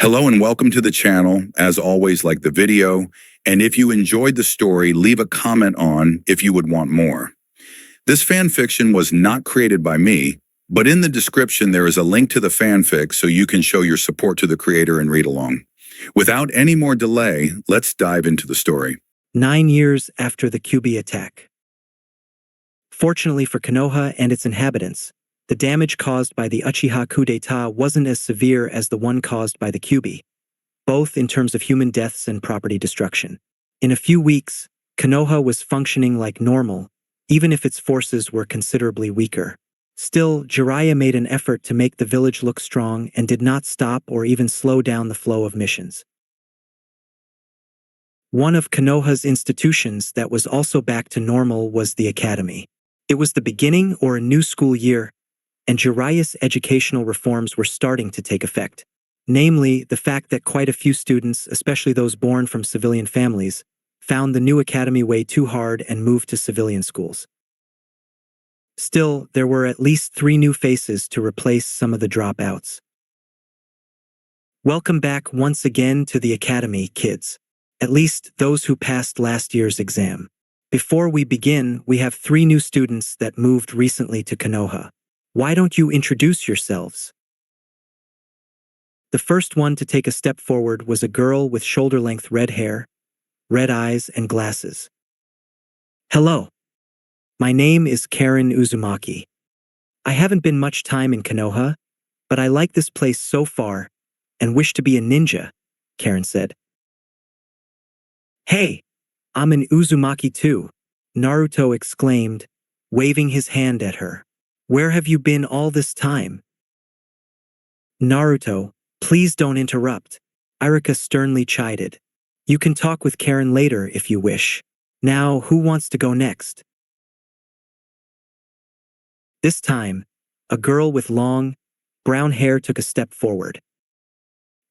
Hello and welcome to the channel. As always, like the video, and if you enjoyed the story, leave a comment on if you would want more. This fan fiction was not created by me, but in the description there is a link to the fanfic so you can show your support to the creator and read along. Without any more delay, let's dive into the story. 9 years after the Kyubi attack. Fortunately for Konoha and its inhabitants, the damage caused by the Uchiha coup d'etat wasn't as severe as the one caused by the Kyubi, both in terms of human deaths and property destruction. In a few weeks, Konoha was functioning like normal, even if its forces were considerably weaker. Still, Jiraiya made an effort to make the village look strong and did not stop or even slow down the flow of missions. One of Konoha's institutions that was also back to normal was the academy. It was the beginning or a new school year, and Jiraiya's educational reforms were starting to take effect. Namely, the fact that quite a few students, especially those born from civilian families, found the new academy way too hard and moved to civilian schools. Still, there were at least 3 new faces to replace some of the dropouts. Welcome back once again to the academy, kids. At least those who passed last year's exam. Before we begin, we have 3 new students that moved recently to Konoha. Why don't you introduce yourselves? The first one to take a step forward was a girl with shoulder-length red hair, red eyes, and glasses. Hello. My name is Karen Uzumaki. I haven't been much time in Konoha, but I like this place so far and wish to be a ninja, Karen said. Hey, I'm an Uzumaki too, Naruto exclaimed, waving his hand at her. Where have you been all this time? Naruto, please don't interrupt, Arias sternly chided. You can talk with Karen later if you wish. Now, who wants to go next? This time, a girl with long, brown hair took a step forward.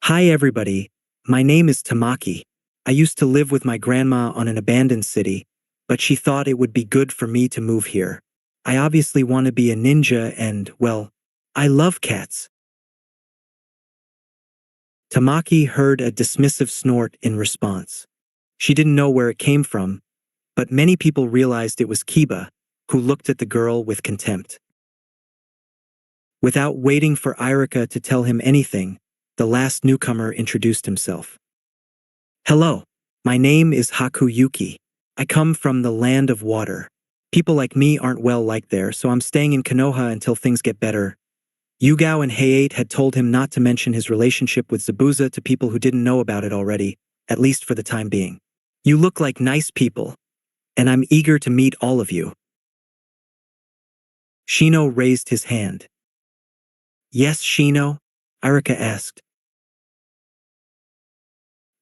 Hi everybody, my name is Tamaki. I used to live with my grandma on an abandoned city, but she thought it would be good for me to move here. I obviously want to be a ninja and, well, I love cats. Tamaki heard a dismissive snort in response. She didn't know where it came from, but many people realized it was Kiba, who looked at the girl with contempt. Without waiting for Irika to tell him anything, the last newcomer introduced himself. Hello, my name is Hakuyuki. I come from the land of water. People like me aren't well liked there, so I'm staying in Konoha until things get better. Yugao and Hayate had told him not to mention his relationship with Zabuza to people who didn't know about it already, at least for the time being. You look like nice people, and I'm eager to meet all of you. Shino raised his hand. Yes, Shino? Irika asked.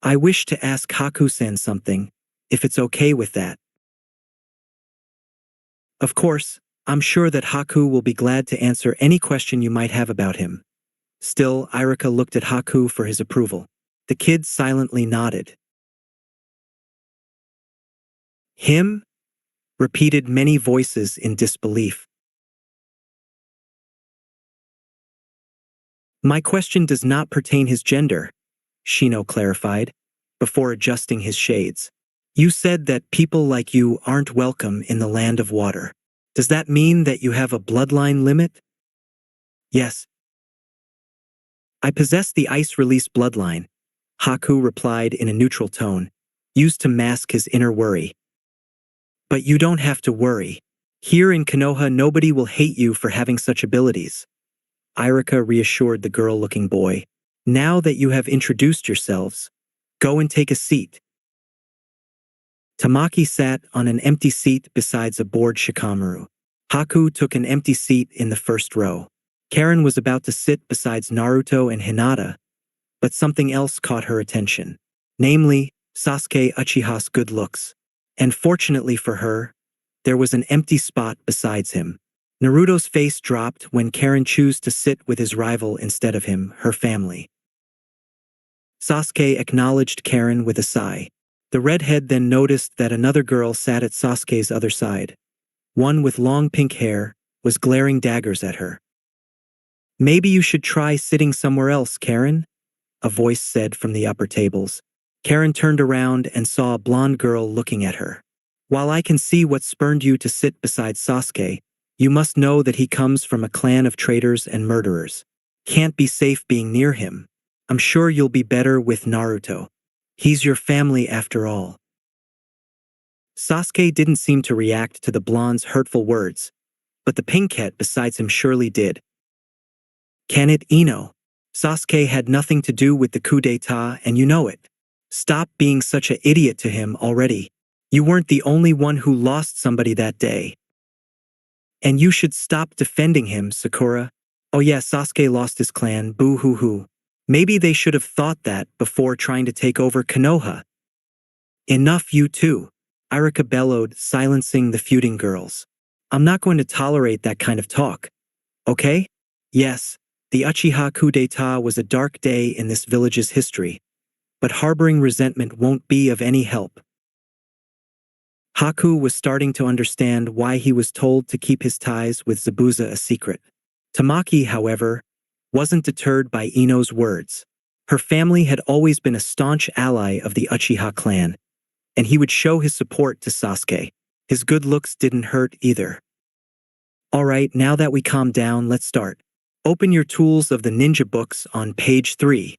I wish to ask Haku-san something, if it's okay with that. Of course, I'm sure that Haku will be glad to answer any question you might have about him. Still, Irika looked at Haku for his approval. The kid silently nodded. Him? Repeated many voices in disbelief. My question does not pertain his gender, Shino clarified, before adjusting his shades. You said that people like you aren't welcome in the land of water. Does that mean that you have a bloodline limit? Yes. I possess the ice-release bloodline, Haku replied in a neutral tone, used to mask his inner worry. But you don't have to worry. Here in Konoha, nobody will hate you for having such abilities. Irika reassured the girl-looking boy. Now that you have introduced yourselves, go and take a seat. Tamaki sat on an empty seat besides a bored Shikamaru. Haku took an empty seat in the first row. Karen was about to sit besides Naruto and Hinata, but something else caught her attention. Namely, Sasuke Uchiha's good looks. And fortunately for her, there was an empty spot besides him. Naruto's face dropped when Karen chose to sit with his rival instead of him, her family. Sasuke acknowledged Karen with a sigh. The redhead then noticed that another girl sat at Sasuke's other side. One with long pink hair was glaring daggers at her. Maybe you should try sitting somewhere else, Karen? a voice said from the upper tables. Karen turned around and saw a blonde girl looking at her. While I can see what spurned you to sit beside Sasuke, you must know that he comes from a clan of traitors and murderers. Can't be safe being near him. I'm sure you'll be better with Naruto. He's your family after all. Sasuke didn't seem to react to the blonde's hurtful words, but the pinkette besides him surely did. Can it, Ino? Sasuke had nothing to do with the coup d'etat and you know it. Stop being such an idiot to him already. You weren't the only one who lost somebody that day. And you should stop defending him, Sakura. Oh yeah, Sasuke lost his clan, boo-hoo-hoo. Maybe they should have thought that before trying to take over Konoha. Enough, you two, Irika bellowed, silencing the feuding girls. I'm not going to tolerate that kind of talk. Okay? Yes, the Uchiha coup d'etat was a dark day in this village's history, but harboring resentment won't be of any help. Haku was starting to understand why he was told to keep his ties with Zabuza a secret. Tamaki, however, wasn't deterred by Ino's words. Her family had always been a staunch ally of the Uchiha clan, and he would show his support to Sasuke. His good looks didn't hurt either. Alright, now that we calmed down, let's start. Open your tools of the ninja books on page 3.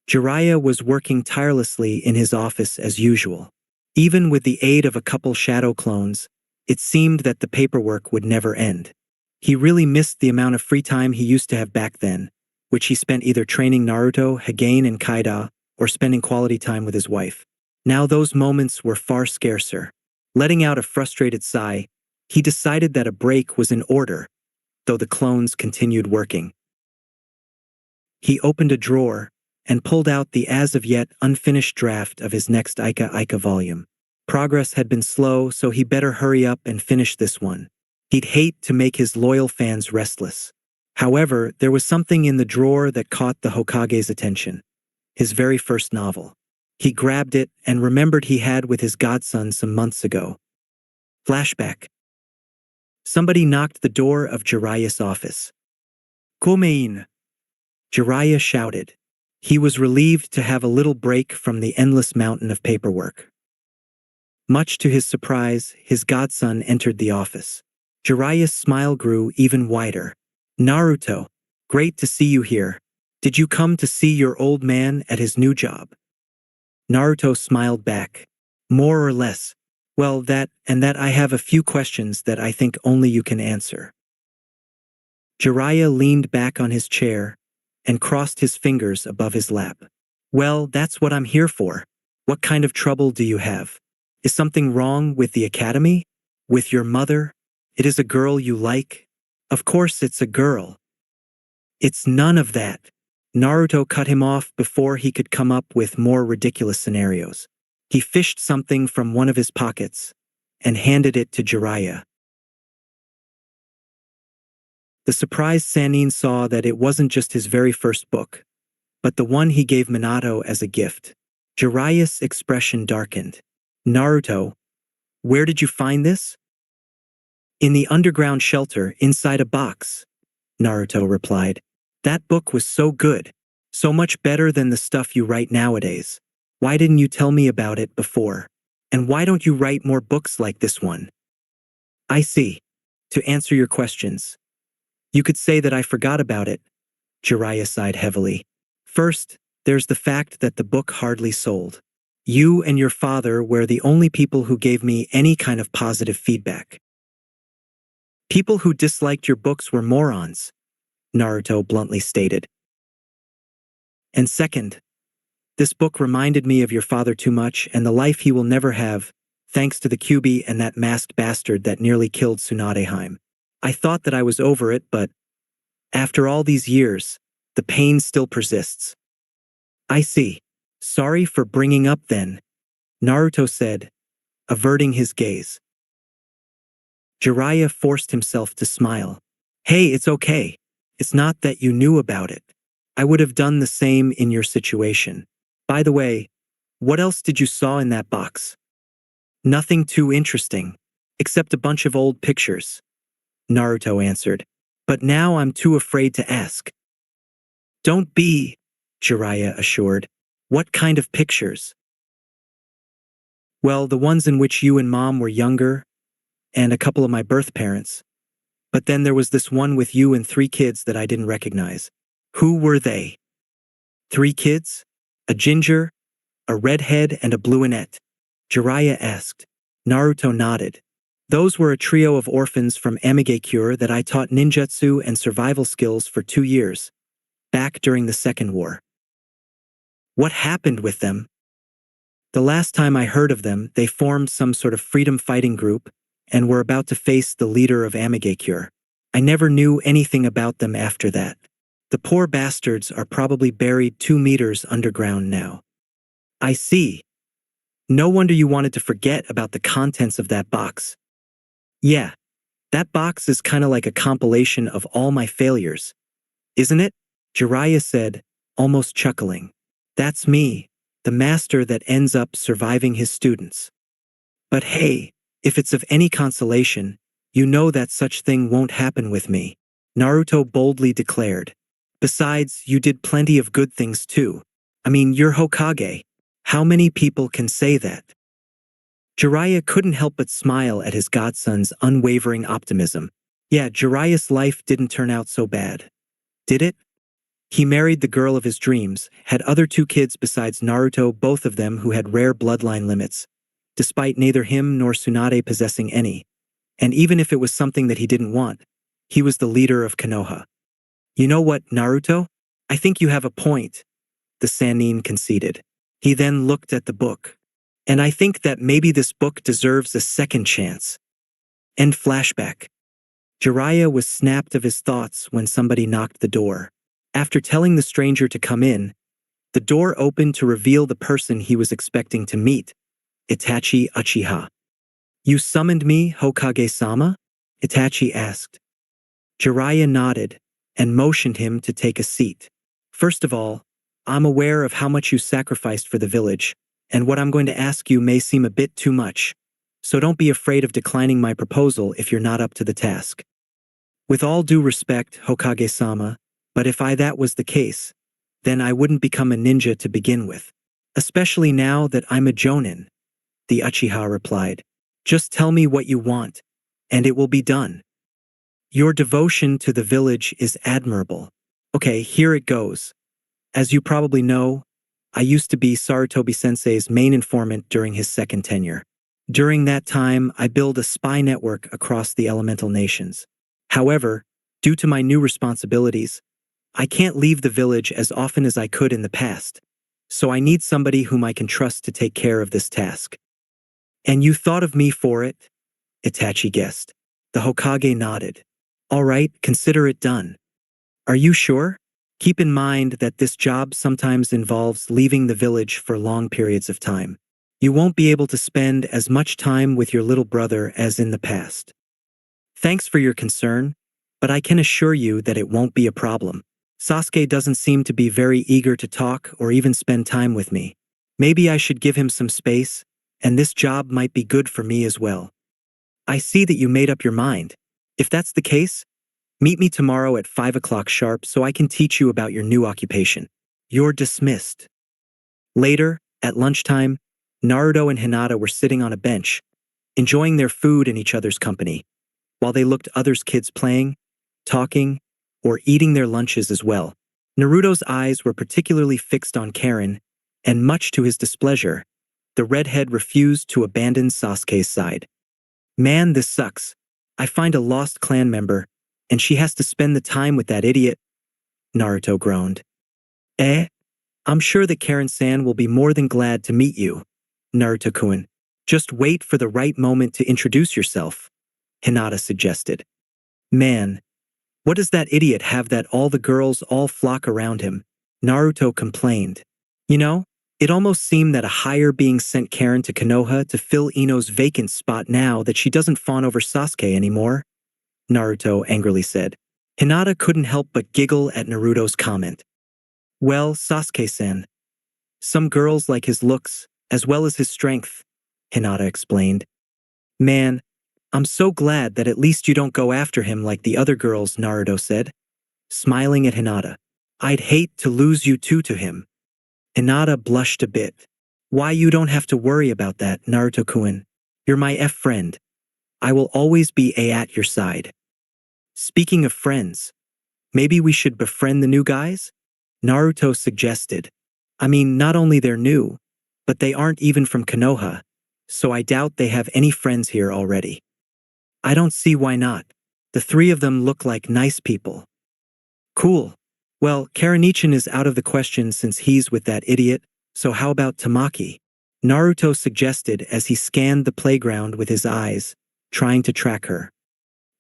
Jiraiya was working tirelessly in his office as usual. Even with the aid of a couple shadow clones, it seemed that the paperwork would never end. He really missed the amount of free time he used to have back then, which he spent either training Naruto, Hagane, and Kaida, or spending quality time with his wife. Now those moments were far scarcer. Letting out a frustrated sigh, he decided that a break was in order, though the clones continued working. He opened a drawer and pulled out the as-of-yet unfinished draft of his next Ika volume. Progress had been slow, so he better hurry up and finish this one. He'd hate to make his loyal fans restless. However, there was something in the drawer that caught the Hokage's attention. His very first novel. He grabbed it and remembered he had with his godson some months ago. Flashback. Somebody knocked the door of Jiraiya's office. Komein! Jiraiya shouted. He was relieved to have a little break from the endless mountain of paperwork. Much to his surprise, his godson entered the office. Jiraiya's smile grew even wider. Naruto, great to see you here. Did you come to see your old man at his new job? Naruto smiled back. More or less. Well, that I have a few questions that I think only you can answer. Jiraiya leaned back on his chair and crossed his fingers above his lap. Well, that's what I'm here for. What kind of trouble do you have? Is something wrong with the academy? With your mother? It is a girl you like? Of course it's a girl. It's none of that. Naruto cut him off before he could come up with more ridiculous scenarios. He fished something from one of his pockets and handed it to Jiraiya. The surprised Sannin saw that it wasn't just his very first book, but the one he gave Minato as a gift. Jiraiya's expression darkened. Naruto, where did you find this? In the underground shelter inside a box, Naruto replied. That book was so good, so much better than the stuff you write nowadays. Why didn't you tell me about it before? And why don't you write more books like this one? I see. To answer your questions. You could say that I forgot about it. Jiraiya sighed heavily. First, there's the fact that the book hardly sold. You and your father were the only people who gave me any kind of positive feedback. People who disliked your books were morons, Naruto bluntly stated. And second, this book reminded me of your father too much and the life he will never have, thanks to the Kyubi and that masked bastard that nearly killed Tsunadeheim. I thought that I was over it, but after all these years, the pain still persists. I see. Sorry for bringing up then, Naruto said, averting his gaze. Jiraiya forced himself to smile. Hey, it's okay. It's not that you knew about it. I would have done the same in your situation. By the way, what else did you saw in that box? Nothing too interesting, except a bunch of old pictures, Naruto answered. But now I'm too afraid to ask. Don't be. Jiraiya assured. What kind of pictures? Well, the ones in which you and Mom were younger, and a couple of my birth parents. But then there was this one with you and 3 kids that I didn't recognize. Who were they? 3 kids? A ginger, a redhead, and a brunette? Jiraiya asked. Naruto nodded. Those were a trio of orphans from Amigakure that I taught ninjutsu and survival skills for 2 years, back during the Second War. What happened with them? The last time I heard of them, they formed some sort of freedom fighting group and were about to face the leader of Amigakure. I never knew anything about them after that. The poor bastards are probably buried 2 meters underground now. I see. No wonder you wanted to forget about the contents of that box. Yeah, that box is kind of like a compilation of all my failures, isn't it? Jiraiya said, almost chuckling. That's me, the master that ends up surviving his students. But hey, if it's of any consolation, you know that such thing won't happen with me, Naruto boldly declared. Besides, you did plenty of good things too. I mean, you're Hokage. How many people can say that? Jiraiya couldn't help but smile at his godson's unwavering optimism. Yeah, Jiraiya's life didn't turn out so bad. Did it? He married the girl of his dreams, had other 2 kids besides Naruto, both of them who had rare bloodline limits, despite neither him nor Tsunade possessing any. And even if it was something that he didn't want, he was the leader of Konoha. You know what, Naruto? I think you have a point, the Sannin conceded. He then looked at the book. And I think that maybe this book deserves a second chance. End flashback. Jiraiya was snapped of his thoughts when somebody knocked the door. After telling the stranger to come in, the door opened to reveal the person he was expecting to meet, Itachi Uchiha. You summoned me, Hokage-sama? Itachi asked. Jiraiya nodded and motioned him to take a seat. First of all, I'm aware of how much you sacrificed for the village, and what I'm going to ask you may seem a bit too much, so don't be afraid of declining my proposal if you're not up to the task. With all due respect, Hokage-sama, but if that was the case, then I wouldn't become a ninja to begin with. Especially now that I'm a jonin, the Uchiha replied. Just tell me what you want, and it will be done. Your devotion to the village is admirable. Okay, here it goes. As you probably know, I used to be Sarutobi-sensei's main informant during his second tenure. During that time, I built a spy network across the elemental nations. However, due to my new responsibilities, I can't leave the village as often as I could in the past, so I need somebody whom I can trust to take care of this task. And you thought of me for it? Itachi guessed. The Hokage nodded. All right, consider it done. Are you sure? Keep in mind that this job sometimes involves leaving the village for long periods of time. You won't be able to spend as much time with your little brother as in the past. Thanks for your concern, but I can assure you that it won't be a problem. Sasuke doesn't seem to be very eager to talk or even spend time with me. Maybe I should give him some space, and this job might be good for me as well. I see that you made up your mind. If that's the case, meet me tomorrow at 5 o'clock sharp so I can teach you about your new occupation. You're dismissed. Later, at lunchtime, Naruto and Hinata were sitting on a bench, enjoying their food and each other's company, while they looked others' kids playing, talking, or eating their lunches as well. Naruto's eyes were particularly fixed on Karen, and much to his displeasure, the redhead refused to abandon Sasuke's side. Man, this sucks. I find a lost clan member, and she has to spend the time with that idiot, Naruto groaned. I'm sure that Karen-san will be more than glad to meet you, Naruto-kun. Just wait for the right moment to introduce yourself, Hinata suggested. Man, what does that idiot have that all the girls all flock around him? Naruto complained. You know, it almost seemed that a hire being sent Karen to Konoha to fill Ino's vacant spot now that she doesn't fawn over Sasuke anymore, Naruto angrily said. Hinata couldn't help but giggle at Naruto's comment. Well, Sasuke-san, some girls like his looks, as well as his strength, Hinata explained. Man, I'm so glad that at least you don't go after him like the other girls, Naruto said, smiling at Hinata. I'd hate to lose you two to him. Hinata blushed a bit. Why, you don't have to worry about that, Naruto-kun. You're my friend. I will always be at your side. Speaking of friends, maybe we should befriend the new guys? Naruto suggested. I mean, not only they're new, but they aren't even from Konoha, so I doubt they have any friends here already. I don't see why not. The three of them look like nice people. Cool. Well, Karanichan is out of the question since he's with that idiot, so how about Tamaki? Naruto suggested as he scanned the playground with his eyes, trying to track her.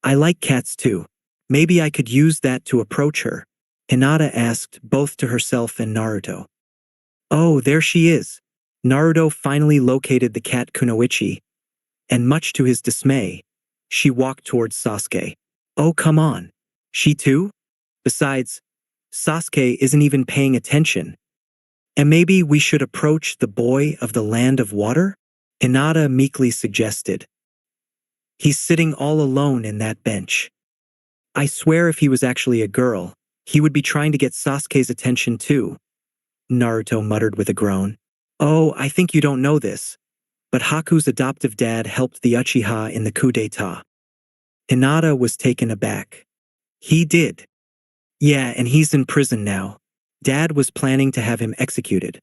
I like cats too. Maybe I could use that to approach her, Hinata asked both to herself and Naruto. Oh, there she is. Naruto finally located the cat Kunoichi, and much to his dismay, she walked towards Sasuke. Oh, come on. She too? Besides, Sasuke isn't even paying attention. And maybe we should approach the boy of the land of water? Hinata meekly suggested. He's sitting all alone in that bench. I swear if he was actually a girl, he would be trying to get Sasuke's attention too. Naruto muttered with a groan. Oh, I think you don't know this, but Haku's adoptive dad helped the Uchiha in the coup d'etat. Hinata was taken aback. He did. Yeah, and he's in prison now. Dad was planning to have him executed,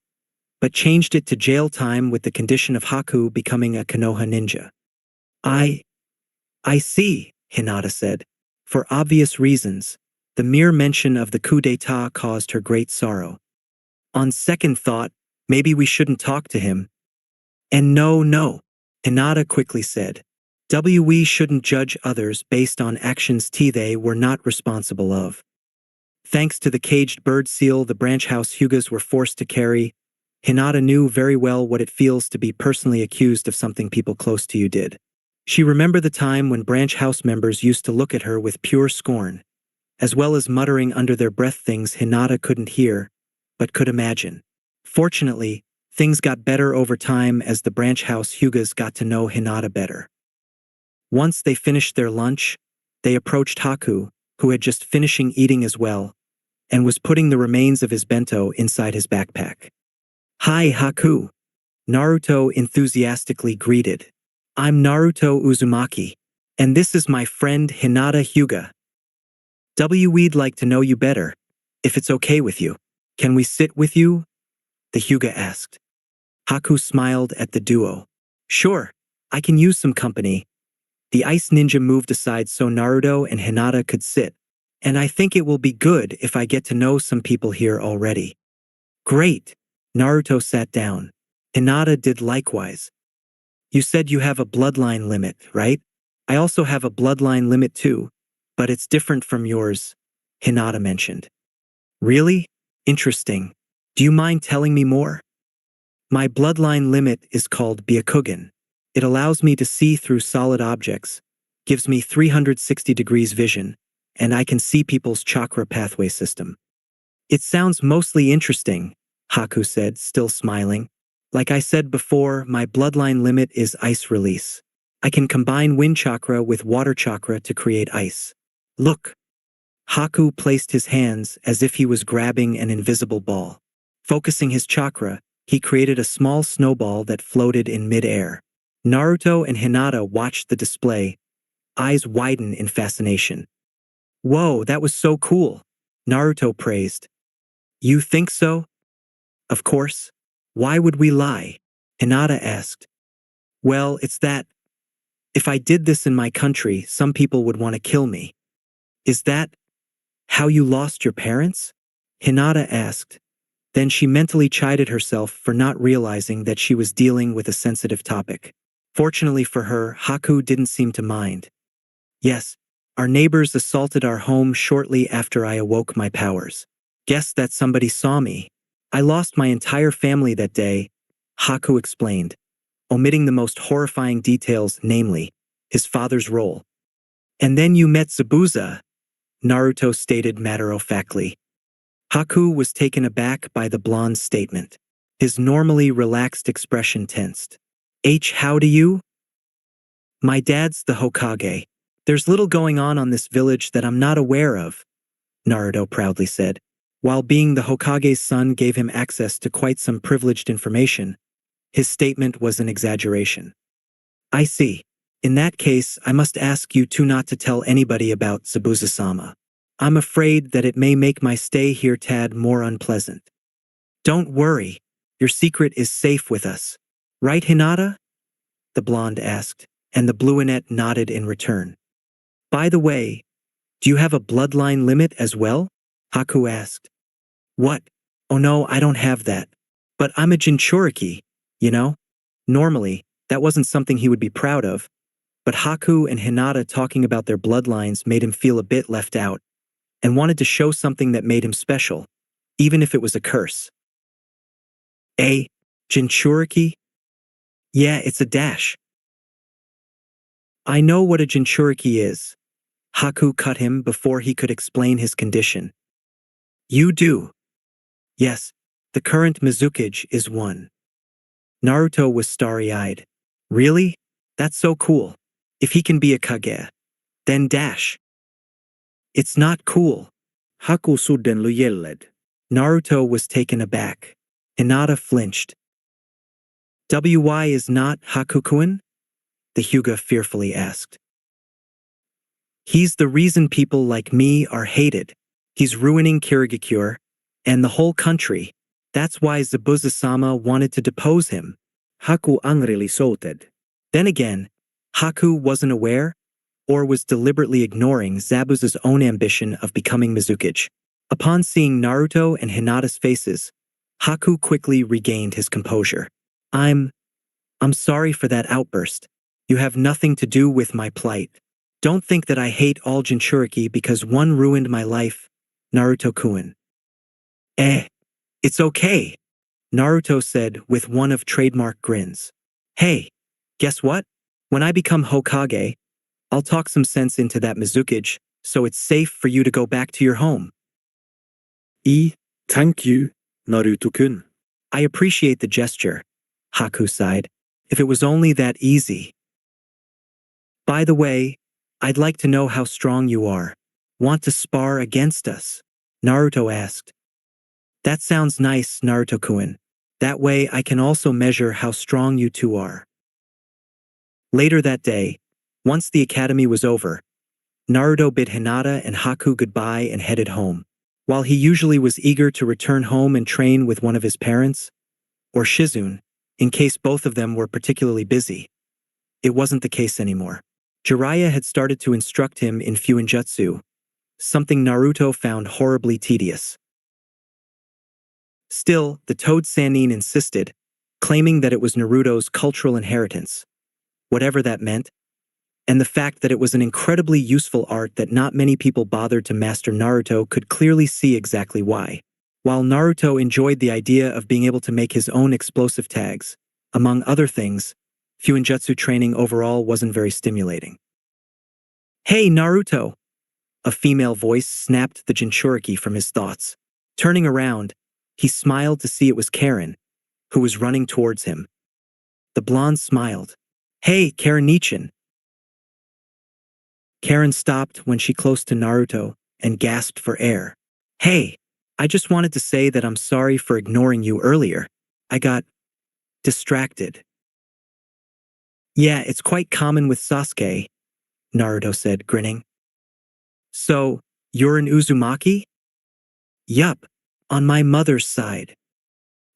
but changed it to jail time with the condition of Haku becoming a Konoha ninja. I see, Hinata said. For obvious reasons, the mere mention of the coup d'etat caused her great sorrow. On second thought, maybe we shouldn't talk to him. And no, Hinata quickly said. We shouldn't judge others based on actions they were not responsible of. Thanks to the caged bird seal the branch house Hyugas were forced to carry, Hinata knew very well what it feels to be personally accused of something people close to you did. She remembered the time when branch house members used to look at her with pure scorn, as well as muttering under their breath things Hinata couldn't hear, but could imagine. Fortunately, things got better over time as the branch house Hyugas got to know Hinata better. Once they finished their lunch, they approached Haku, who had just finishing eating as well, and was putting the remains of his bento inside his backpack. Hi, Haku. Naruto enthusiastically greeted. I'm Naruto Uzumaki, and this is my friend Hinata Hyuga. We'd like to know you better, if it's okay with you. Can we sit with you? The Hyuga asked. Haku smiled at the duo. Sure, I can use some company. The ice ninja moved aside so Naruto and Hinata could sit, and I think it will be good if I get to know some people here already. Great. Naruto sat down. Hinata did likewise. You said you have a bloodline limit, right? I also have a bloodline limit too, but it's different from yours, Hinata mentioned. Really? Interesting. Do you mind telling me more? My bloodline limit is called Byakugan. It allows me to see through solid objects, gives me 360 degrees vision, and I can see people's chakra pathway system. It sounds mostly interesting, Haku said, still smiling. Like I said before, my bloodline limit is ice release. I can combine wind chakra with water chakra to create ice. Look. Haku placed his hands as if he was grabbing an invisible ball. Focusing his chakra, he created a small snowball that floated in mid-air. Naruto and Hinata watched the display, eyes widen in fascination. Whoa, that was so cool, Naruto praised. You think so? Of course. Why would we lie? Hinata asked. Well, it's that. If I did this in my country, some people would want to kill me. Is that how you lost your parents? Hinata asked. Then she mentally chided herself for not realizing that she was dealing with a sensitive topic. Fortunately for her, Haku didn't seem to mind. Yes, our neighbors assaulted our home shortly after I awoke my powers. Guess that somebody saw me. I lost my entire family that day, Haku explained, omitting the most horrifying details, namely, his father's role. And then you met Zabuza, Naruto stated matter-of-factly. Haku was taken aback by the blonde's statement. His normally relaxed expression tensed. How do you? My dad's the Hokage. There's little going on this village that I'm not aware of, Naruto proudly said. While being the Hokage's son gave him access to quite some privileged information, his statement was an exaggeration. I see. In that case, I must ask you to not to tell anybody about Zabuza-sama. I'm afraid that it may make my stay here tad more unpleasant. Don't worry, your secret is safe with us. Right, Hinata? The blonde asked, and the brunette nodded in return. By the way, do you have a bloodline limit as well? Haku asked. What? Oh no, I don't have that. But I'm a Jinchuriki, you know? Normally, that wasn't something he would be proud of, but Haku and Hinata talking about their bloodlines made him feel a bit left out, and wanted to show something that made him special, even if it was a curse. A Jinchuriki? Yeah, it's a dash. I know what a Jinchuriki is. Haku cut him before he could explain his condition. You do. Yes, the current Mizukage is one. Naruto was starry-eyed. Really? That's so cool. If he can be a Kage, then dash. It's not cool. Haku sudenlu yelled. Naruto was taken aback. Hinata flinched. Why is not Hakukuin? The Hyuga fearfully asked. He's the reason people like me are hated. He's ruining Kirigakure and the whole country. That's why Zabuza-sama wanted to depose him. Haku angrily shouted. Then again, Haku wasn't aware or was deliberately ignoring Zabuza's own ambition of becoming Mizukage. Upon seeing Naruto and Hinata's faces, Haku quickly regained his composure. I'm sorry for that outburst. You have nothing to do with my plight. Don't think that I hate all Jinchuriki because one ruined my life, Naruto-kun. It's okay, Naruto said with one of trademark grins. Hey, guess what? When I become Hokage, I'll talk some sense into that Mizukage, so it's safe for you to go back to your home. Thank you, Naruto-kun. I appreciate the gesture, Haku sighed. If it was only that easy. By the way, I'd like to know how strong you are. Want to spar against us? Naruto asked. That sounds nice, Naruto-kun. That way I can also measure how strong you two are. Later that day, once the academy was over, Naruto bid Hinata and Haku goodbye and headed home. While he usually was eager to return home and train with one of his parents, or Shizune, in case both of them were particularly busy, it wasn't the case anymore. Jiraiya had started to instruct him in Fuinjutsu, something Naruto found horribly tedious. Still, the Toad Sannin insisted, claiming that it was Naruto's cultural inheritance, whatever that meant, and the fact that it was an incredibly useful art that not many people bothered to master. Naruto could clearly see exactly why. While Naruto enjoyed the idea of being able to make his own explosive tags, among other things, Fuinjutsu training overall wasn't very stimulating. Hey, Naruto! A female voice snapped the Jinchuriki from his thoughts. Turning around, he smiled to see it was Karen, who was running towards him. The blonde smiled. Hey, Karen-nichan. Karen stopped when she close to Naruto and gasped for air. Hey, I just wanted to say that I'm sorry for ignoring you earlier. I got distracted. Yeah, it's quite common with Sasuke, Naruto said, grinning. So, you're an Uzumaki? Yup, on my mother's side.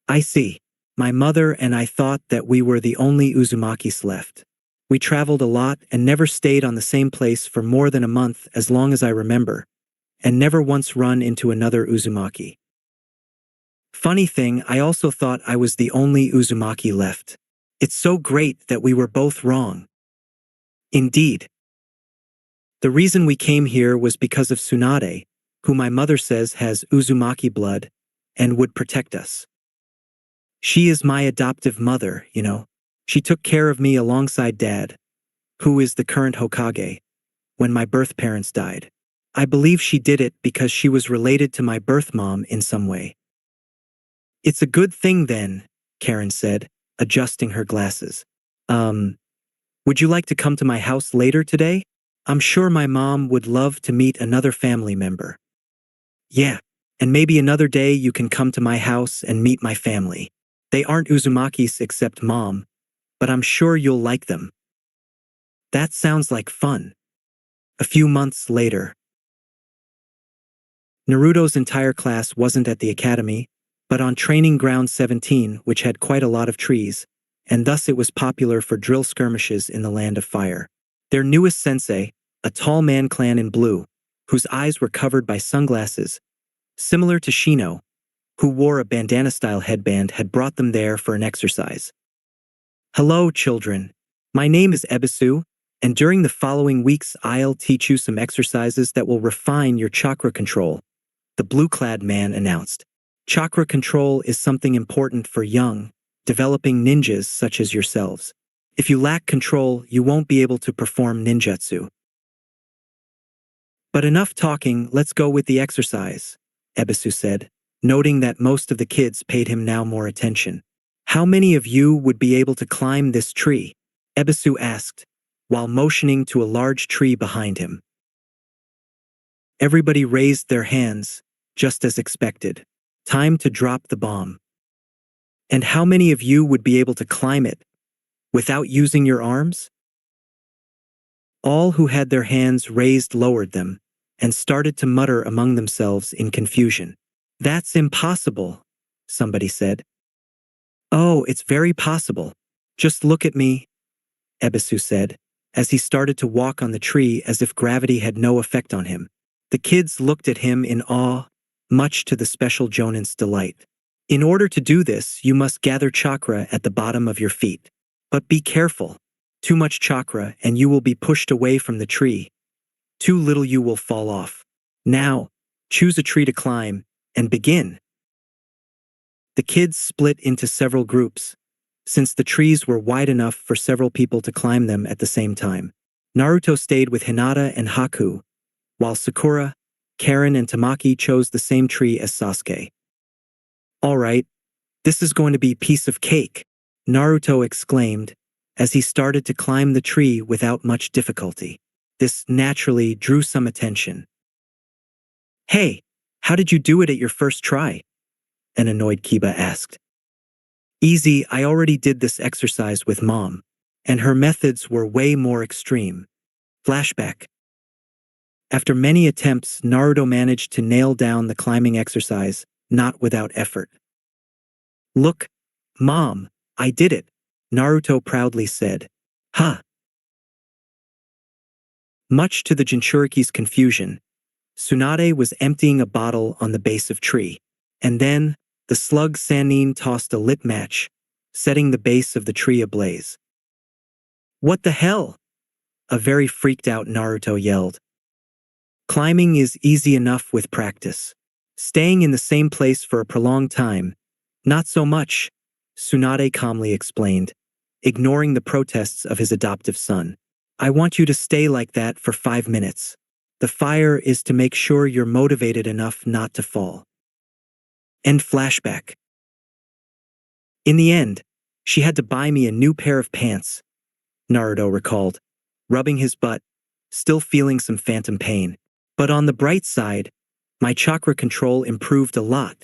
I see. My mother and I thought that we were the only Uzumakis left. We traveled a lot and never stayed on the same place for more than a month as long as I remember, and never once run into another Uzumaki. Funny thing, I also thought I was the only Uzumaki left. It's so great that we were both wrong. Indeed. The reason we came here was because of Tsunade, who my mother says has Uzumaki blood and would protect us. She is my adoptive mother, you know. She took care of me alongside Dad, who is the current Hokage, when my birth parents died. I believe she did it because she was related to my birth mom in some way. It's a good thing then, Karen said, adjusting her glasses. Would you like to come to my house later today? I'm sure my mom would love to meet another family member. Yeah, And maybe another day you can come to my house and meet my family. They aren't Uzumakis except Mom, but I'm sure you'll like them. That sounds like fun. A few months later. Naruto's entire class wasn't at the academy, but on Training Ground 17, which had quite a lot of trees, and thus it was popular for drill skirmishes in the Land of Fire. Their newest sensei, a tall man clad in blue, whose eyes were covered by sunglasses, similar to Shino, who wore a bandana-style headband, had brought them there for an exercise. Hello, children. My name is Ebisu, and during the following weeks I'll teach you some exercises that will refine your chakra control, the blue-clad man announced. Chakra control is something important for young, developing ninjas such as yourselves. If you lack control, you won't be able to perform ninjutsu. But enough talking, let's go with the exercise, Ebisu said, noting that most of the kids paid him now more attention. How many of you would be able to climb this tree? Ebisu asked, while motioning to a large tree behind him. Everybody raised their hands, just as expected. Time to drop the bomb. And how many of you would be able to climb it without using your arms? All who had their hands raised lowered them and started to mutter among themselves in confusion. That's impossible, somebody said. Oh, it's very possible. Just look at me, Ebisu said, as he started to walk on the tree as if gravity had no effect on him. The kids looked at him in awe, much to the special Jonin's delight. In order to do this, you must gather chakra at the bottom of your feet. But be careful. Too much chakra and you will be pushed away from the tree. Too little you will fall off. Now, choose a tree to climb and begin. The kids split into several groups, since the trees were wide enough for several people to climb them at the same time. Naruto stayed with Hinata and Haku, while Sakura, Karen and Tamaki chose the same tree as Sasuke. All right, this is going to be piece of cake, Naruto exclaimed as he started to climb the tree without much difficulty. This naturally drew some attention. Hey, how did you do it at your first try? An annoyed Kiba asked. Easy, I already did this exercise with Mom, and her methods were way more extreme. Flashback. After many attempts, Naruto managed to nail down the climbing exercise, not without effort. Look, Mom, I did it, Naruto proudly said. Huh. Much to the Jinchuriki's confusion, Tsunade was emptying a bottle on the base of tree, and then the slug Sannin tossed a lit match, setting the base of the tree ablaze. What the hell? A very freaked out Naruto yelled. Climbing is easy enough with practice. Staying in the same place for a prolonged time, not so much, Tsunade calmly explained, ignoring the protests of his adoptive son. I want you to stay like that for 5 minutes. The fire is to make sure you're motivated enough not to fall. End flashback. In the end, she had to buy me a new pair of pants, Naruto recalled, rubbing his butt, still feeling some phantom pain. But on the bright side, my chakra control improved a lot.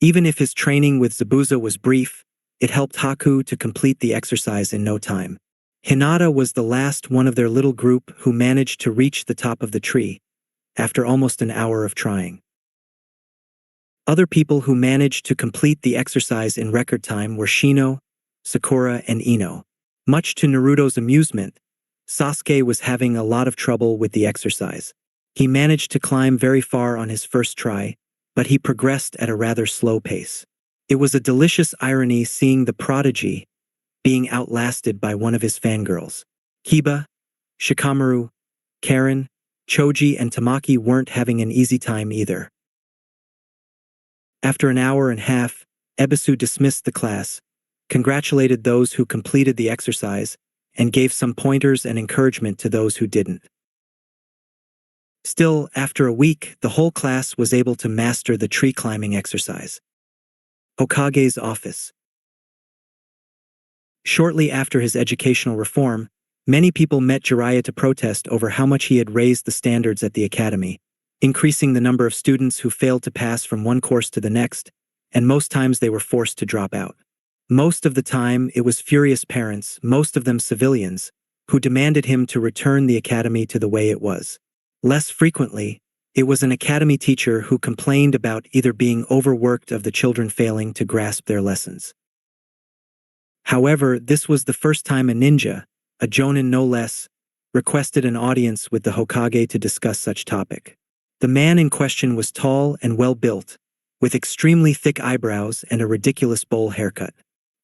Even if his training with Zabuza was brief, it helped Haku to complete the exercise in no time. Hinata was the last one of their little group who managed to reach the top of the tree, after almost an hour of trying. Other people who managed to complete the exercise in record time were Shino, Sakura, and Ino. Much to Naruto's amusement, Sasuke was having a lot of trouble with the exercise. He managed to climb very far on his first try, but he progressed at a rather slow pace. It was a delicious irony seeing the prodigy being outlasted by one of his fangirls. Kiba, Shikamaru, Karen, Choji, and Tamaki weren't having an easy time either. After an hour and a half, Ebisu dismissed the class, congratulated those who completed the exercise, and gave some pointers and encouragement to those who didn't. Still, after a week, the whole class was able to master the tree climbing exercise. Hokage's office. Shortly after his educational reform, many people met Jiraiya to protest over how much he had raised the standards at the academy, increasing the number of students who failed to pass from one course to the next, and most times they were forced to drop out. Most of the time, it was furious parents, most of them civilians, who demanded him to return the academy to the way it was. Less frequently, it was an academy teacher who complained about either being overworked of the children failing to grasp their lessons. However, this was the first time a ninja, a jonin no less, requested an audience with the Hokage to discuss such topic. The man in question was tall and well-built, with extremely thick eyebrows and a ridiculous bowl haircut.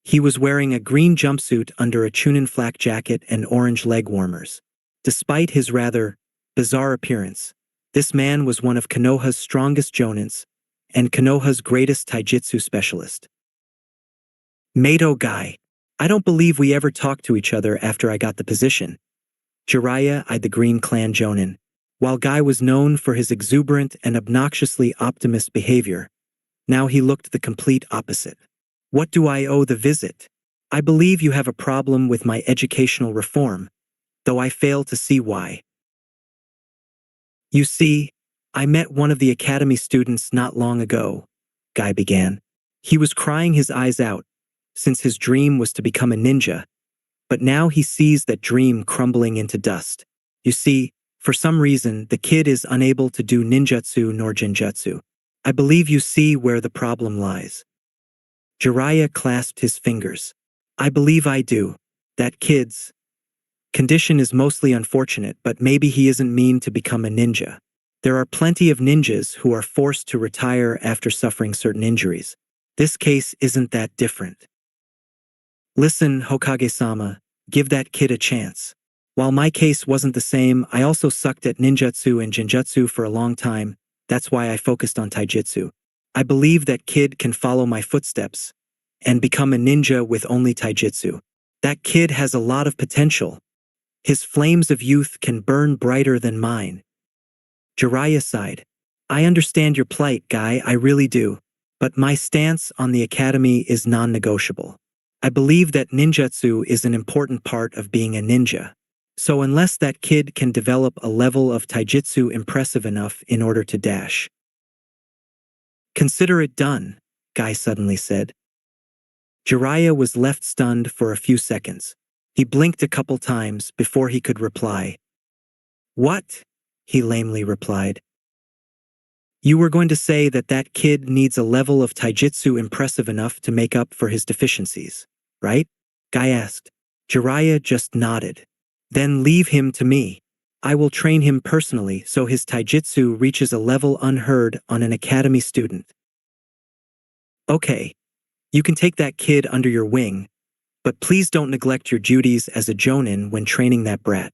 He was wearing a green jumpsuit under a Chunin flak jacket and orange leg warmers. Despite his rather bizarre appearance, this man was one of Konoha's strongest jonins and Konoha's greatest taijutsu specialist. Mato Guy. I don't believe we ever talked to each other after I got the position. Jiraiya eyed the Green Clan jonin. While Guy was known for his exuberant and obnoxiously optimist behavior, now he looked the complete opposite. What do I owe the visit? I believe you have a problem with my educational reform, though I fail to see why. You see, I met one of the academy students not long ago, Guy began. He was crying his eyes out, since his dream was to become a ninja, but now he sees that dream crumbling into dust. You see, for some reason, the kid is unable to do ninjutsu nor genjutsu. I believe you see where the problem lies. Jiraiya clasped his fingers. I believe I do. That kid's condition is mostly unfortunate, but maybe he isn't mean to become a ninja. There are plenty of ninjas who are forced to retire after suffering certain injuries. This case isn't that different. Listen, Hokage-sama, give that kid a chance. While my case wasn't the same, I also sucked at ninjutsu and genjutsu for a long time. That's why I focused on taijutsu. I believe that kid can follow my footsteps and become a ninja with only taijutsu. That kid has a lot of potential. His flames of youth can burn brighter than mine. Jiraiya sighed. I understand your plight, Guy, I really do. But my stance on the academy is non-negotiable. I believe that ninjutsu is an important part of being a ninja. So unless that kid can develop a level of taijutsu impressive enough in order to dash. Consider it done, Guy suddenly said. Jiraiya was left stunned for a few seconds. He blinked a couple times before he could reply. What? He lamely replied. You were going to say that that kid needs a level of taijutsu impressive enough to make up for his deficiencies, right? Guy asked. Jiraiya just nodded. Then leave him to me. I will train him personally so his taijutsu reaches a level unheard on an academy student. Okay, you can take that kid under your wing, but please don't neglect your duties as a jonin when training that brat.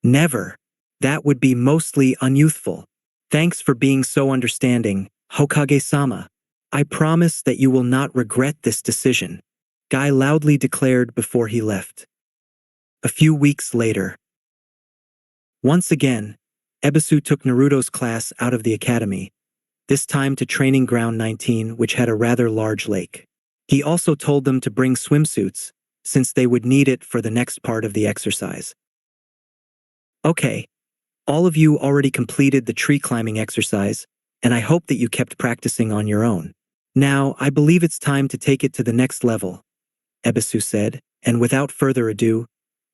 Never. That would be mostly unyouthful. Thanks for being so understanding, Hokage-sama. I promise that you will not regret this decision, Guy loudly declared before he left. A few weeks later. Once again, Ebisu took Naruto's class out of the academy, this time to Training Ground 19, which had a rather large lake. He also told them to bring swimsuits, since they would need it for the next part of the exercise. Okay, all of you already completed the tree climbing exercise, and I hope that you kept practicing on your own. Now, I believe it's time to take it to the next level, Ebisu said, and without further ado,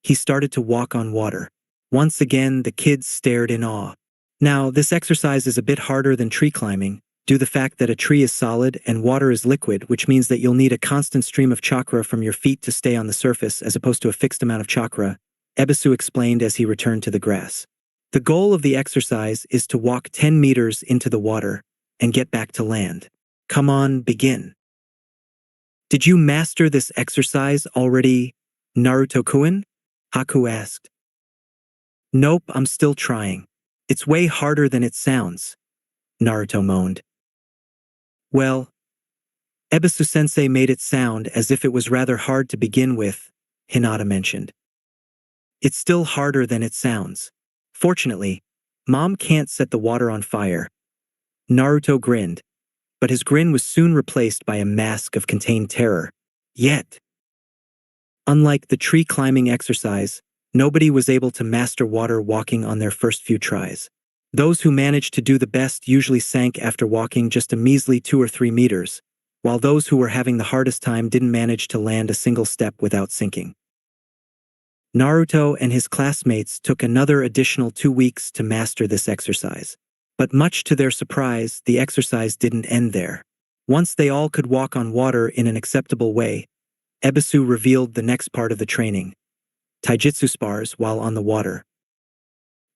he started to walk on water. Once again, the kids stared in awe. Now, this exercise is a bit harder than tree climbing, due to the fact that a tree is solid and water is liquid, which means that you'll need a constant stream of chakra from your feet to stay on the surface as opposed to a fixed amount of chakra, Ebisu explained as he returned to the grass. The goal of the exercise is to walk 10 meters into the water and get back to land. Come on, begin. Did you master this exercise already, Naruto-kun? Haku asked. Nope, I'm still trying. It's way harder than it sounds, Naruto moaned. Well, Ebisu-sensei made it sound as if it was rather hard to begin with, Hinata mentioned. It's still harder than it sounds. Fortunately, Mom can't set the water on fire. Naruto grinned, but his grin was soon replaced by a mask of contained terror. Yet, unlike the tree climbing exercise, nobody was able to master water walking on their first few tries. Those who managed to do the best usually sank after walking just a measly 2 or 3 meters, while those who were having the hardest time didn't manage to land a single step without sinking. Naruto and his classmates took another additional 2 weeks to master this exercise. But much to their surprise, the exercise didn't end there. Once they all could walk on water in an acceptable way, Ebisu revealed the next part of the training: taijutsu spars while on the water.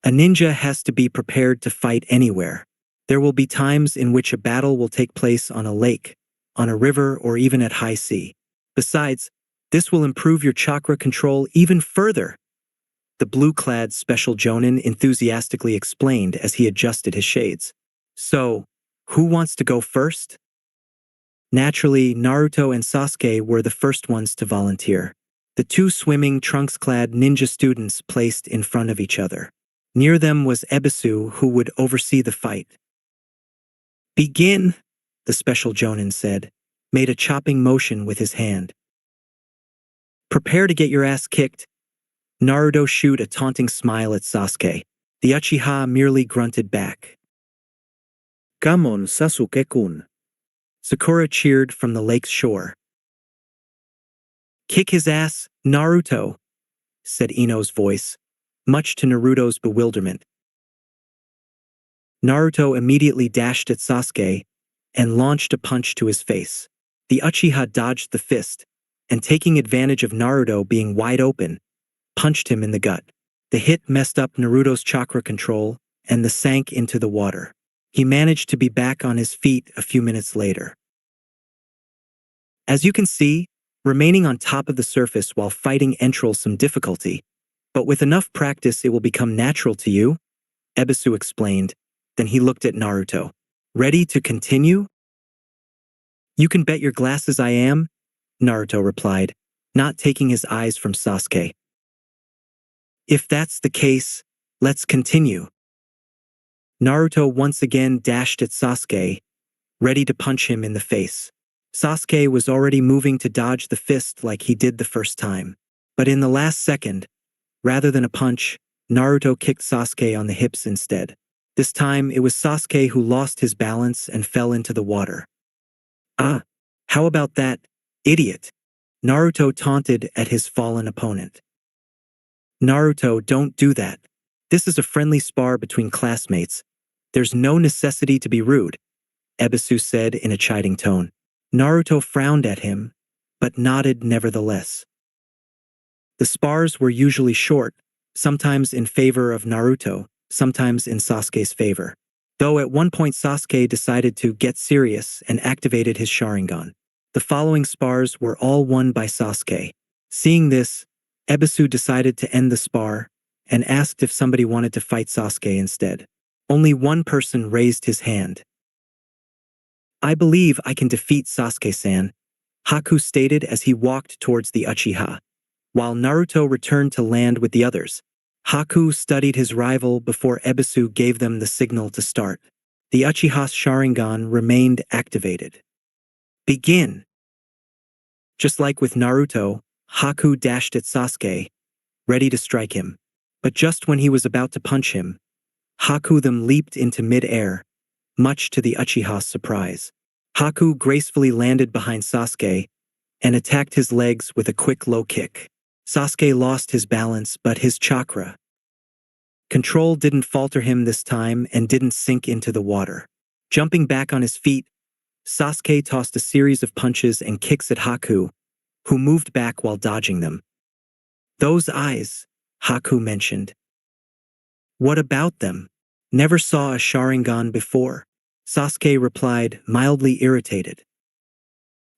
A ninja has to be prepared to fight anywhere. There will be times in which a battle will take place on a lake, on a river, or even at high sea. Besides, this will improve your chakra control even further, the blue-clad special jonin enthusiastically explained as he adjusted his shades. So, who wants to go first? Naturally, Naruto and Sasuke were the first ones to volunteer. The two swimming trunks-clad ninja students placed in front of each other. Near them was Ebisu, who would oversee the fight. "Begin," the special jonin said, made a chopping motion with his hand. "Prepare to get your ass kicked." Naruto shot a taunting smile at Sasuke. The Uchiha merely grunted back. "Come on, Sasuke-kun." Sakura cheered from the lake's shore. "Kick his ass, Naruto," said Ino's voice, much to Naruto's bewilderment. Naruto immediately dashed at Sasuke and launched a punch to his face. The Uchiha dodged the fist, and taking advantage of Naruto being wide open, punched him in the gut. The hit messed up Naruto's chakra control, and the sank into the water. He managed to be back on his feet a few minutes later. As you can see, remaining on top of the surface while fighting entails some difficulty, but with enough practice it will become natural to you, Ebisu explained. Then he looked at Naruto. "Ready to continue?" "You can bet your glasses I am," Naruto replied, not taking his eyes from Sasuke. "If that's the case, let's continue." Naruto once again dashed at Sasuke, ready to punch him in the face. Sasuke was already moving to dodge the fist like he did the first time. But in the last second, rather than a punch, Naruto kicked Sasuke on the hips instead. This time, it was Sasuke who lost his balance and fell into the water. "Ah, how about that, idiot?" Naruto taunted at his fallen opponent. "Naruto, don't do that. This is a friendly spar between classmates. There's no necessity to be rude," Ebisu said in a chiding tone. Naruto frowned at him, but nodded nevertheless. The spars were usually short, sometimes in favor of Naruto, sometimes in Sasuke's favor. Though at one point Sasuke decided to get serious and activated his Sharingan. The following spars were all won by Sasuke. Seeing this, Ebisu decided to end the spar and asked if somebody wanted to fight Sasuke instead. Only one person raised his hand. "I believe I can defeat Sasuke-san," Haku stated as he walked towards the Uchiha. While Naruto returned to land with the others, Haku studied his rival before Ebisu gave them the signal to start. The Uchiha's Sharingan remained activated. "Begin!" Just like with Naruto, Haku dashed at Sasuke, ready to strike him. But just when he was about to punch him, Haku them leaped into mid-air, much to the Uchiha's surprise. Haku gracefully landed behind Sasuke and attacked his legs with a quick low kick. Sasuke lost his balance, but his chakra control didn't falter him this time and didn't sink into the water. Jumping back on his feet, Sasuke tossed a series of punches and kicks at Haku, who moved back while dodging them. "Those eyes," Haku mentioned. "What about them? Never saw a Sharingan before," Sasuke replied, mildly irritated.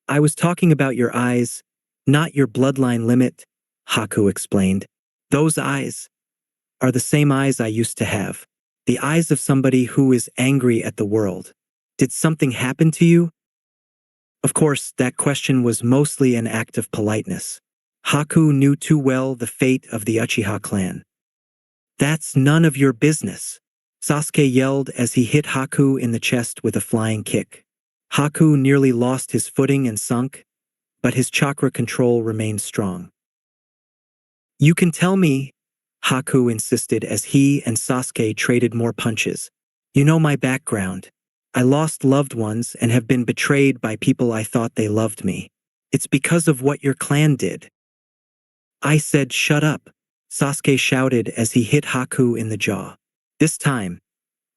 "I was talking about your eyes, not your bloodline limit," Haku explained. "Those eyes are the same eyes I used to have. The eyes of somebody who is angry at the world. Did something happen to you?" Of course, that question was mostly an act of politeness. Haku knew too well the fate of the Uchiha clan. "That's none of your business," Sasuke yelled as he hit Haku in the chest with a flying kick. Haku nearly lost his footing and sunk, but his chakra control remained strong. "You can tell me," Haku insisted as he and Sasuke traded more punches. You know my background. I lost loved ones and have been betrayed by people I thought they loved me. It's because of what your clan did. I said shut up, Sasuke shouted as he hit Haku in the jaw. This time,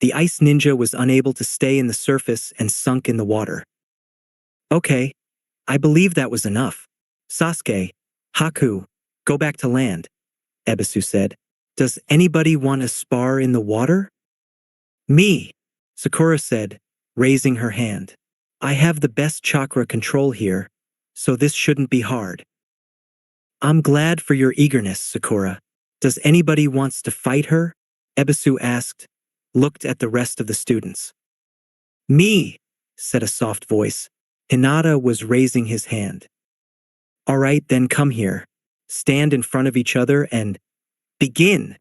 the ice ninja was unable to stay in the surface and sunk in the water. Okay, I believe that was enough. Sasuke, Haku, go back to land, Ebisu said. Does anybody want to spar in the water? Me, Sakura said, raising her hand. I have the best chakra control here, so this shouldn't be hard. I'm glad for your eagerness, Sakura. Does anybody wants to fight her? Ebisu asked, looked at the rest of the students. Me, said a soft voice. Hinata was raising his hand. All right, then come here. Stand in front of each other and begin.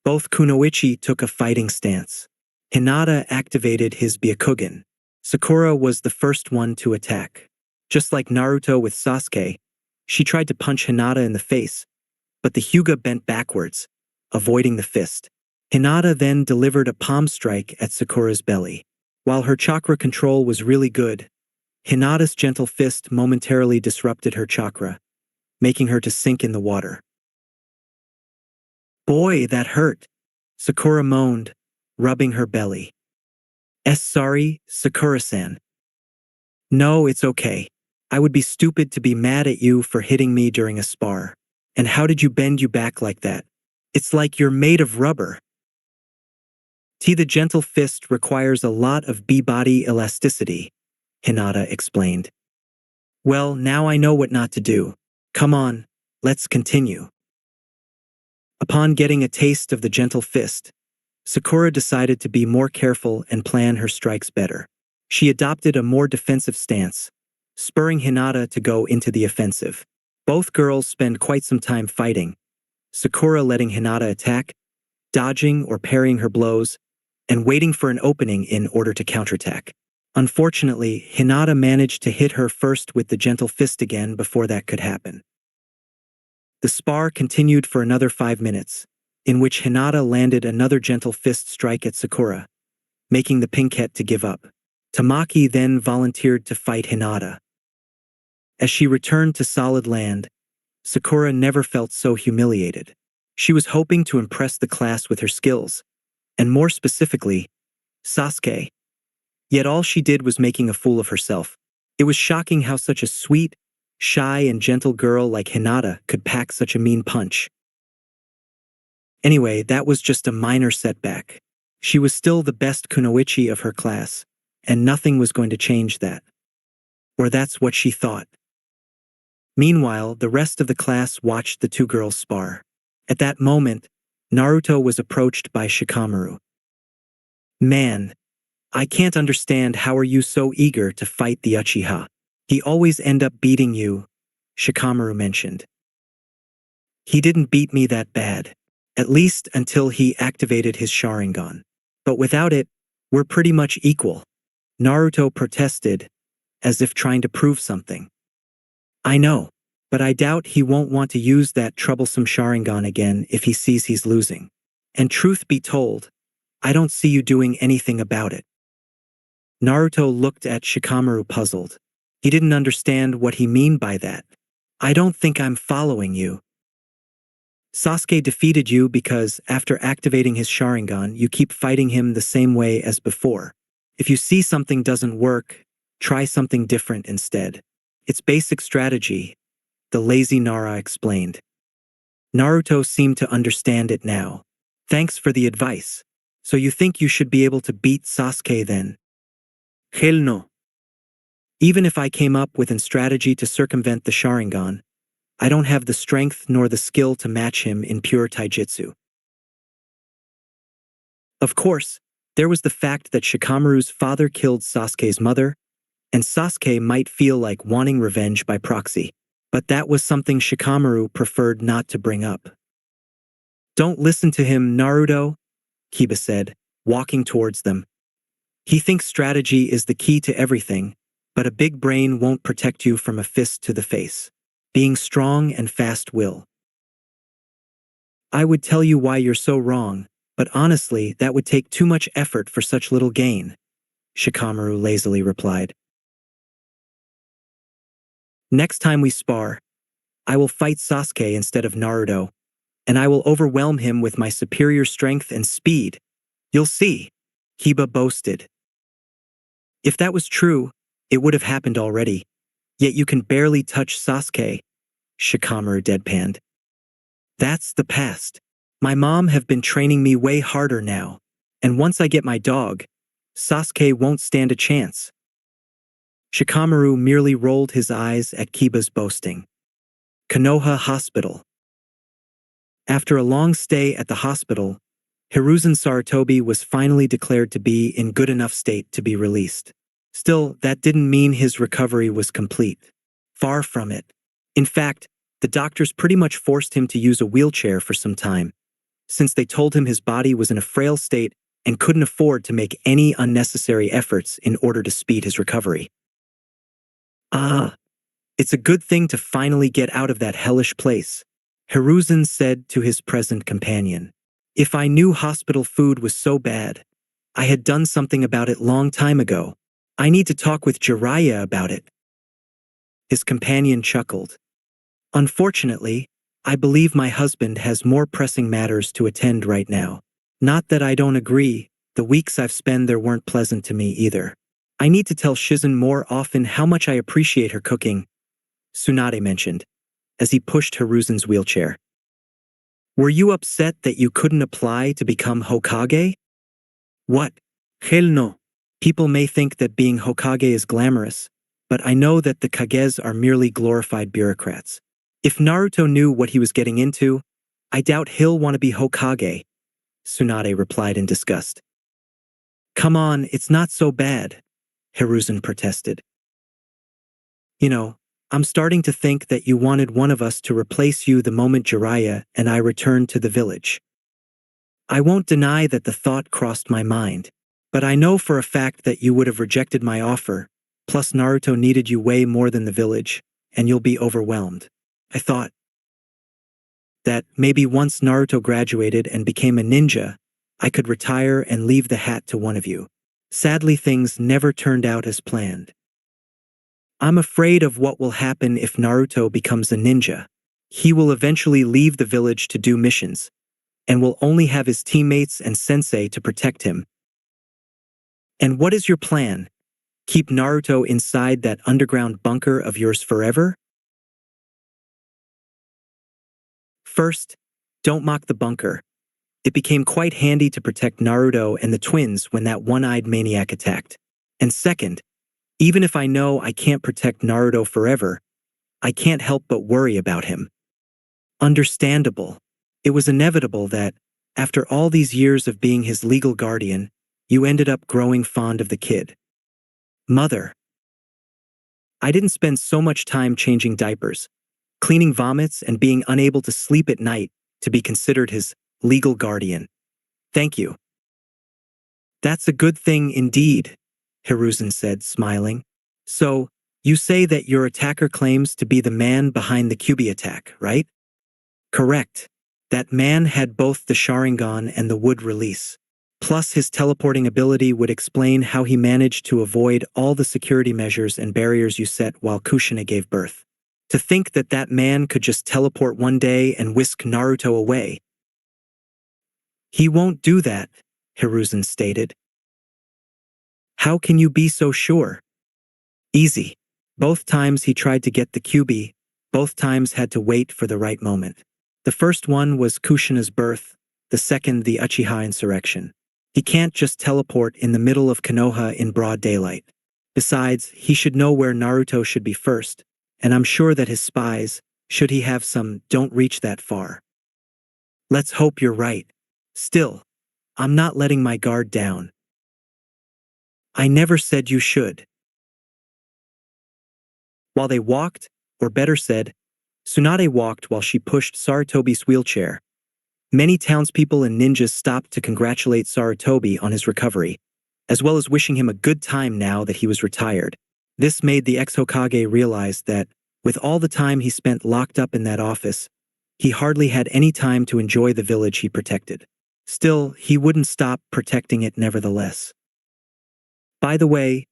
Both Kunoichi took a fighting stance. Hinata activated his Byakugan. Sakura was the first one to attack. Just like Naruto with Sasuke, she tried to punch Hinata in the face, but the Hyuga bent backwards, avoiding the fist. Hinata then delivered a palm strike at Sakura's belly. While her chakra control was really good, Hinata's gentle fist momentarily disrupted her chakra, making her to sink in the water. Boy, that hurt, Sakura moaned, rubbing her belly. Sorry, Sakura-san. No, it's okay. I would be stupid to be mad at you for hitting me during a spar. And how did you bend you back like that? It's like you're made of rubber. The gentle fist requires a lot of B-body elasticity, Hinata explained. Well, now I know what not to do. Come on, let's continue. Upon getting a taste of the gentle fist, Sakura decided to be more careful and plan her strikes better. She adopted a more defensive stance, spurring Hinata to go into the offensive. Both girls spend quite some time fighting, Sakura letting Hinata attack, dodging or parrying her blows, and waiting for an opening in order to counterattack. Unfortunately, Hinata managed to hit her first with the gentle fist again before that could happen. The spar continued for another 5 minutes, in which Hinata landed another gentle fist strike at Sakura, making the Pinkette to give up. Tamaki then volunteered to fight Hinata. As she returned to solid land, Sakura never felt so humiliated. She was hoping to impress the class with her skills, and more specifically, Sasuke. Yet all she did was making a fool of herself. It was shocking how such a sweet, shy and gentle girl like Hinata could pack such a mean punch. Anyway, that was just a minor setback. She was still the best kunoichi of her class, and nothing was going to change that. Or that's what she thought. Meanwhile, the rest of the class watched the two girls spar. At that moment, Naruto was approached by Shikamaru. Man, I can't understand how are you so eager to fight the Uchiha. He always end up beating you, Shikamaru mentioned. He didn't beat me that bad. At least until he activated his Sharingan. But without it, we're pretty much equal. Naruto protested, as if trying to prove something. I know, but I doubt he won't want to use that troublesome Sharingan again if he sees he's losing. And truth be told, I don't see you doing anything about it. Naruto looked at Shikamaru puzzled. He didn't understand what he mean by that. I don't think I'm following you. Sasuke defeated you because, after activating his Sharingan, you keep fighting him the same way as before. If you see something doesn't work, try something different instead. It's basic strategy, the lazy Nara explained. Naruto seemed to understand it now. Thanks for the advice. So you think you should be able to beat Sasuke then? Hell no. Even if I came up with a strategy to circumvent the Sharingan, I don't have the strength nor the skill to match him in pure taijutsu. Of course, there was the fact that Shikamaru's father killed Sasuke's mother, and Sasuke might feel like wanting revenge by proxy, but that was something Shikamaru preferred not to bring up. Don't listen to him, Naruto, Kiba said, walking towards them. He thinks strategy is the key to everything, but a big brain won't protect you from a fist to the face. Being strong and fast will. I would tell you why you're so wrong, but honestly, that would take too much effort for such little gain, Shikamaru lazily replied. Next time we spar, I will fight Sasuke instead of Naruto, and I will overwhelm him with my superior strength and speed. You'll see, Kiba boasted. If that was true, it would have happened already. Yet you can barely touch Sasuke, Shikamaru deadpanned. That's the past. My mom have been training me way harder now, and once I get my dog, Sasuke won't stand a chance. Shikamaru merely rolled his eyes at Kiba's boasting. Konoha Hospital. After a long stay at the hospital, Hiruzen Sarutobi was finally declared to be in good enough state to be released. Still, that didn't mean his recovery was complete. Far from it. In fact, the doctors pretty much forced him to use a wheelchair for some time, since they told him his body was in a frail state and couldn't afford to make any unnecessary efforts in order to speed his recovery. It's a good thing to finally get out of that hellish place, Hiruzen said to his present companion. If I knew hospital food was so bad, I had done something about it long time ago. I need to talk with Jiraiya about it. His companion chuckled. Unfortunately, I believe my husband has more pressing matters to attend right now. Not that I don't agree, the weeks I've spent there weren't pleasant to me either. I need to tell Shizen more often how much I appreciate her cooking, Tsunade mentioned, as he pushed Hiruzen's wheelchair. Were you upset that you couldn't apply to become Hokage? What? Hell no. People may think that being Hokage is glamorous, but I know that the Kages are merely glorified bureaucrats. If Naruto knew what he was getting into, I doubt he'll want to be Hokage, Tsunade replied in disgust. Come on, it's not so bad, Hiruzen protested. You know, I'm starting to think that you wanted one of us to replace you the moment Jiraiya and I returned to the village. I won't deny that the thought crossed my mind, but I know for a fact that you would have rejected my offer, plus Naruto needed you way more than the village, and you'll be overwhelmed. I thought that maybe once Naruto graduated and became a ninja, I could retire and leave the hat to one of you. Sadly, things never turned out as planned. I'm afraid of what will happen if Naruto becomes a ninja. He will eventually leave the village to do missions, and will only have his teammates and sensei to protect him. And what is your plan? Keep Naruto inside that underground bunker of yours forever? First, don't mock the bunker. It became quite handy to protect Naruto and the twins when that one-eyed maniac attacked. And second, even if I know I can't protect Naruto forever, I can't help but worry about him. Understandable. It was inevitable that, after all these years of being his legal guardian, you ended up growing fond of the kid. Mother. I didn't spend so much time changing diapers, cleaning vomits, and being unable to sleep at night to be considered his legal guardian. Thank you. That's a good thing indeed, Hiruzen said, smiling. So, you say that your attacker claims to be the man behind the Kyubi attack, right? Correct. That man had both the Sharingan and the wood release. Plus, his teleporting ability would explain how he managed to avoid all the security measures and barriers you set while Kushina gave birth. To think that that man could just teleport one day and whisk Naruto away. He won't do that, Hiruzen stated. How can you be so sure? Easy. Both times he tried to get the Kyubi, both times had to wait for the right moment. The first one was Kushina's birth, the second the Uchiha insurrection. He can't just teleport in the middle of Konoha in broad daylight. Besides, he should know where Naruto should be first, and I'm sure that his spies, should he have some, don't reach that far. Let's hope you're right. Still, I'm not letting my guard down. I never said you should. While they walked, or better said, Tsunade walked while she pushed Sarutobi's wheelchair. Many townspeople and ninjas stopped to congratulate Sarutobi on his recovery, as well as wishing him a good time now that he was retired. This made the ex-Hokage realize that, with all the time he spent locked up in that office, He hardly had any time to enjoy the village he protected. Still, he wouldn't stop protecting it nevertheless. By the way,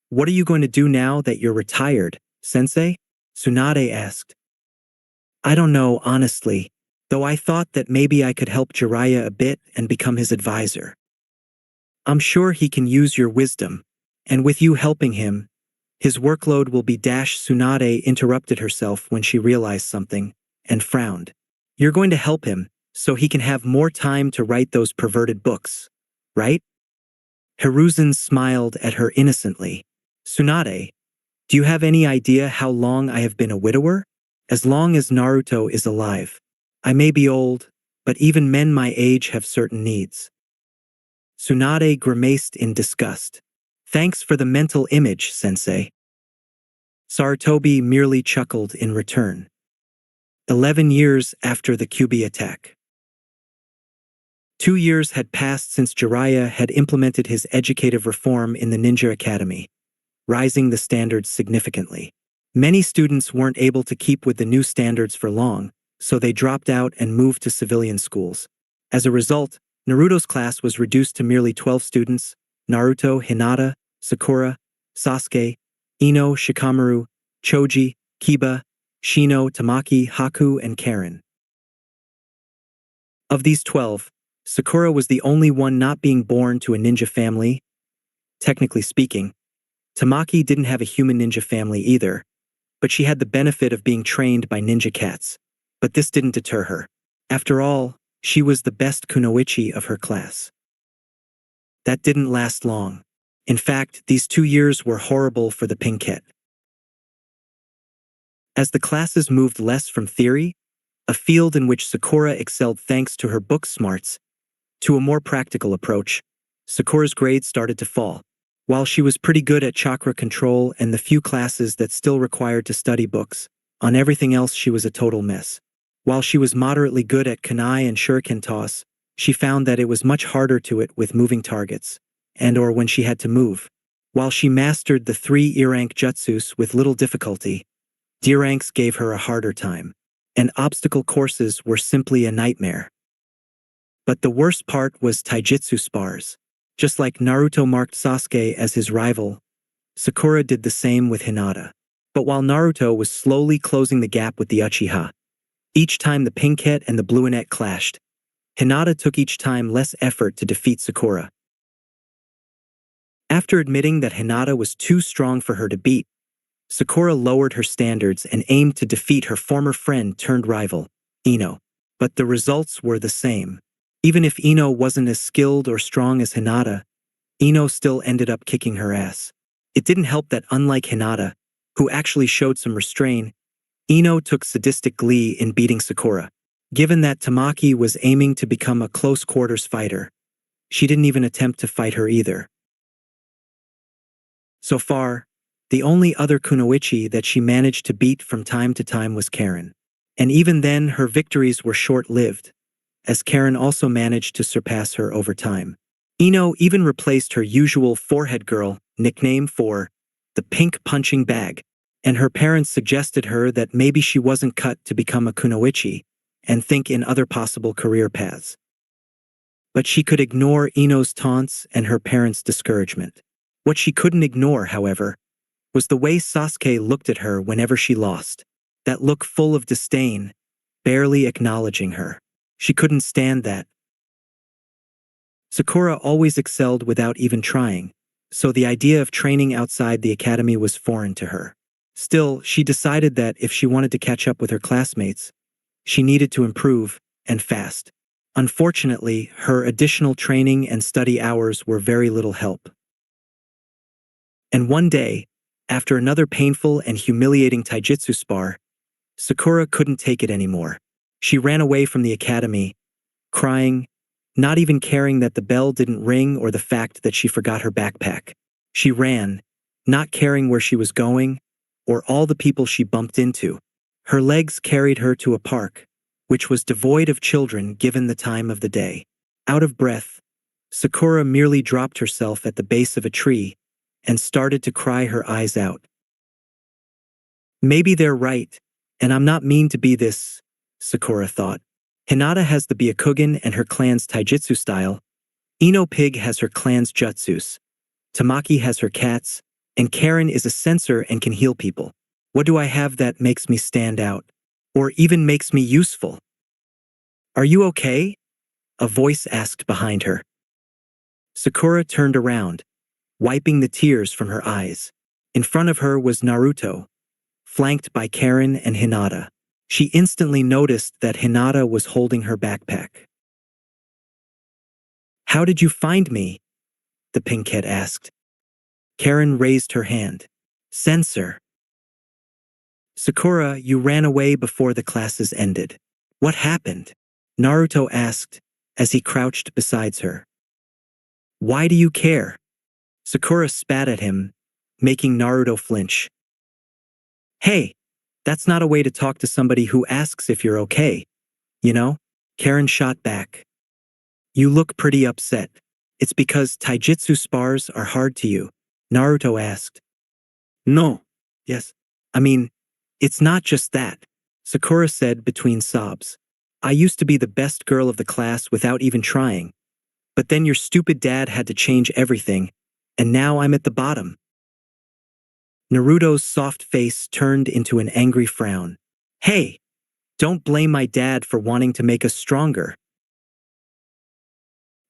what are you going to do now that you're retired, Sensei? Tsunade asked. I don't know, honestly, though I thought that maybe I could help Jiraiya a bit and become his advisor. I'm sure he can use your wisdom, and with you helping him, his workload will be Tsunade interrupted herself when she realized something, and frowned. You're going to help him, so he can have more time to write those perverted books, right? Hiruzen smiled at her innocently. Tsunade, do you have any idea how long I have been a widower? As long as Naruto is alive. I may be old, but even men my age have certain needs. Tsunade grimaced in disgust. Thanks for the mental image, Sensei. Sarutobi merely chuckled in return. 11 years after the Kyubi attack. 2 years had passed since Jiraiya had implemented his educative reform in the Ninja Academy, rising the standards significantly. Many students weren't able to keep with the new standards for long, so they dropped out and moved to civilian schools. As a result, Naruto's class was reduced to merely 12 students: Naruto, Hinata, Sakura, Sasuke, Ino, Shikamaru, Choji, Kiba, Shino, Tamaki, Haku, and Karen. Of these 12, Sakura was the only one not being born to a ninja family. Technically speaking, Tamaki didn't have a human ninja family either, but she had the benefit of being trained by ninja cats. But this didn't deter her. After all, she was the best kunoichi of her class. That didn't last long. In fact, these 2 years were horrible for the Pinkette. As the classes moved less from theory, a field in which Sakura excelled thanks to her book smarts, to a more practical approach, Sakura's grades started to fall. While she was pretty good at chakra control and the few classes that still required to study books, on everything else she was a total mess. While she was moderately good at kunai and shuriken toss, she found that it was much harder to it with moving targets, and/or when she had to move. While she mastered the 3 E-rank jutsus with little difficulty, D ranks gave her a harder time, and obstacle courses were simply a nightmare. But the worst part was taijutsu spars. Just like Naruto marked Sasuke as his rival, Sakura did the same with Hinata. But while Naruto was slowly closing the gap with the Uchiha, each time the Pinkette and the Bluenet clashed, Hinata took each time less effort to defeat Sakura. After admitting that Hinata was too strong for her to beat, Sakura lowered her standards and aimed to defeat her former friend turned rival, Ino. But the results were the same. Even if Ino wasn't as skilled or strong as Hinata, Ino still ended up kicking her ass. It didn't help that unlike Hinata, who actually showed some restraint, Ino took sadistic glee in beating Sakura. Given that Tamaki was aiming to become a close-quarters fighter, she didn't even attempt to fight her either. So far, the only other kunoichi that she managed to beat from time to time was Karen. And even then, her victories were short-lived, as Karen also managed to surpass her over time. Ino even replaced her usual forehead girl nickname for the pink punching bag, and her parents suggested her that maybe she wasn't cut to become a kunoichi and think in other possible career paths. But she could ignore Ino's taunts and her parents' discouragement. What she couldn't ignore, however, was the way Sasuke looked at her whenever she lost. That look full of disdain, barely acknowledging her. She couldn't stand that. Sakura always excelled without even trying, so the idea of training outside the academy was foreign to her. Still, she decided that if she wanted to catch up with her classmates, she needed to improve, and fast. Unfortunately, her additional training and study hours were very little help. And one day, after another painful and humiliating taijutsu spar, Sakura couldn't take it anymore. She ran away from the academy, crying, not even caring that the bell didn't ring or the fact that she forgot her backpack. She ran, not caring where she was going or all the people she bumped into. Her legs carried her to a park, which was devoid of children given the time of the day. Out of breath, Sakura merely dropped herself at the base of a tree and started to cry her eyes out. Maybe they're right, and I'm not mean to be this Sakura thought. Hinata has the Byakugan and her clan's taijutsu style. Ino Pig has her clan's jutsus. Tamaki has her cats. And Karen is a censor and can heal people. What do I have that makes me stand out? Or even makes me useful? Are you okay? A voice asked behind her. Sakura turned around, wiping the tears from her eyes. In front of her was Naruto, flanked by Karen and Hinata. She instantly noticed that Hinata was holding her backpack. How did you find me? The pinkhead asked. Karen raised her hand. Censor. Sakura, you ran away before the classes ended. What happened? Naruto asked as he crouched beside her. Why do you care? Sakura spat at him, making Naruto flinch. Hey, that's not a way to talk to somebody who asks if you're okay. You know? Karen shot back. You look pretty upset. It's because taijutsu spars are hard to you, Naruto asked. No. Yes. I mean, it's not just that, Sakura said between sobs. I used to be the best girl of the class without even trying. But then your stupid dad had to change everything, and now I'm at the bottom. Naruto's soft face turned into an angry frown. Hey, don't blame my dad for wanting to make us stronger.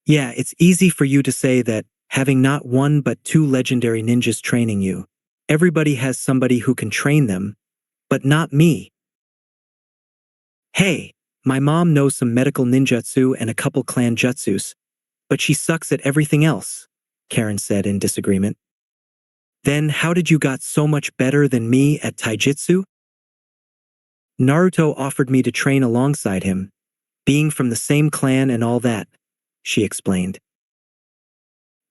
Yeah, it's easy for you to say that, having not one but two legendary ninjas training you. Everybody has somebody who can train them, but not me. Hey, my mom knows some medical ninjutsu and a couple clan jutsus, but she sucks at everything else, Karen said in disagreement. Then how did you got so much better than me at taijutsu? Naruto offered me to train alongside him, being from the same clan and all that, she explained.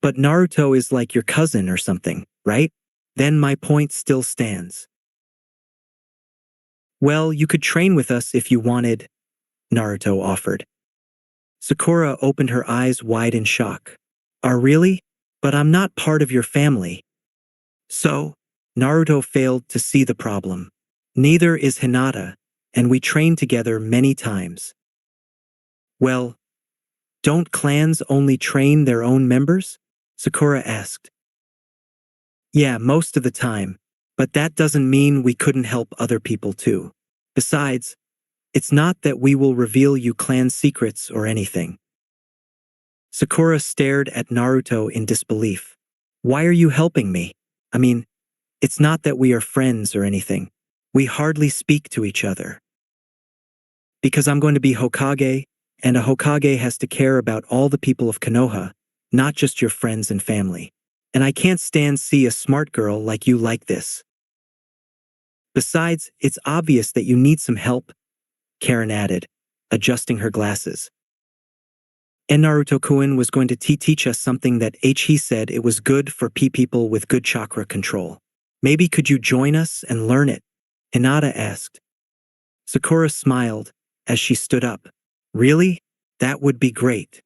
But Naruto is like your cousin or something, right? Then my point still stands. Well, you could train with us if you wanted, Naruto offered. Sakura opened her eyes wide in shock. Really? But I'm not part of your family. So, Naruto failed to see the problem. Neither is Hinata, and we trained together many times. Well, don't clans only train their own members? Sakura asked. Yeah, most of the time, but that doesn't mean we couldn't help other people too. Besides, it's not that we will reveal you clan secrets or anything. Sakura stared at Naruto in disbelief. Why are you helping me? I mean, it's not that we are friends or anything. We hardly speak to each other. Because I'm going to be Hokage, and a Hokage has to care about all the people of Konoha, not just your friends and family. And I can't stand see a smart girl like you like this. Besides, it's obvious that you need some help, Karen added, adjusting her glasses. And Naruto-kun was going to teach us something that he said it was good for people with good chakra control. Maybe could you join us and learn it? Hinata asked. Sakura smiled as she stood up. Really? That would be great.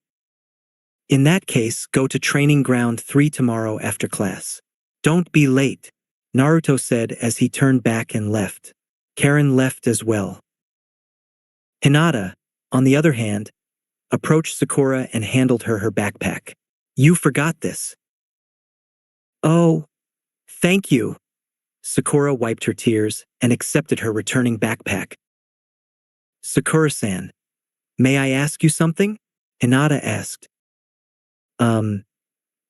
In that case, go to Training Ground 3 tomorrow after class. Don't be late, Naruto said as he turned back and left. Karen left as well. Hinata, on the other hand, approached Sakura and handed her backpack. You forgot this. Oh, thank you. Sakura wiped her tears and accepted her returning backpack. Sakura-san, may I ask you something? Hinata asked.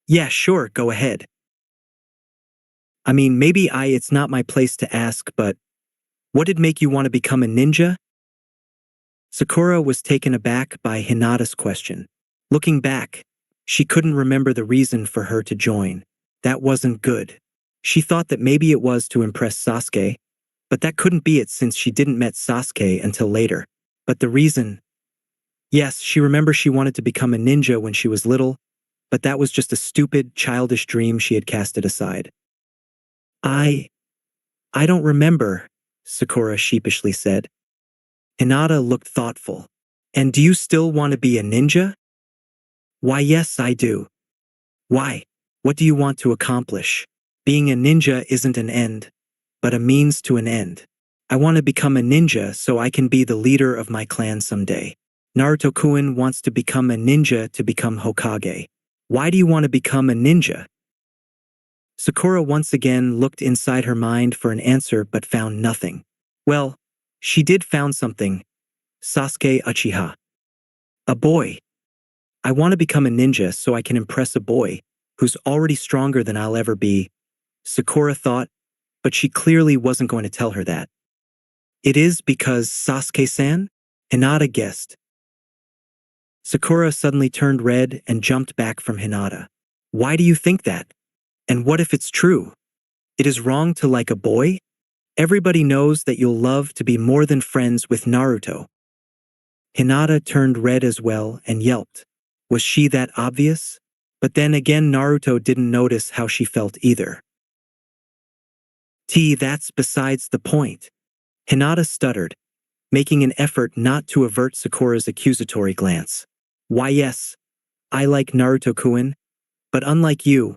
Yeah, sure, go ahead. I mean, maybe it's not my place to ask, but what did make you want to become a ninja? Sakura was taken aback by Hinata's question. Looking back, she couldn't remember the reason for her to join. That wasn't good. She thought that maybe it was to impress Sasuke, but that couldn't be it since she didn't met Sasuke until later. But the reason... Yes, she remembers she wanted to become a ninja when she was little, but that was just a stupid, childish dream she had casted aside. I don't remember, Sakura sheepishly said. Hinata looked thoughtful. And do you still want to be a ninja? Why, yes, I do. Why? What do you want to accomplish? Being a ninja isn't an end, but a means to an end. I want to become a ninja so I can be the leader of my clan someday. Naruto-kun wants to become a ninja to become Hokage. Why do you want to become a ninja? Sakura once again looked inside her mind for an answer but found nothing. Well, she did found something. Sasuke Uchiha. A boy. I want to become a ninja so I can impress a boy who's already stronger than I'll ever be, Sakura thought, but she clearly wasn't going to tell her that. It is because Sasuke-san? Hinata guessed. Sakura suddenly turned red and jumped back from Hinata. Why do you think that? And what if it's true? It is wrong to like a boy? Everybody knows that you'll love to be more than friends with Naruto. Hinata turned red as well and yelped. Was she that obvious? But then again Naruto didn't notice how she felt either. That's besides the point. Hinata stuttered, making an effort not to avert Sakura's accusatory glance. Why yes, I like Naruto-kun, but unlike you,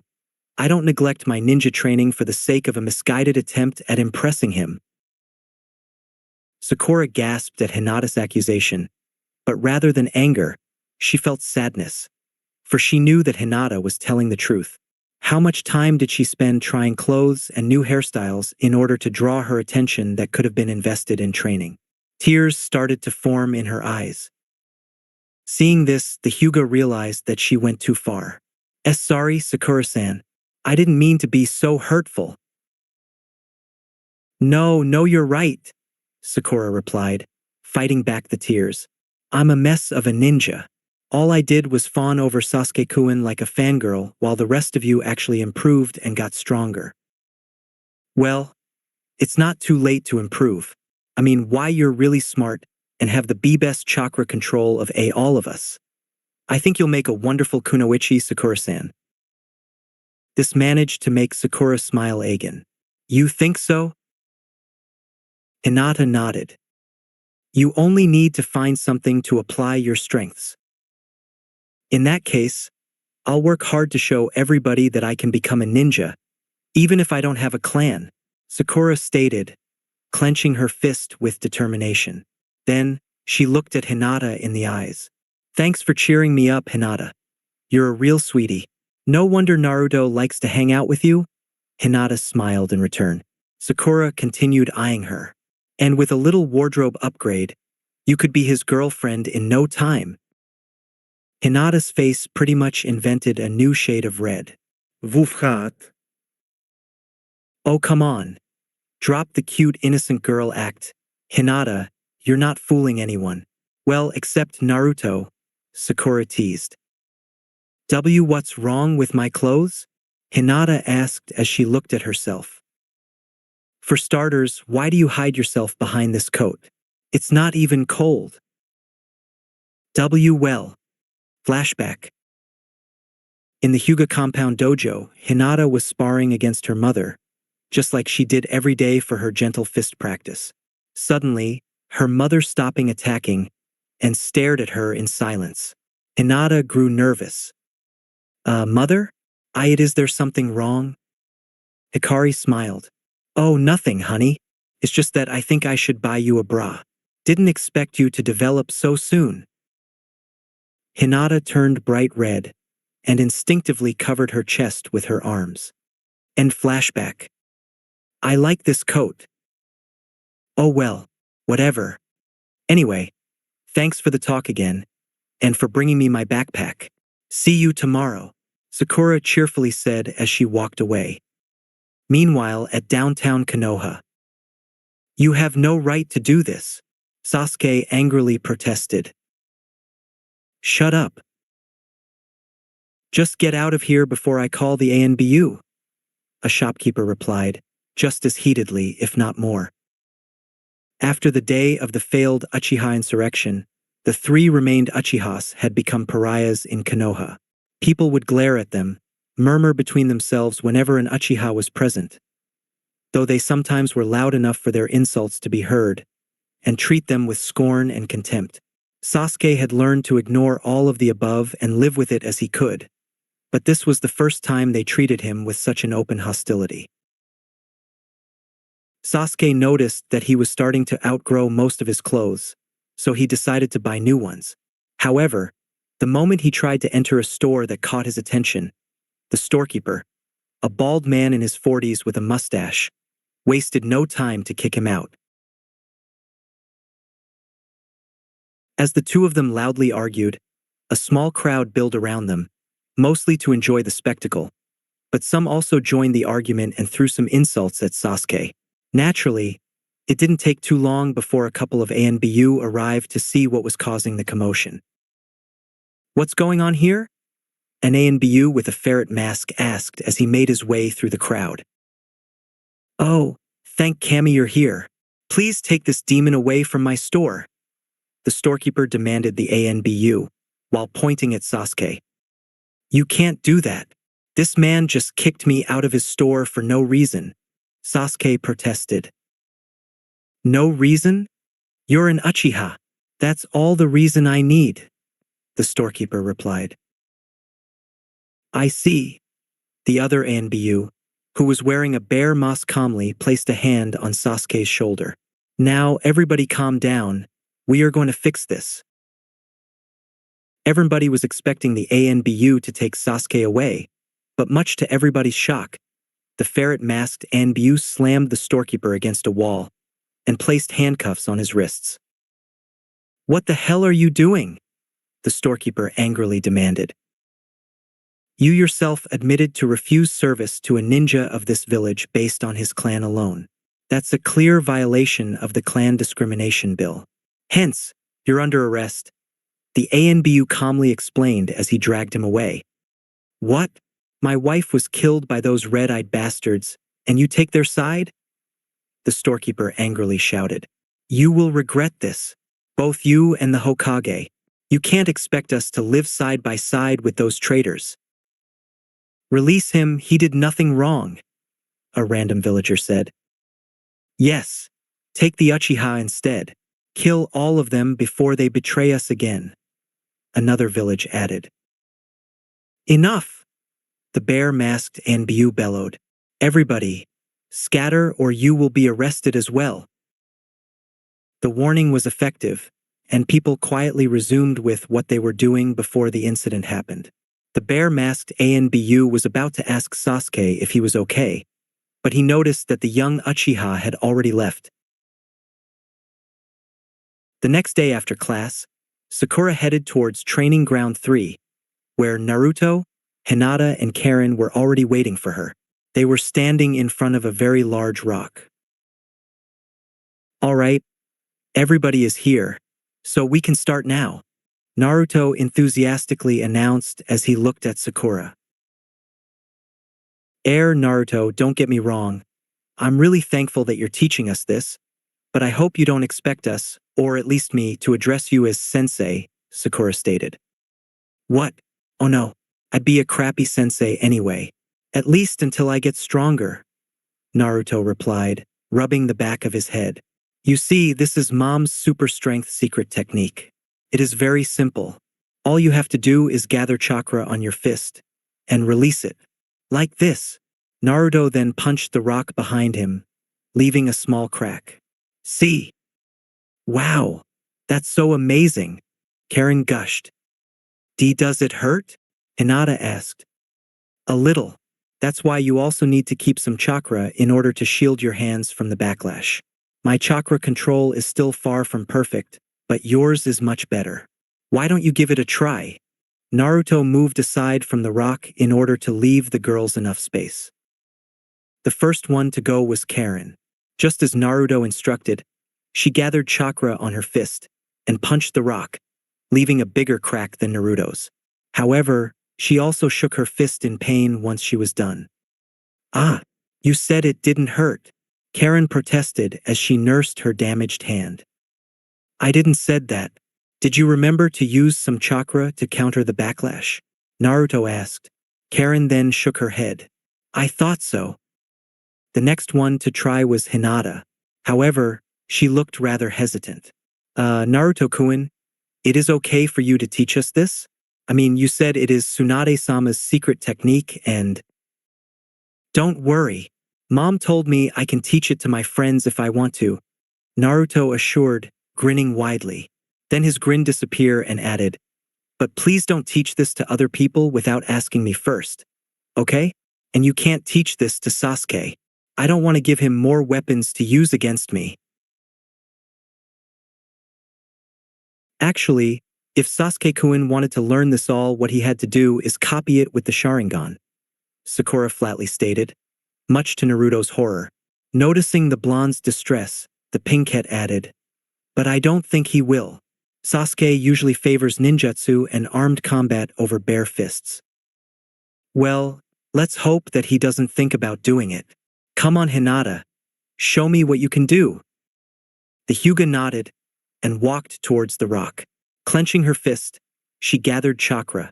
I don't neglect my ninja training for the sake of a misguided attempt at impressing him. Sakura gasped at Hinata's accusation, but rather than anger, she felt sadness, for she knew that Hinata was telling the truth. How much time did she spend trying clothes and new hairstyles in order to draw her attention that could have been invested in training? Tears started to form in her eyes. Seeing this, the Hyuga realized that she went too far. Sorry, Sakura-san. I didn't mean to be so hurtful. No, you're right, Sakura replied, fighting back the tears. I'm a mess of a ninja. All I did was fawn over Sasuke-kun like a fangirl while the rest of you actually improved and got stronger. Well, it's not too late to improve. I mean, why you're really smart and have the best chakra control of all of us. I think you'll make a wonderful kunoichi, Sakura-san. This managed to make Sakura smile again. You think so? Hinata nodded. You only need to find something to apply your strengths. In that case, I'll work hard to show everybody that I can become a ninja, even if I don't have a clan, Sakura stated, clenching her fist with determination. Then, she looked at Hinata in the eyes. Thanks for cheering me up, Hinata. You're a real sweetie. No wonder Naruto likes to hang out with you? Hinata smiled in return. Sakura continued eyeing her. And with a little wardrobe upgrade, you could be his girlfriend in no time. Hinata's face pretty much invented a new shade of red. Wufhat. Oh, come on. Drop the cute innocent girl act. Hinata, you're not fooling anyone. Well, except Naruto, Sakura teased. What's wrong with my clothes? Hinata asked as she looked at herself. For starters, why do you hide yourself behind this coat? It's not even cold. Well. Flashback. In the Hyuga compound dojo, Hinata was sparring against her mother, just like she did every day for her gentle fist practice. Suddenly, her mother stopping attacking and stared at her in silence. Hinata grew nervous. Mother? Is there something wrong? Hikari smiled. Oh, nothing, honey. It's just that I think I should buy you a bra. Didn't expect you to develop so soon. Hinata turned bright red and instinctively covered her chest with her arms. And flashback. I like this coat. Oh well, whatever. Anyway, thanks for the talk again, and for bringing me my backpack. See you tomorrow, Sakura cheerfully said as she walked away. Meanwhile, at downtown Konoha. You have no right to do this, Sasuke angrily protested. Shut up. Just get out of here before I call the ANBU, a shopkeeper replied, just as heatedly, if not more. After the day of the failed Uchiha insurrection, the three remained Uchihas had become pariahs in Konoha. People would glare at them, murmur between themselves whenever an Uchiha was present, though they sometimes were loud enough for their insults to be heard, and treat them with scorn and contempt. Sasuke had learned to ignore all of the above and live with it as he could, but this was the first time they treated him with such an open hostility. Sasuke noticed that he was starting to outgrow most of his clothes, so he decided to buy new ones. However, the moment he tried to enter a store that caught his attention, the storekeeper, a bald man in his 40s with a mustache, wasted no time to kick him out. As the two of them loudly argued, a small crowd built around them, mostly to enjoy the spectacle, but some also joined the argument and threw some insults at Sasuke. Naturally, it didn't take too long before a couple of ANBU arrived to see what was causing the commotion. "What's going on here?" an ANBU with a ferret mask asked as he made his way through the crowd. "Oh, thank Kami you're here. Please take this demon away from my store," the storekeeper demanded the ANBU, while pointing at Sasuke. "You can't do that. This man just kicked me out of his store for no reason," Sasuke protested. "No reason? You're an Uchiha. That's all the reason I need," the storekeeper replied. "I see." The other ANBU, who was wearing a bear mask, calmly placed a hand on Sasuke's shoulder. "Now everybody calm down. We are going to fix this." Everybody was expecting the ANBU to take Sasuke away, but much to everybody's shock, the ferret-masked ANBU slammed the storekeeper against a wall and placed handcuffs on his wrists. "What the hell are you doing?" the storekeeper angrily demanded. "You yourself admitted to refuse service to a ninja of this village based on his clan alone. That's a clear violation of the clan discrimination bill. Hence, you're under arrest," the ANBU calmly explained as he dragged him away. "What? My wife was killed by those red-eyed bastards, and you take their side?" the storekeeper angrily shouted. "You will regret this, both you and the Hokage. You can't expect us to live side by side with those traitors." "Release him, he did nothing wrong," a random villager said. "Yes, take the Uchiha instead. Kill all of them before they betray us again," another village added. "Enough!" the bear-masked ANBU bellowed. "Everybody, scatter or you will be arrested as well." The warning was effective, and people quietly resumed with what they were doing before the incident happened. The bear-masked ANBU was about to ask Sasuke if he was okay, but he noticed that the young Uchiha had already left. The next day after class, Sakura headed towards Training Ground 3, where Naruto, Hinata, and Karen were already waiting for her. They were standing in front of a very large rock. "All right, everybody is here, so we can start now," Naruto enthusiastically announced as he looked at Sakura. Naruto, don't get me wrong. I'm really thankful that you're teaching us this, but I hope you don't expect us, or at least me, to address you as sensei," Sakura stated. "What? Oh no, I'd be a crappy sensei anyway. At least until I get stronger," Naruto replied, rubbing the back of his head. "You see, this is Mom's super strength secret technique. It is very simple. All you have to do is gather chakra on your fist and release it. Like this." Naruto then punched the rock behind him, leaving a small crack. "See? Wow, that's so amazing," Karen gushed. Does it hurt?" Hinata asked. "A little. That's why you also need to keep some chakra in order to shield your hands from the backlash. My chakra control is still far from perfect, but yours is much better. Why don't you give it a try?" Naruto moved aside from the rock in order to leave the girls enough space. The first one to go was Karen. Just as Naruto instructed, she gathered chakra on her fist and punched the rock, leaving a bigger crack than Naruto's. However, she also shook her fist in pain once she was done. "Ah, you said it didn't hurt," Karen protested as she nursed her damaged hand. "I didn't said that. Did you remember to use some chakra to counter the backlash?" Naruto asked. Karen then shook her head. "I thought so." The next one to try was Hinata. However, she looked rather hesitant. Naruto-kun, it is okay for you to teach us this? I mean, you said it is Tsunade-sama's secret technique and—" "Don't worry. Mom told me I can teach it to my friends if I want to, Naruto assured, grinning widely. Then his grin disappeared and added, but please don't teach this to other people without asking me first. Okay? And you can't teach this to Sasuke. I don't want to give him more weapons to use against me. Actually, if Sasuke-kun wanted to learn this all, what he had to do is copy it with the Sharingan, Sakura flatly stated, much to Naruto's horror. Noticing the blonde's distress, the pinkette added, but I don't think he will. Sasuke usually favors ninjutsu and armed combat over bare fists. Well, let's hope that he doesn't think about doing it. Come on, Hinata. Show me what you can do. The Hyuga nodded and walked towards the rock. Clenching her fist, she gathered chakra,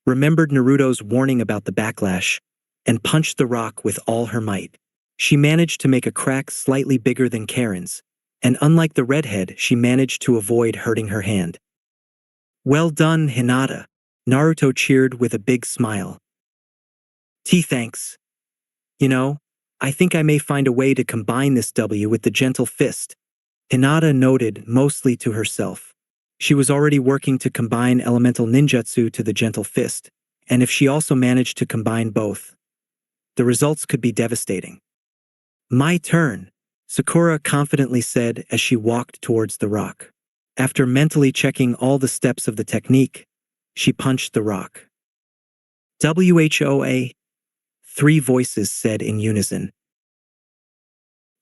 remembered Naruto's warning about the backlash, and punched the rock with all her might. She managed to make a crack slightly bigger than Karen's, and unlike the redhead, she managed to avoid hurting her hand. Well done, Hinata. Naruto cheered with a big smile. Thanks. You know, I think I may find a way to combine this W with the gentle fist. Hinata noted, mostly to herself. She was already working to combine elemental ninjutsu to the gentle fist, and if she also managed to combine both, the results could be devastating. My turn, Sakura confidently said as she walked towards the rock. After mentally checking all the steps of the technique, she punched the rock. WHOA, 3 voices said in unison.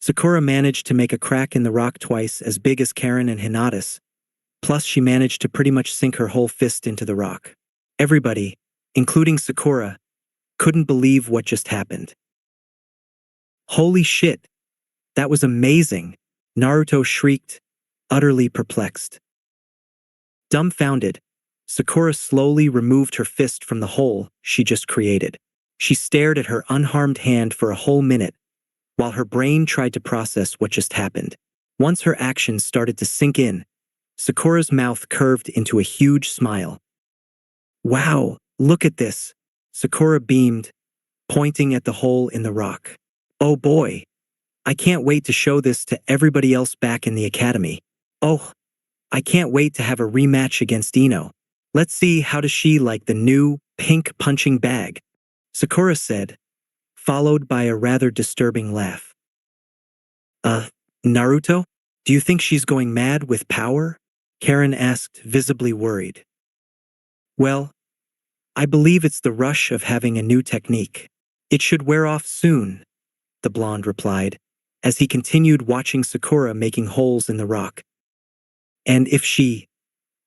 Sakura managed to make a crack in the rock twice as big as Karen and Hinata's, plus she managed to pretty much sink her whole fist into the rock. Everybody, including Sakura, couldn't believe what just happened. Holy shit! That was amazing, Naruto shrieked, utterly perplexed. Dumbfounded, Sakura slowly removed her fist from the hole she just created. She stared at her unharmed hand for a whole minute, while her brain tried to process what just happened. Once her actions started to sink in, Sakura's mouth curved into a huge smile. Wow, look at this, Sakura beamed, pointing at the hole in the rock. Oh boy, I can't wait to show this to everybody else back in the academy. Oh, I can't wait to have a rematch against Ino. Let's see how does she like the new pink punching bag, Sakura said, followed by a rather disturbing laugh. Naruto? Do you think she's going mad with power? Karen asked, visibly worried. Well, I believe it's the rush of having a new technique. It should wear off soon, the blonde replied, as he continued watching Sakura making holes in the rock. And if she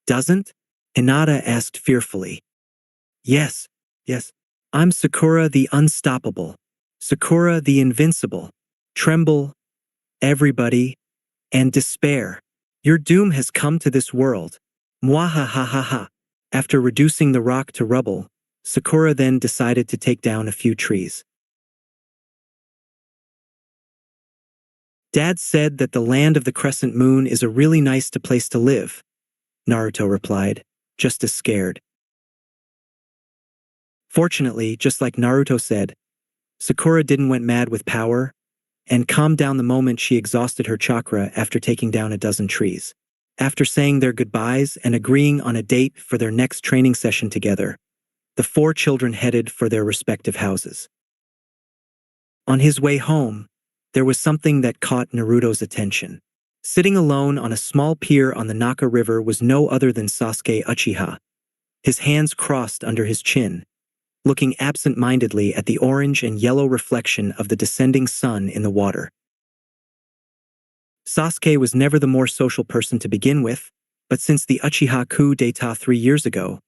doesn't? Hinata asked fearfully. Yes, I'm Sakura the Unstoppable, Sakura the Invincible. Tremble, everybody, and despair. Your doom has come to this world. Mwahahaha. After reducing the rock to rubble, Sakura then decided to take down a few trees. Dad said that the land of the crescent moon is a really nice place to live, Naruto replied, just as scared. Fortunately, just like Naruto said, Sakura didn't went mad with power and calmed down the moment she exhausted her chakra after taking down a dozen trees. After saying their goodbyes and agreeing on a date for their next training session together, the 4 children headed for their respective houses. On his way home, there was something that caught Naruto's attention. Sitting alone on a small pier on the Naka River was no other than Sasuke Uchiha, his hands crossed under his chin, looking absent-mindedly at the orange and yellow reflection of the descending sun in the water. Sasuke was never the more social person to begin with, but since the Uchiha coup d'etat 3 years ago,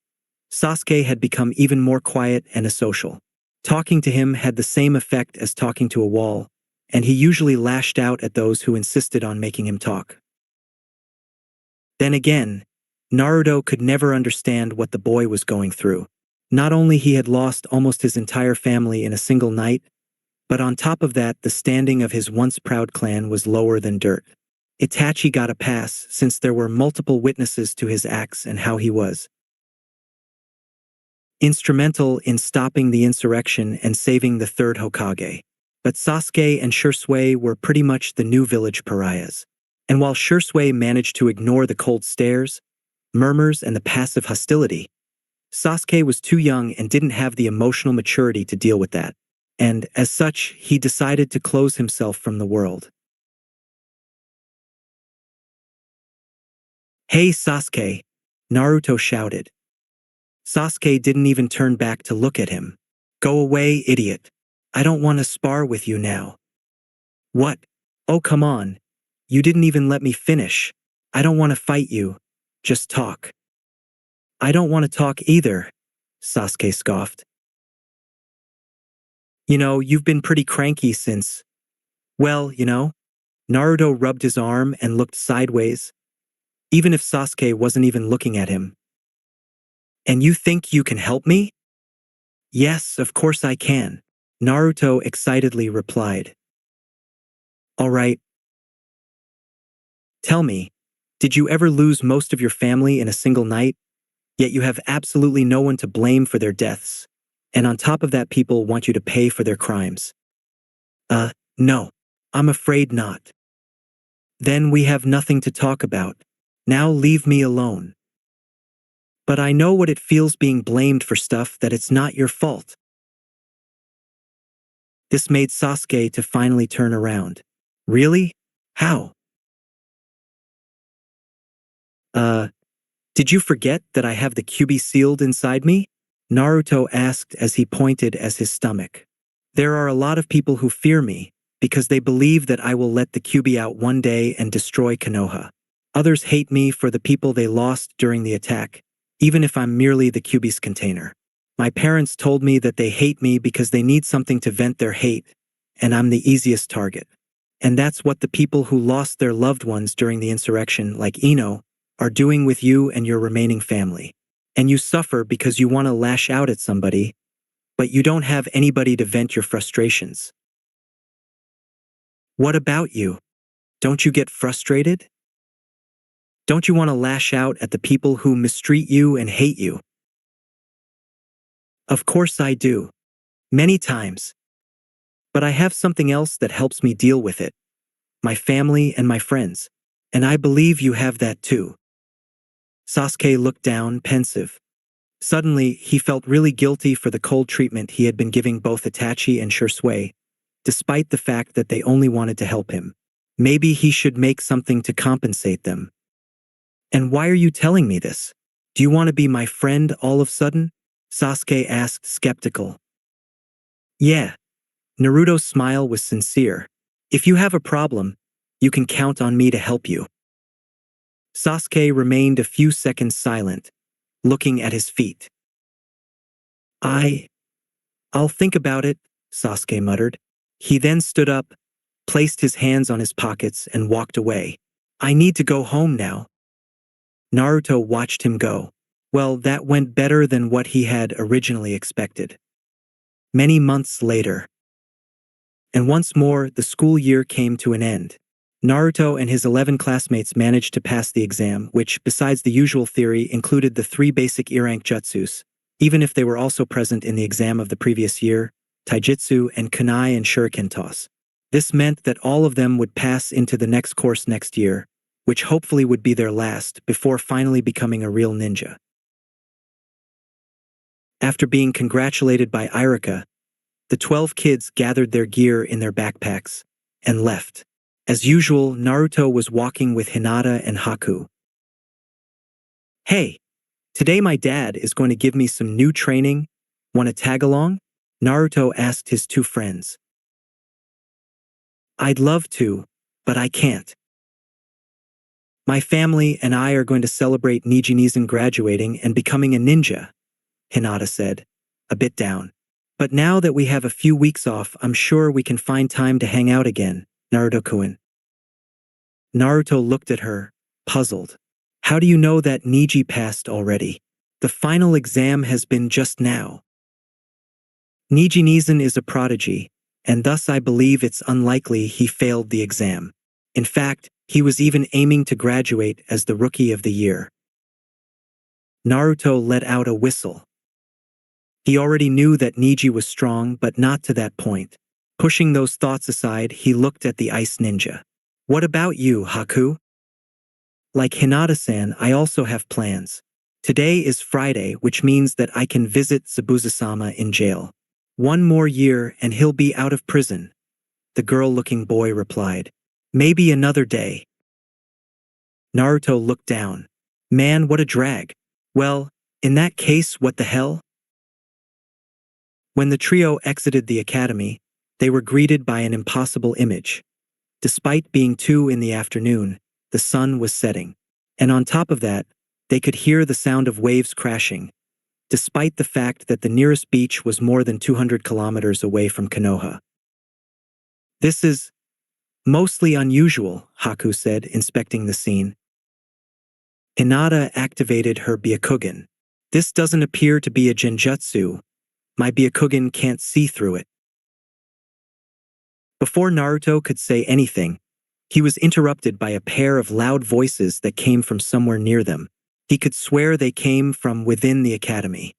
Sasuke had become even more quiet and asocial. Talking to him had the same effect as talking to a wall, and he usually lashed out at those who insisted on making him talk. Then again, Naruto could never understand what the boy was going through. Not only he had lost almost his entire family in a single night, but on top of that, the standing of his once proud clan was lower than dirt. Itachi got a pass since there were multiple witnesses to his acts and how he was instrumental in stopping the insurrection and saving the 3rd Hokage. But Sasuke and Shursui were pretty much the new village pariahs. And while Shursui managed to ignore the cold stares, murmurs, and the passive hostility, Sasuke was too young and didn't have the emotional maturity to deal with that. And, as such, he decided to close himself from the world. "Hey Sasuke!" Naruto shouted. Sasuke didn't even turn back to look at him. "Go away, idiot. I don't want to spar with you now." "What? Oh, come on. You didn't even let me finish. I don't want to fight you. Just talk." "I don't want to talk either," Sasuke scoffed. You've been pretty cranky since. Well, Naruto rubbed his arm and looked sideways, even if Sasuke wasn't even looking at him. "And you think you can help me?" "Yes, of course I can," Naruto excitedly replied. "All right. Tell me, did you ever lose most of your family in a single night, yet you have absolutely no one to blame for their deaths, and on top of that people want you to pay for their crimes?" No. I'm afraid not." "Then we have nothing to talk about. Now leave me alone." "But I know what it feels being blamed for stuff that it's not your fault." This made Sasuke to finally turn around. "Really? How?" Did you forget that I have the Kyubi sealed inside me?" Naruto asked as he pointed at his stomach. "There are a lot of people who fear me, because they believe that I will let the Kyubi out one day and destroy Konoha. Others hate me for the people they lost during the attack, even if I'm merely the Kyubi's container. My parents told me that they hate me because they need something to vent their hate, and I'm the easiest target. And that's what the people who lost their loved ones during the insurrection, like Ino, are doing with you and your remaining family. And you suffer because you want to lash out at somebody, but you don't have anybody to vent your frustrations. What about you? Don't you get frustrated? Don't you want to lash out at the people who mistreat you and hate you?" "Of course I do. Many times. But I have something else that helps me deal with it. My family and my friends. And I believe you have that too." Sasuke looked down, pensive. Suddenly, he felt really guilty for the cold treatment he had been giving both Itachi and Shursui, despite the fact that they only wanted to help him. Maybe he should make something to compensate them. "And why are you telling me this? Do you want to be my friend all of a sudden?" Sasuke asked, skeptical. "Yeah." Naruto's smile was sincere. "If you have a problem, you can count on me to help you." Sasuke remained a few seconds silent, looking at his feet. I'll think about it," Sasuke muttered. He then stood up, placed his hands on his pockets, and walked away. "I need to go home now." Naruto watched him go. Well, that went better than what he had originally expected. Many months later. And once more, the school year came to an end. Naruto and his 11 classmates managed to pass the exam, which, besides the usual theory, included the 3 basic E-rank jutsus, even if they were also present in the exam of the previous year, taijutsu and kunai and shuriken toss. This meant that all of them would pass into the next course next year, which hopefully would be their last before finally becoming a real ninja. After being congratulated by Irika, the 12 kids gathered their gear in their backpacks and left. As usual, Naruto was walking with Hinata and Haku. "Hey, today my dad is going to give me some new training. Want to tag along?" Naruto asked his 2 friends. "I'd love to, but I can't. My family and I are going to celebrate Nijinizan graduating and becoming a ninja," Hinata said, a bit down. "But now that we have a few weeks off, I'm sure we can find time to hang out again, Naruto-kun." Naruto looked at her, puzzled. "How do you know that Niji passed already? The final exam has been just now." "Nijinizan is a prodigy, and thus I believe it's unlikely he failed the exam. In fact, he was even aiming to graduate as the Rookie of the Year." Naruto let out a whistle. He already knew that Niji was strong, but not to that point. Pushing those thoughts aside, he looked at the ice ninja. What about you, Haku? Like Hinata-san, I also have plans. Today is Friday, which means that I can visit Zabuza-sama in jail. 1 more year and he'll be out of prison, the girl-looking boy replied. Maybe another day. Naruto looked down. Man, what a drag. Well, in that case, what the hell? When the trio exited the academy, they were greeted by an impossible image. Despite being 2 in the afternoon, the sun was setting. And on top of that, they could hear the sound of waves crashing, despite the fact that the nearest beach was more than 200 kilometers away from Konoha. This is mostly unusual, Haku said, inspecting the scene. Hinata activated her Byakugan. This doesn't appear to be a genjutsu. My Byakugan can't see through it. Before Naruto could say anything, he was interrupted by a pair of loud voices that came from somewhere near them. He could swear they came from within the academy.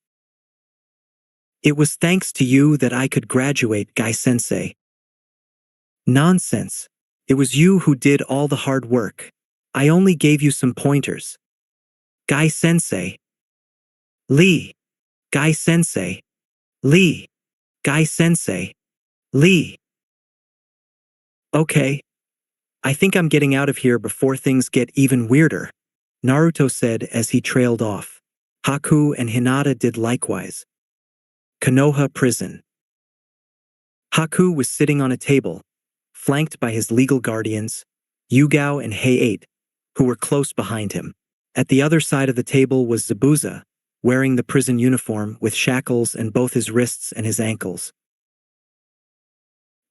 It was thanks to you that I could graduate, Gai-sensei. Nonsense. It was you who did all the hard work. I only gave you some pointers. Gai-sensei. Lee. Gai-sensei. Lee. Gai-sensei. Lee. Okay. I think I'm getting out of here before things get even weirder, Naruto said as he trailed off. Haku and Hinata did likewise. Konoha Prison. Haku was sitting on a table, flanked by his legal guardians, Yugao and Hei-8, who were close behind him. At the other side of the table was Zabuza, wearing the prison uniform with shackles in both his wrists and his ankles.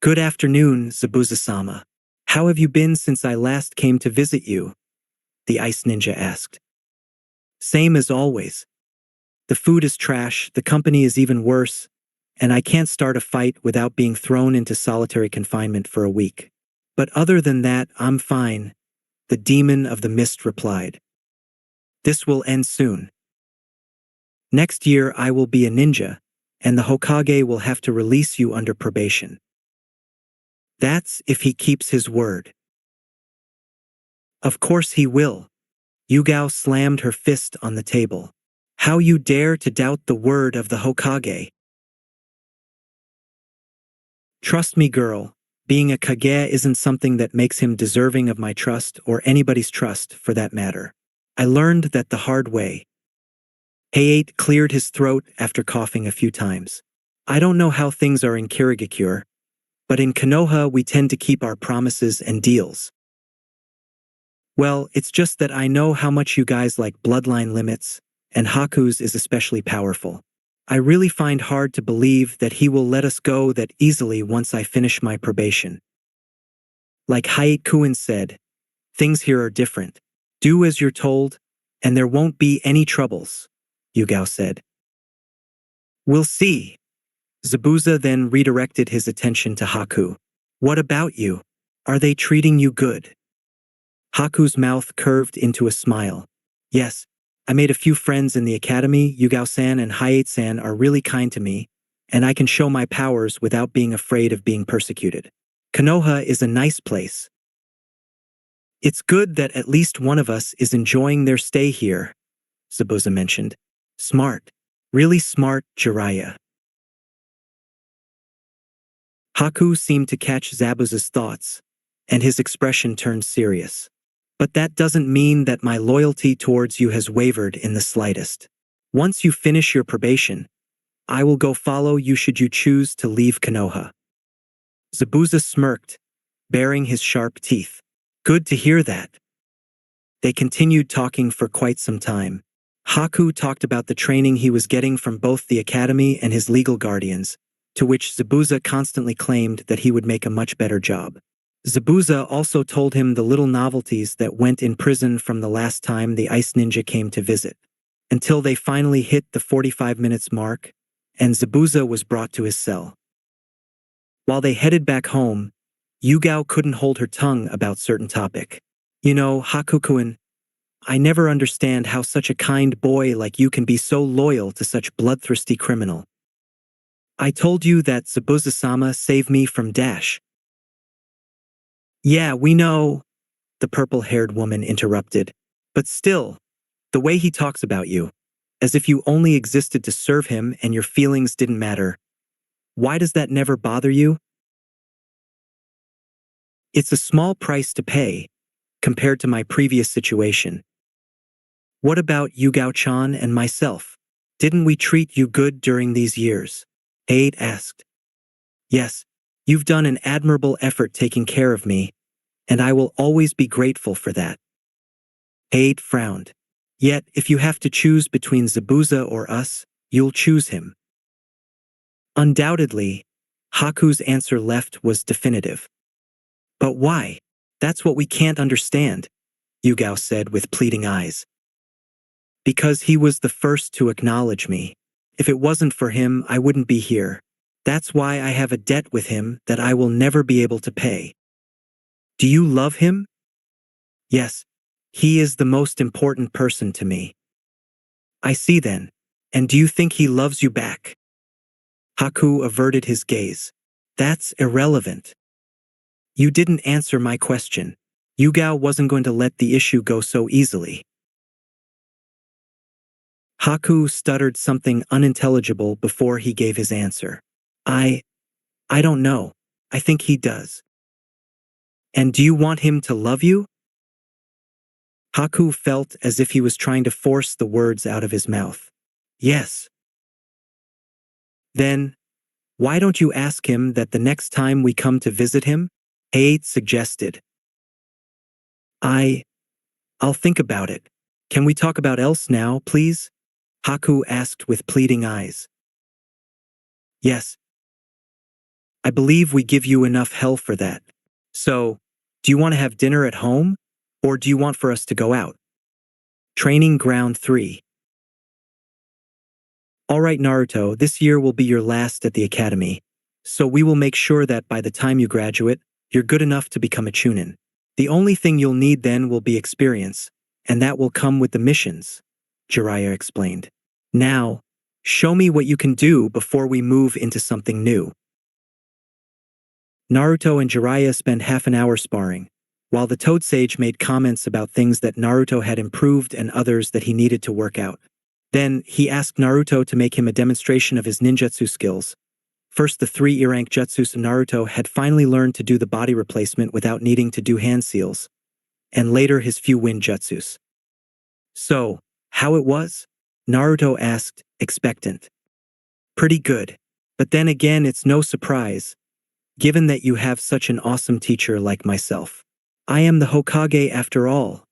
Good afternoon, Zabuza-sama. How have you been since I last came to visit you? The ice ninja asked. Same as always. The food is trash, the company is even worse, and I can't start a fight without being thrown into solitary confinement for a week. But other than that, I'm fine, the demon of the mist replied. This will end soon. Next year I will be a ninja, and the Hokage will have to release you under probation. That's if he keeps his word. Of course he will. Yugao slammed her fist on the table. How you dare to doubt the word of the Hokage? Trust me, girl, being a Kage isn't something that makes him deserving of my trust or anybody's trust for that matter. I learned that the hard way. Hei-8 cleared his throat after coughing a few times. I don't know how things are in Kirigakure, but in Konoha we tend to keep our promises and deals. Well, it's just that I know how much you guys like bloodline limits, and Haku's is especially powerful. I really find hard to believe that he will let us go that easily once I finish my probation. Like Hei-8 said, things here are different. Do as you're told, and there won't be any troubles, Yugao said. We'll see. Zabuza then redirected his attention to Haku. What about you? Are they treating you good? Haku's mouth curved into a smile. Yes, I made a few friends in the academy. Yugao-san and Hei-8-san are really kind to me, and I can show my powers without being afraid of being persecuted. Konoha is a nice place. It's good that at least one of us is enjoying their stay here, Zabuza mentioned. Smart. Really smart, Jiraiya. Haku seemed to catch Zabuza's thoughts, and his expression turned serious. But that doesn't mean that my loyalty towards you has wavered in the slightest. Once you finish your probation, I will go follow you should you choose to leave Konoha. Zabuza smirked, baring his sharp teeth. Good to hear that. They continued talking for quite some time. Haku talked about the training he was getting from both the academy and his legal guardians, to which Zabuza constantly claimed that he would make a much better job. Zabuza also told him the little novelties that went in prison from the last time the ice ninja came to visit, until they finally hit the 45 minutes mark, and Zabuza was brought to his cell. While they headed back home, Yugao couldn't hold her tongue about certain topic. You know, Haku-kun, I never understand how such a kind boy like you can be so loyal to such bloodthirsty criminal. I told you that Zabuza-sama saved me from Dash. Yeah, we know, the purple-haired woman interrupted. But still, the way he talks about you, as if you only existed to serve him and your feelings didn't matter. Why does that never bother you? It's a small price to pay, compared to my previous situation. What about Yugao-chan and myself? Didn't we treat you good during these years? Aide asked. Yes, you've done an admirable effort taking care of me, and I will always be grateful for that. Aide frowned. Yet, if you have to choose between Zabuza or us, you'll choose him. Undoubtedly, Haku's answer left was definitive. But why? That's what we can't understand, Yugao said with pleading eyes. Because he was the first to acknowledge me. If it wasn't for him, I wouldn't be here. That's why I have a debt with him that I will never be able to pay. Do you love him? Yes. He is the most important person to me. I see then. And do you think he loves you back? Haku averted his gaze. That's irrelevant. You didn't answer my question. Yugao wasn't going to let the issue go so easily. Haku stuttered something unintelligible before he gave his answer. I don't know. I think he does. And do you want him to love you? Haku felt as if he was trying to force the words out of his mouth. Yes. Then, why don't you ask him that the next time we come to visit him? Aide suggested. I'll think about it. Can we talk about else now, please? Haku asked with pleading eyes. Yes. I believe we give you enough hell for that. So, do you want to have dinner at home? Or do you want for us to go out? Training Ground 3. Alright Naruto, this year will be your last at the academy. So we will make sure that by the time you graduate, you're good enough to become a chunin. The only thing you'll need then will be experience, and that will come with the missions, Jiraiya explained. Now, show me what you can do before we move into something new. Naruto and Jiraiya spent half an hour sparring, while the Toad Sage made comments about things that Naruto had improved and others that he needed to work out. Then, he asked Naruto to make him a demonstration of his ninjutsu skills. First, the 3 E-rank jutsus Naruto had finally learned to do the body replacement without needing to do hand seals, and later his few wind jutsus. So, how it was? Naruto asked, expectant. Pretty good. But then again, it's no surprise, given that you have such an awesome teacher like myself. I am the Hokage after all,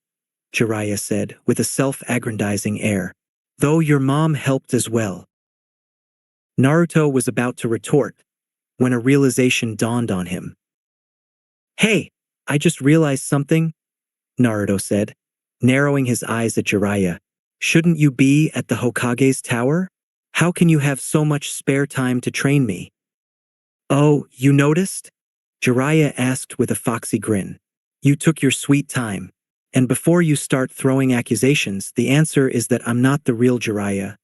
Jiraiya said with a self-aggrandizing air. Though your mom helped as well. Naruto was about to retort, when a realization dawned on him. Hey, I just realized something, Naruto said, narrowing his eyes at Jiraiya. Shouldn't you be at the Hokage's tower? How can you have so much spare time to train me? Oh, you noticed? Jiraiya asked with a foxy grin. You took your sweet time. And before you start throwing accusations, the answer is that I'm not the real Jiraiya,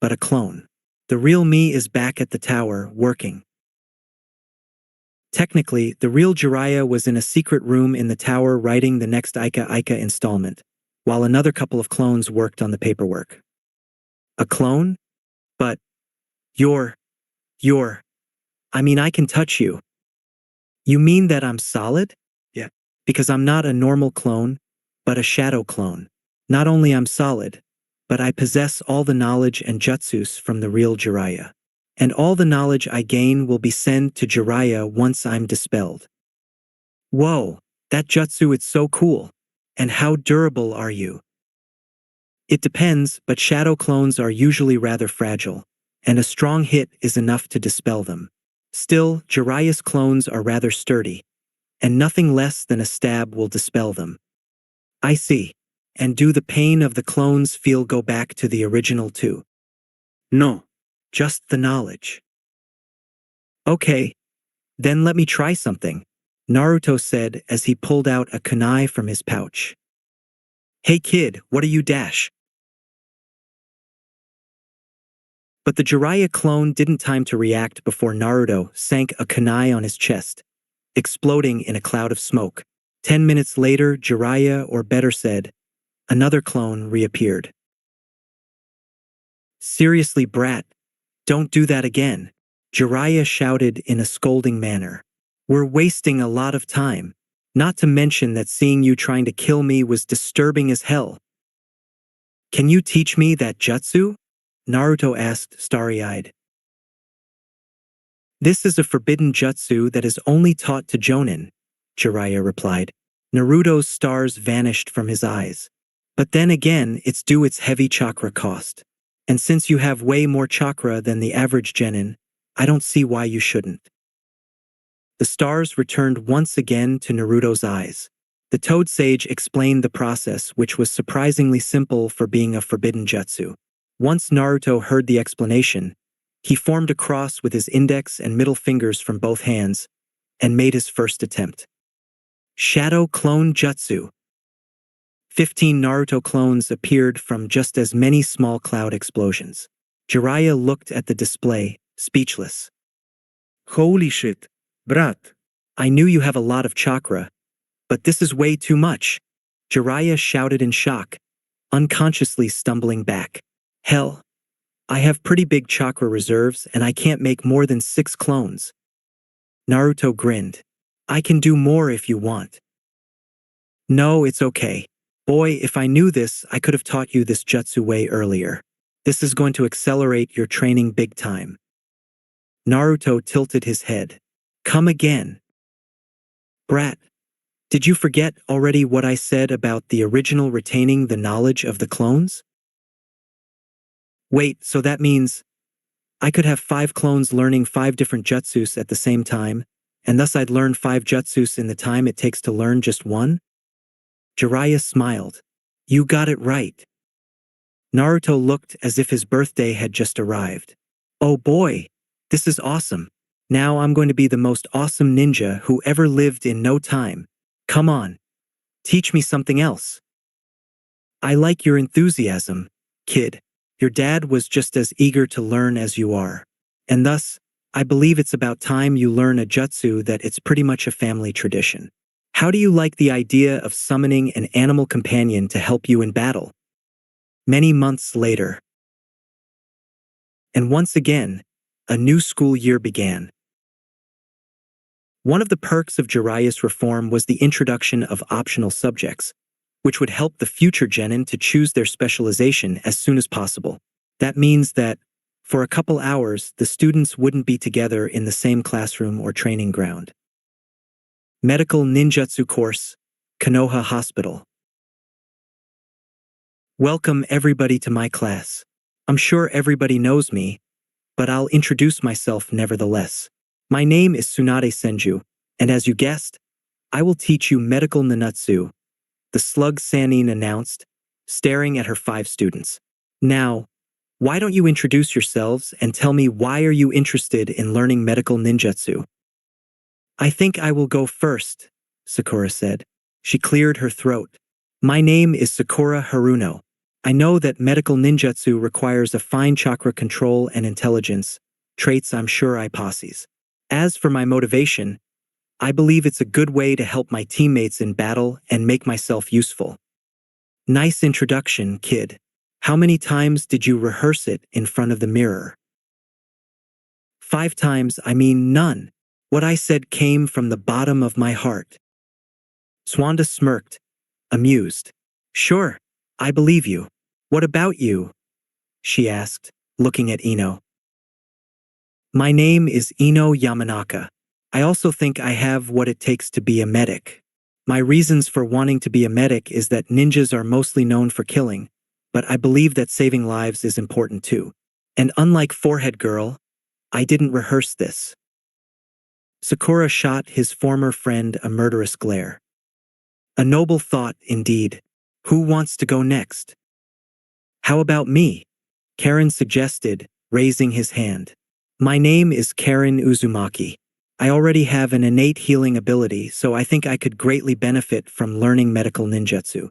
but a clone. The real me is back at the tower, working. Technically, the real Jiraiya was in a secret room in the tower writing the next Ika installment, while another couple of clones worked on the paperwork. A clone? But I mean, I can touch you. You mean that I'm solid? Yeah. Because I'm not a normal clone, but a shadow clone. Not only I'm solid, but I possess all the knowledge and jutsus from the real Jiraiya. And all the knowledge I gain will be sent to Jiraiya once I'm dispelled. Whoa, that jutsu is so cool. And how durable are you? It depends, but shadow clones are usually rather fragile, and a strong hit is enough to dispel them. Still, Jiraiya's clones are rather sturdy, and nothing less than a stab will dispel them. I see. And do the pain of the clones feel go back to the original too? No. Just the knowledge. Okay. Then let me try something, Naruto said as he pulled out a kunai from his pouch. Hey kid, what are you dash? But the Jiraiya clone didn't time to react before Naruto sank a kunai on his chest, exploding in a cloud of smoke. 10 minutes later, Jiraiya, or better said, another clone reappeared. Seriously, brat, don't do that again, Jiraiya shouted in a scolding manner. We're wasting a lot of time. Not to mention that seeing you trying to kill me was disturbing as hell. Can you teach me that jutsu? Naruto asked, starry-eyed. This is a forbidden jutsu that is only taught to jonin, Jiraiya replied. Naruto's stars vanished from his eyes. But then again, it's due its heavy chakra cost. And since you have way more chakra than the average genin, I don't see why you shouldn't. The stars returned once again to Naruto's eyes. The Toad Sage explained the process, which was surprisingly simple for being a forbidden jutsu. Once Naruto heard the explanation, he formed a cross with his index and middle fingers from both hands and made his first attempt. Shadow Clone Jutsu. 15 Naruto clones appeared from just as many small cloud explosions. Jiraiya looked at the display, speechless. Holy shit, brat. I knew you have a lot of chakra, but this is way too much, Jiraiya shouted in shock, unconsciously stumbling back. Hell, I have pretty big chakra reserves and I can't make more than 6 clones. Naruto grinned. I can do more if you want. No, it's okay. Boy, if I knew this, I could have taught you this jutsu way earlier. This is going to accelerate your training big time. Naruto tilted his head. Come again. Brat, did you forget already what I said about the original retaining the knowledge of the clones? Wait, so that means I could have 5 clones learning 5 different jutsus at the same time, and thus I'd learn 5 jutsus in the time it takes to learn just one? Jiraiya smiled. You got it right. Naruto looked as if his birthday had just arrived. Oh boy, this is awesome. Now I'm going to be the most awesome ninja who ever lived in no time. Come on, teach me something else. I like your enthusiasm, kid. Your dad was just as eager to learn as you are. And thus, I believe it's about time you learn a jutsu that it's pretty much a family tradition. How do you like the idea of summoning an animal companion to help you in battle? Many months later. And once again, a new school year began. One of the perks of Jiraiya's reform was the introduction of optional subjects, which would help the future genin to choose their specialization as soon as possible. That means that, for a couple hours, the students wouldn't be together in the same classroom or training ground. Medical Ninjutsu Course, Konoha Hospital. Welcome everybody to my class. I'm sure everybody knows me, but I'll introduce myself nevertheless. My name is Tsunade Senju, and as you guessed, I will teach you medical ninjutsu, the slug Sannin announced, staring at her 5 students. Now, why don't you introduce yourselves and tell me why are you interested in learning medical ninjutsu? I think I will go first, Sakura said. She cleared her throat. My name is Sakura Haruno. I know that medical ninjutsu requires a fine chakra control and intelligence, traits I'm sure I possess. As for my motivation, I believe it's a good way to help my teammates in battle and make myself useful. Nice introduction, kid. How many times did you rehearse it in front of the mirror? 5 times, I mean none. What I said came from the bottom of my heart. Swanda smirked, amused. Sure, I believe you. What about you? She asked, looking at Ino. My name is Ino Yamanaka. I also think I have what it takes to be a medic. My reasons for wanting to be a medic is that ninjas are mostly known for killing, but I believe that saving lives is important too. And unlike Forehead Girl, I didn't rehearse this. Sakura shot his former friend a murderous glare. A noble thought, indeed. Who wants to go next? How about me? Karen suggested, raising his hand. My name is Karen Uzumaki. I already have an innate healing ability, so I think I could greatly benefit from learning medical ninjutsu.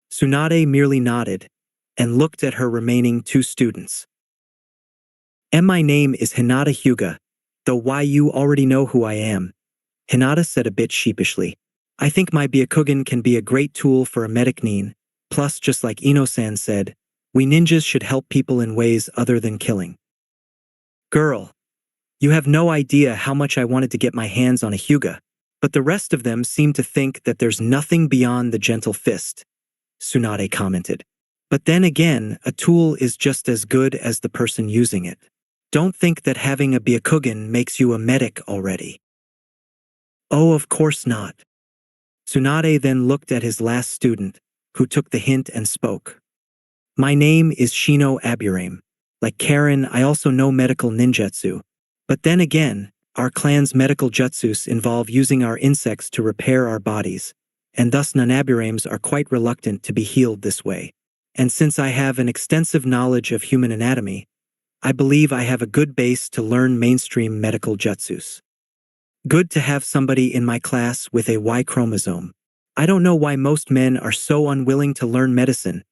Tsunade merely nodded and looked at her remaining 2 students. And my name is Hinata Hyuga, though why you already know who I am. Hinata said a bit sheepishly. I think my Byakugan can be a great tool for a medic nin. Plus, just like Ino-san said, we ninjas should help people in ways other than killing. Girl, you have no idea how much I wanted to get my hands on a Hyuga, but the rest of them seem to think that there's nothing beyond the gentle fist, Tsunade commented. But then again, a tool is just as good as the person using it. Don't think that having a Byakugan makes you a medic already. Oh, of course not. Tsunade then looked at his last student, who took the hint and spoke. My name is Shino Aburame. Like Karen, I also know medical ninjutsu. But then again, our clan's medical jutsus involve using our insects to repair our bodies, and thus non-Aburames are quite reluctant to be healed this way. And since I have an extensive knowledge of human anatomy, I believe I have a good base to learn mainstream medical jutsus. Good to have somebody in my class with a Y chromosome. I don't know why most men are so unwilling to learn medicine,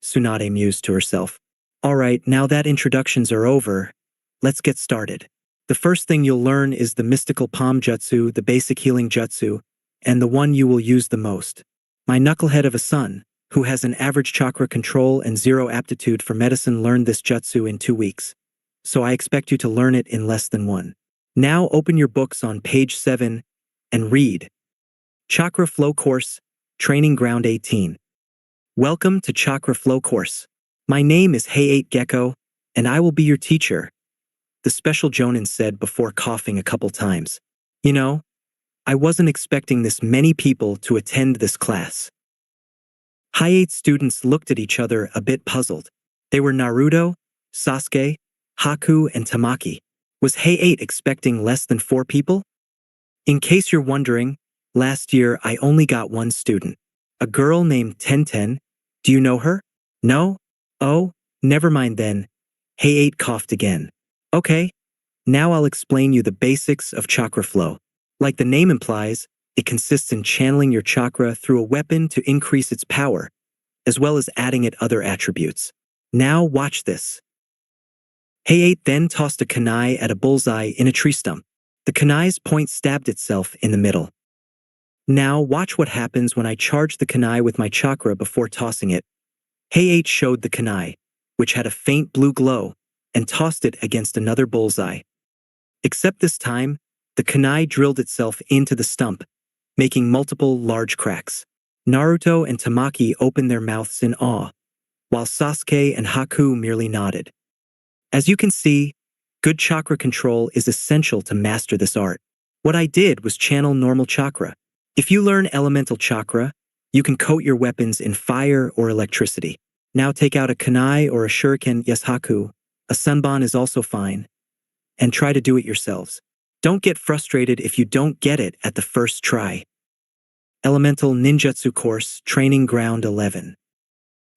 Tsunade mused to herself. Alright, now that introductions are over, let's get started. The first thing you'll learn is the mystical palm jutsu, the basic healing jutsu, and the one you will use the most. My knucklehead of a son, who has an average chakra control and zero aptitude for medicine, learned this jutsu in 2 weeks. So I expect you to learn it in less than 1. Now open your books on page 7 and read. Chakra Flow Course, Training Ground 18. Welcome to Chakra Flow Course. My name is Hey8 Gecko, and I will be your teacher, the special Jonin said before coughing a couple times. You know, I wasn't expecting this many people to attend this class. Hi-8 students looked at each other a bit puzzled. They were Naruto, Sasuke, Haku, and Tamaki. Was Hey8 expecting less than 4 people? In case you're wondering, last year I only got 1 student. A girl named Tenten. Do you know her? No? Oh, never mind then. Hey8 coughed again. Okay, now I'll explain you the basics of chakra flow. Like the name implies, it consists in channeling your chakra through a weapon to increase its power, as well as adding it other attributes. Now watch this. Hey8 then tossed a kunai at a bullseye in a tree stump. The kunai's point stabbed itself in the middle. Now watch what happens when I charge the kunai with my chakra before tossing it. Hey8 showed the kunai, which had a faint blue glow, and tossed it against another bullseye. Except this time, the kunai drilled itself into the stump, making multiple large cracks. Naruto and Tamaki opened their mouths in awe, while Sasuke and Haku merely nodded. As you can see, good chakra control is essential to master this art. What I did was channel normal chakra. If you learn elemental chakra, you can coat your weapons in fire or electricity. Now take out a kunai or a shuriken, yes Haku. A sunban is also fine. And try to do it yourselves. Don't get frustrated if you don't get it at the first try. Elemental Ninjutsu Course, Training Ground 11.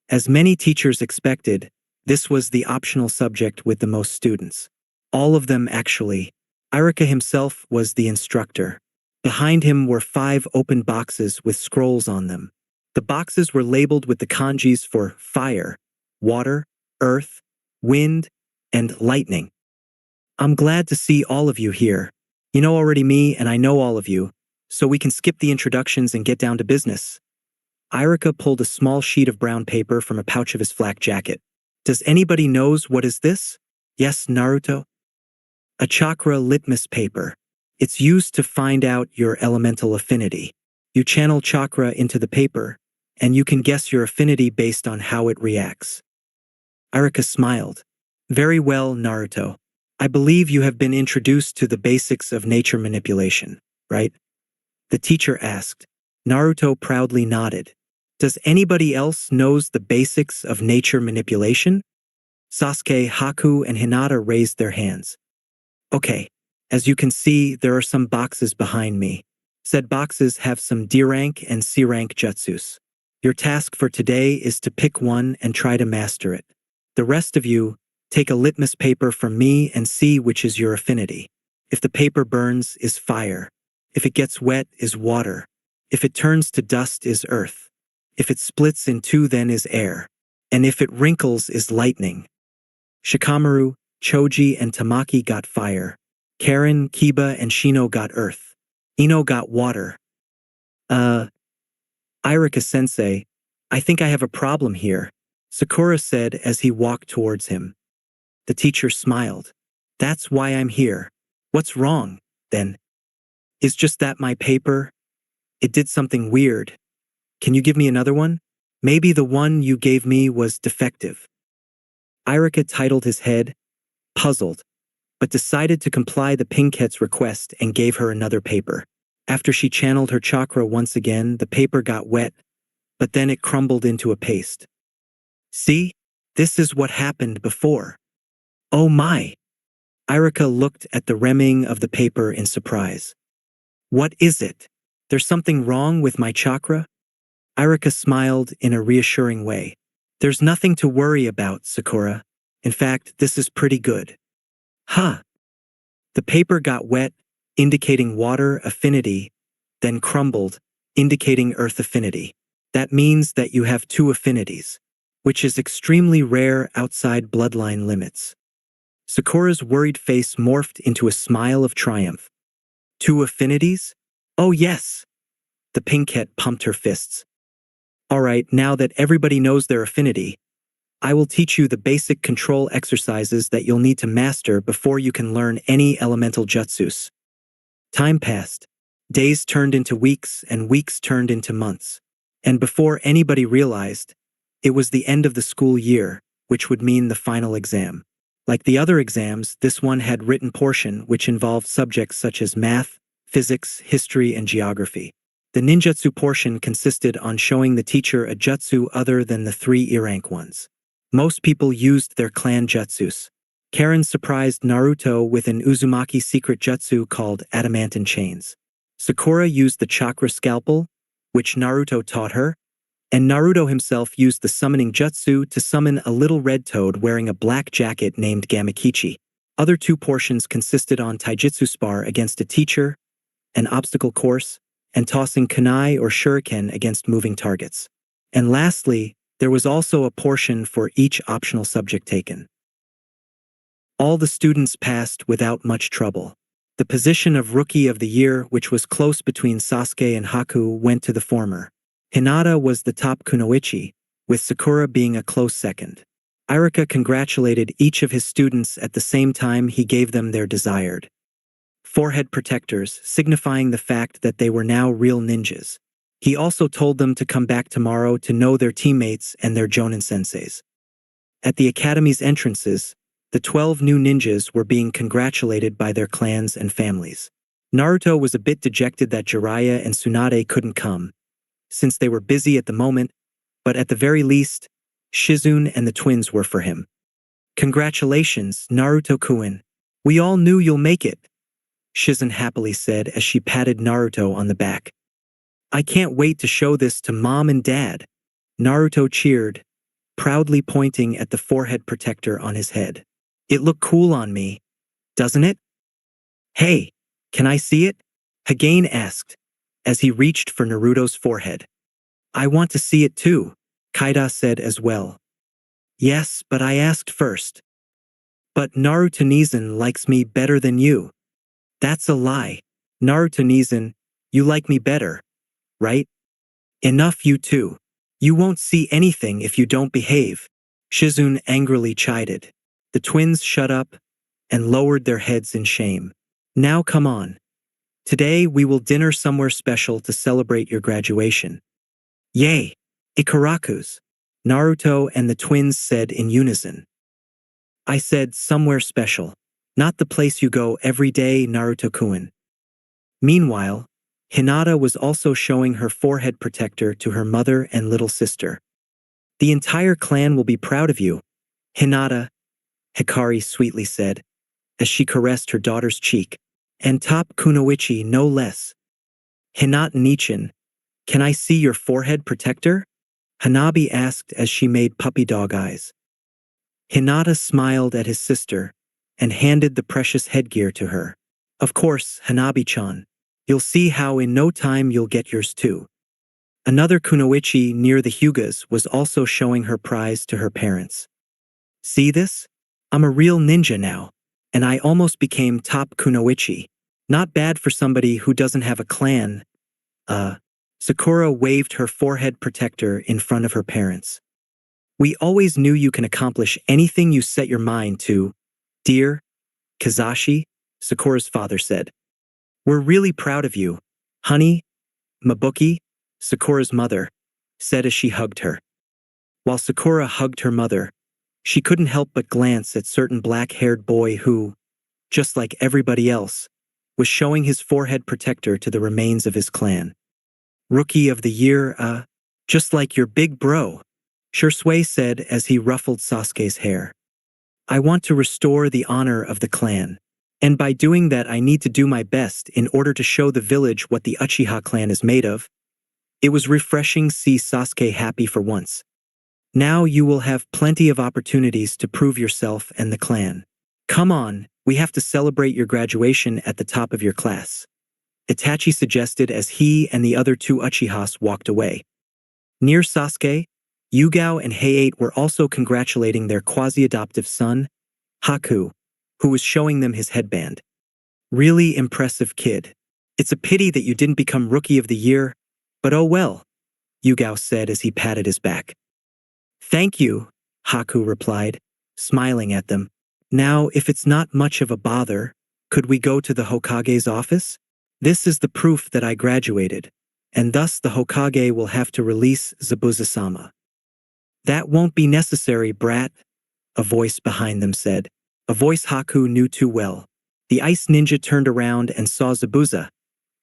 As many teachers expected, this was the optional subject with the most students. All of them actually. Irika himself was the instructor. Behind him were 5 open boxes with scrolls on them. The boxes were labeled with the kanjis for fire, water, earth, wind, and lightning. I'm glad to see all of you here. You know already me and I know all of you, so we can skip the introductions and get down to business. Irika pulled a small sheet of brown paper from a pouch of his flak jacket. Does anybody knows what is this? Yes, Naruto? A chakra litmus paper. It's used to find out your elemental affinity. You channel chakra into the paper, and you can guess your affinity based on how it reacts. Irika smiled. Very well, Naruto. I believe you have been introduced to the basics of nature manipulation, right? The teacher asked. Naruto proudly nodded. Does anybody else knows the basics of nature manipulation? Sasuke, Haku, and Hinata raised their hands. Okay, as you can see, there are some boxes behind me. Said boxes have some D rank and C rank jutsus. Your task for today is to pick one and try to master it. The rest of you, take a litmus paper from me and see which is your affinity. If the paper burns, is fire. If it gets wet, is water. If it turns to dust, is earth. If it splits in 2, then is air. And if it wrinkles, is lightning. Shikamaru, Choji and Tamaki got fire. Karen, Kiba, and Shino got earth. Ino got water. Irika-sensei, I think I have a problem here, Sakura said as he walked towards him. The teacher smiled. That's why I'm here. What's wrong, then? Is just that my paper? It did something weird. Can you give me another one? Maybe the one you gave me was defective. Irika titled his head, puzzled, but decided to comply the Pinkette's request and gave her another paper. After she channeled her chakra once again, the paper got wet, but then it crumbled into a paste. See? This is what happened before. Oh my! Irika looked at the remming of the paper in surprise. What is it? There's something wrong with my chakra? Irika smiled in a reassuring way. There's nothing to worry about, Sakura. In fact, this is pretty good. Huh. The paper got wet, indicating water affinity, then crumbled, indicating earth affinity. That means that you have two affinities, which is extremely rare outside bloodline limits. Sakura's worried face morphed into a smile of triumph. Two affinities? Oh yes! The Pinkette pumped her fists. Alright, now that everybody knows their affinity, I will teach you the basic control exercises that you'll need to master before you can learn any elemental jutsus. Time passed. Days turned into weeks and weeks turned into months. And before anybody realized, it was the end of the school year, which would mean the final exam. Like the other exams, this one had written portion which involved subjects such as math, physics, history, and geography. The ninjutsu portion consisted on showing the teacher a jutsu other than the three E-rank ones. Most people used their clan jutsus. Karen surprised Naruto with an Uzumaki secret jutsu called Adamantine Chains. Sakura used the chakra scalpel, which Naruto taught her, and Naruto himself used the summoning jutsu to summon a little red toad wearing a black jacket named Gamakichi. Other two portions consisted on taijutsu spar against a teacher, an obstacle course, and tossing kunai or shuriken against moving targets. And lastly, there was also a portion for each optional subject taken. All the students passed without much trouble. The position of Rookie of the Year, which was close between Sasuke and Haku, went to the former. Hinata was the top kunoichi, with Sakura being a close second. Irika congratulated each of his students at the same time he gave them their desired forehead protectors, signifying the fact that they were now real ninjas. He also told them to come back tomorrow to know their teammates and their Jonin senseis. At the academy's entrances, the 12 new ninjas were being congratulated by their clans and families. Naruto was a bit dejected that Jiraiya and Tsunade couldn't come, since they were busy at the moment, but at the very least, Shizune and the twins were for him. Congratulations, Naruto-kun. We all knew you'll make it, Shizune happily said as she patted Naruto on the back. I can't wait to show this to Mom and Dad, Naruto cheered, proudly pointing at the forehead protector on his head. It looked cool on me, doesn't it? Hey, can I see it? Hagane asked, as he reached for Naruto's forehead. I want to see it too, Kaida said as well. Yes, but I asked first. But Naruto-Nizan likes me better than you. That's a lie. Naruto-Nizan, you like me better, right? Enough you two. You won't see anything if you don't behave, Shizune angrily chided. The twins shut up and lowered their heads in shame. Now come on. Today we will dinner somewhere special to celebrate your graduation. Yay! Ikaraku's, Naruto and the twins said in unison. I said somewhere special, not the place you go every day, Naruto-kun. Meanwhile, Hinata was also showing her forehead protector to her mother and little sister. The entire clan will be proud of you, Hinata, Hikari sweetly said, as she caressed her daughter's cheek. And top kunoichi no less. Hinata Nichin, can I see your forehead protector? Hanabi asked as she made puppy dog eyes. Hinata smiled at his sister and handed the precious headgear to her. Of course, Hanabi-chan. You'll see how in no time you'll get yours too. Another kunoichi near the Hyugas was also showing her prize to her parents. See this? I'm a real ninja now, and I almost became top kunoichi. Not bad for somebody who doesn't have a clan. Sakura waved her forehead protector in front of her parents. We always knew you can accomplish anything you set your mind to, dear Kazashi, Sakura's father said. We're really proud of you, honey, Mabuki, Sakura's mother, said as she hugged her. While Sakura hugged her mother, she couldn't help but glance at certain black-haired boy who, just like everybody else, was showing his forehead protector to the remains of his clan. Rookie of the year, just like your big bro, Shursui said as he ruffled Sasuke's hair. I want to restore the honor of the clan. And by doing that I need to do my best in order to show the village what the Uchiha clan is made of. It was refreshing to see Sasuke happy for once. Now you will have plenty of opportunities to prove yourself and the clan. Come on, we have to celebrate your graduation at the top of your class, Itachi suggested as he and the other two Uchihas walked away. Near Sasuke, Yugao and Heiate were also congratulating their quasi-adoptive son, Haku, who was showing them his headband. Really impressive kid. It's a pity that you didn't become Rookie of the Year, but oh well, Yugao said as he patted his back. Thank you, Haku replied, smiling at them. Now, if it's not much of a bother, could we go to the Hokage's office? This is the proof that I graduated, and thus the Hokage will have to release Zabuza-sama. That won't be necessary, brat, a voice behind them said, a voice Haku knew too well. The ice ninja turned around and saw Zabuza,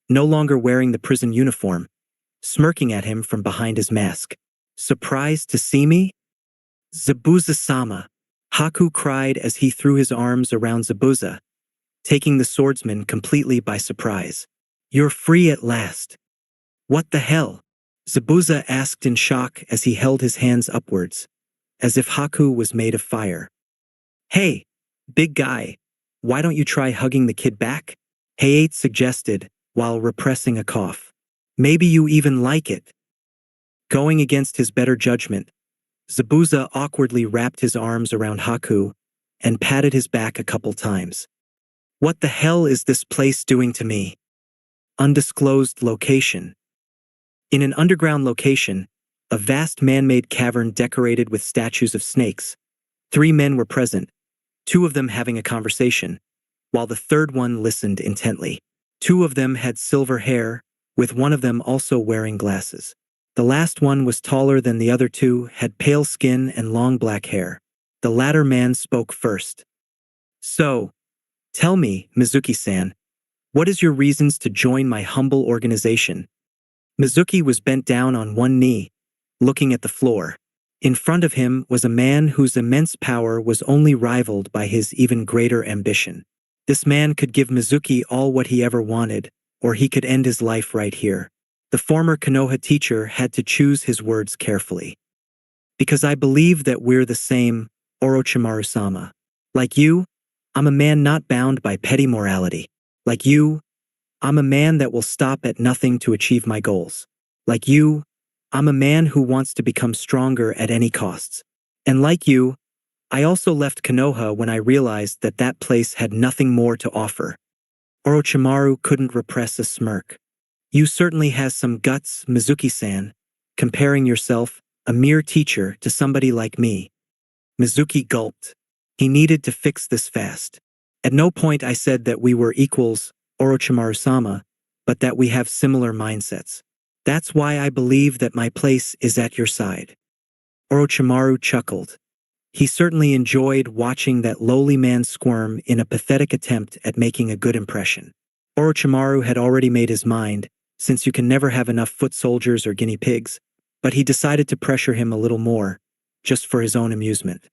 no longer wearing the prison uniform, smirking at him from behind his mask. Surprised to see me? Zabuza-sama, Haku cried as he threw his arms around Zabuza, taking the swordsman completely by surprise. You're free at last. What the hell? Zabuza asked in shock as he held his hands upwards, as if Haku was made of fire. Hey, big guy, why don't you try hugging the kid back? Heiate suggested, while repressing a cough. Maybe you even like it. Going against his better judgment, Zabuza awkwardly wrapped his arms around Haku and patted his back a couple times. What the hell is this place doing to me? Undisclosed location. In an underground location, a vast man-made cavern decorated with statues of snakes, 3 men were present, 2 of them having a conversation, while the third one listened intently. 2 of them had silver hair, with one of them also wearing glasses. The last one was taller than the other 2, had pale skin and long black hair. The latter man spoke first. So, tell me, Mizuki-san, what is your reasons to join my humble organization? Mizuki was bent down on one knee, looking at the floor. In front of him was a man whose immense power was only rivaled by his even greater ambition. This man could give Mizuki all what he ever wanted, or he could end his life right here. The former Konoha teacher had to choose his words carefully. Because I believe that we're the same, Orochimaru-sama. Like you, I'm a man not bound by petty morality. Like you, I'm a man that will stop at nothing to achieve my goals. Like you, I'm a man who wants to become stronger at any costs. And like you, I also left Konoha when I realized that that place had nothing more to offer. Orochimaru couldn't repress a smirk. You certainly has some guts, Mizuki-san, comparing yourself, a mere teacher, to somebody like me. Mizuki gulped. He needed to fix this fast. At no point I said that we were equals, Orochimaru-sama, but that we have similar mindsets. That's why I believe that my place is at your side. Orochimaru chuckled. He certainly enjoyed watching that lowly man squirm in a pathetic attempt at making a good impression. Orochimaru had already made his mind, since you can never have enough foot soldiers or guinea pigs, but he decided to pressure him a little more, just for his own amusement.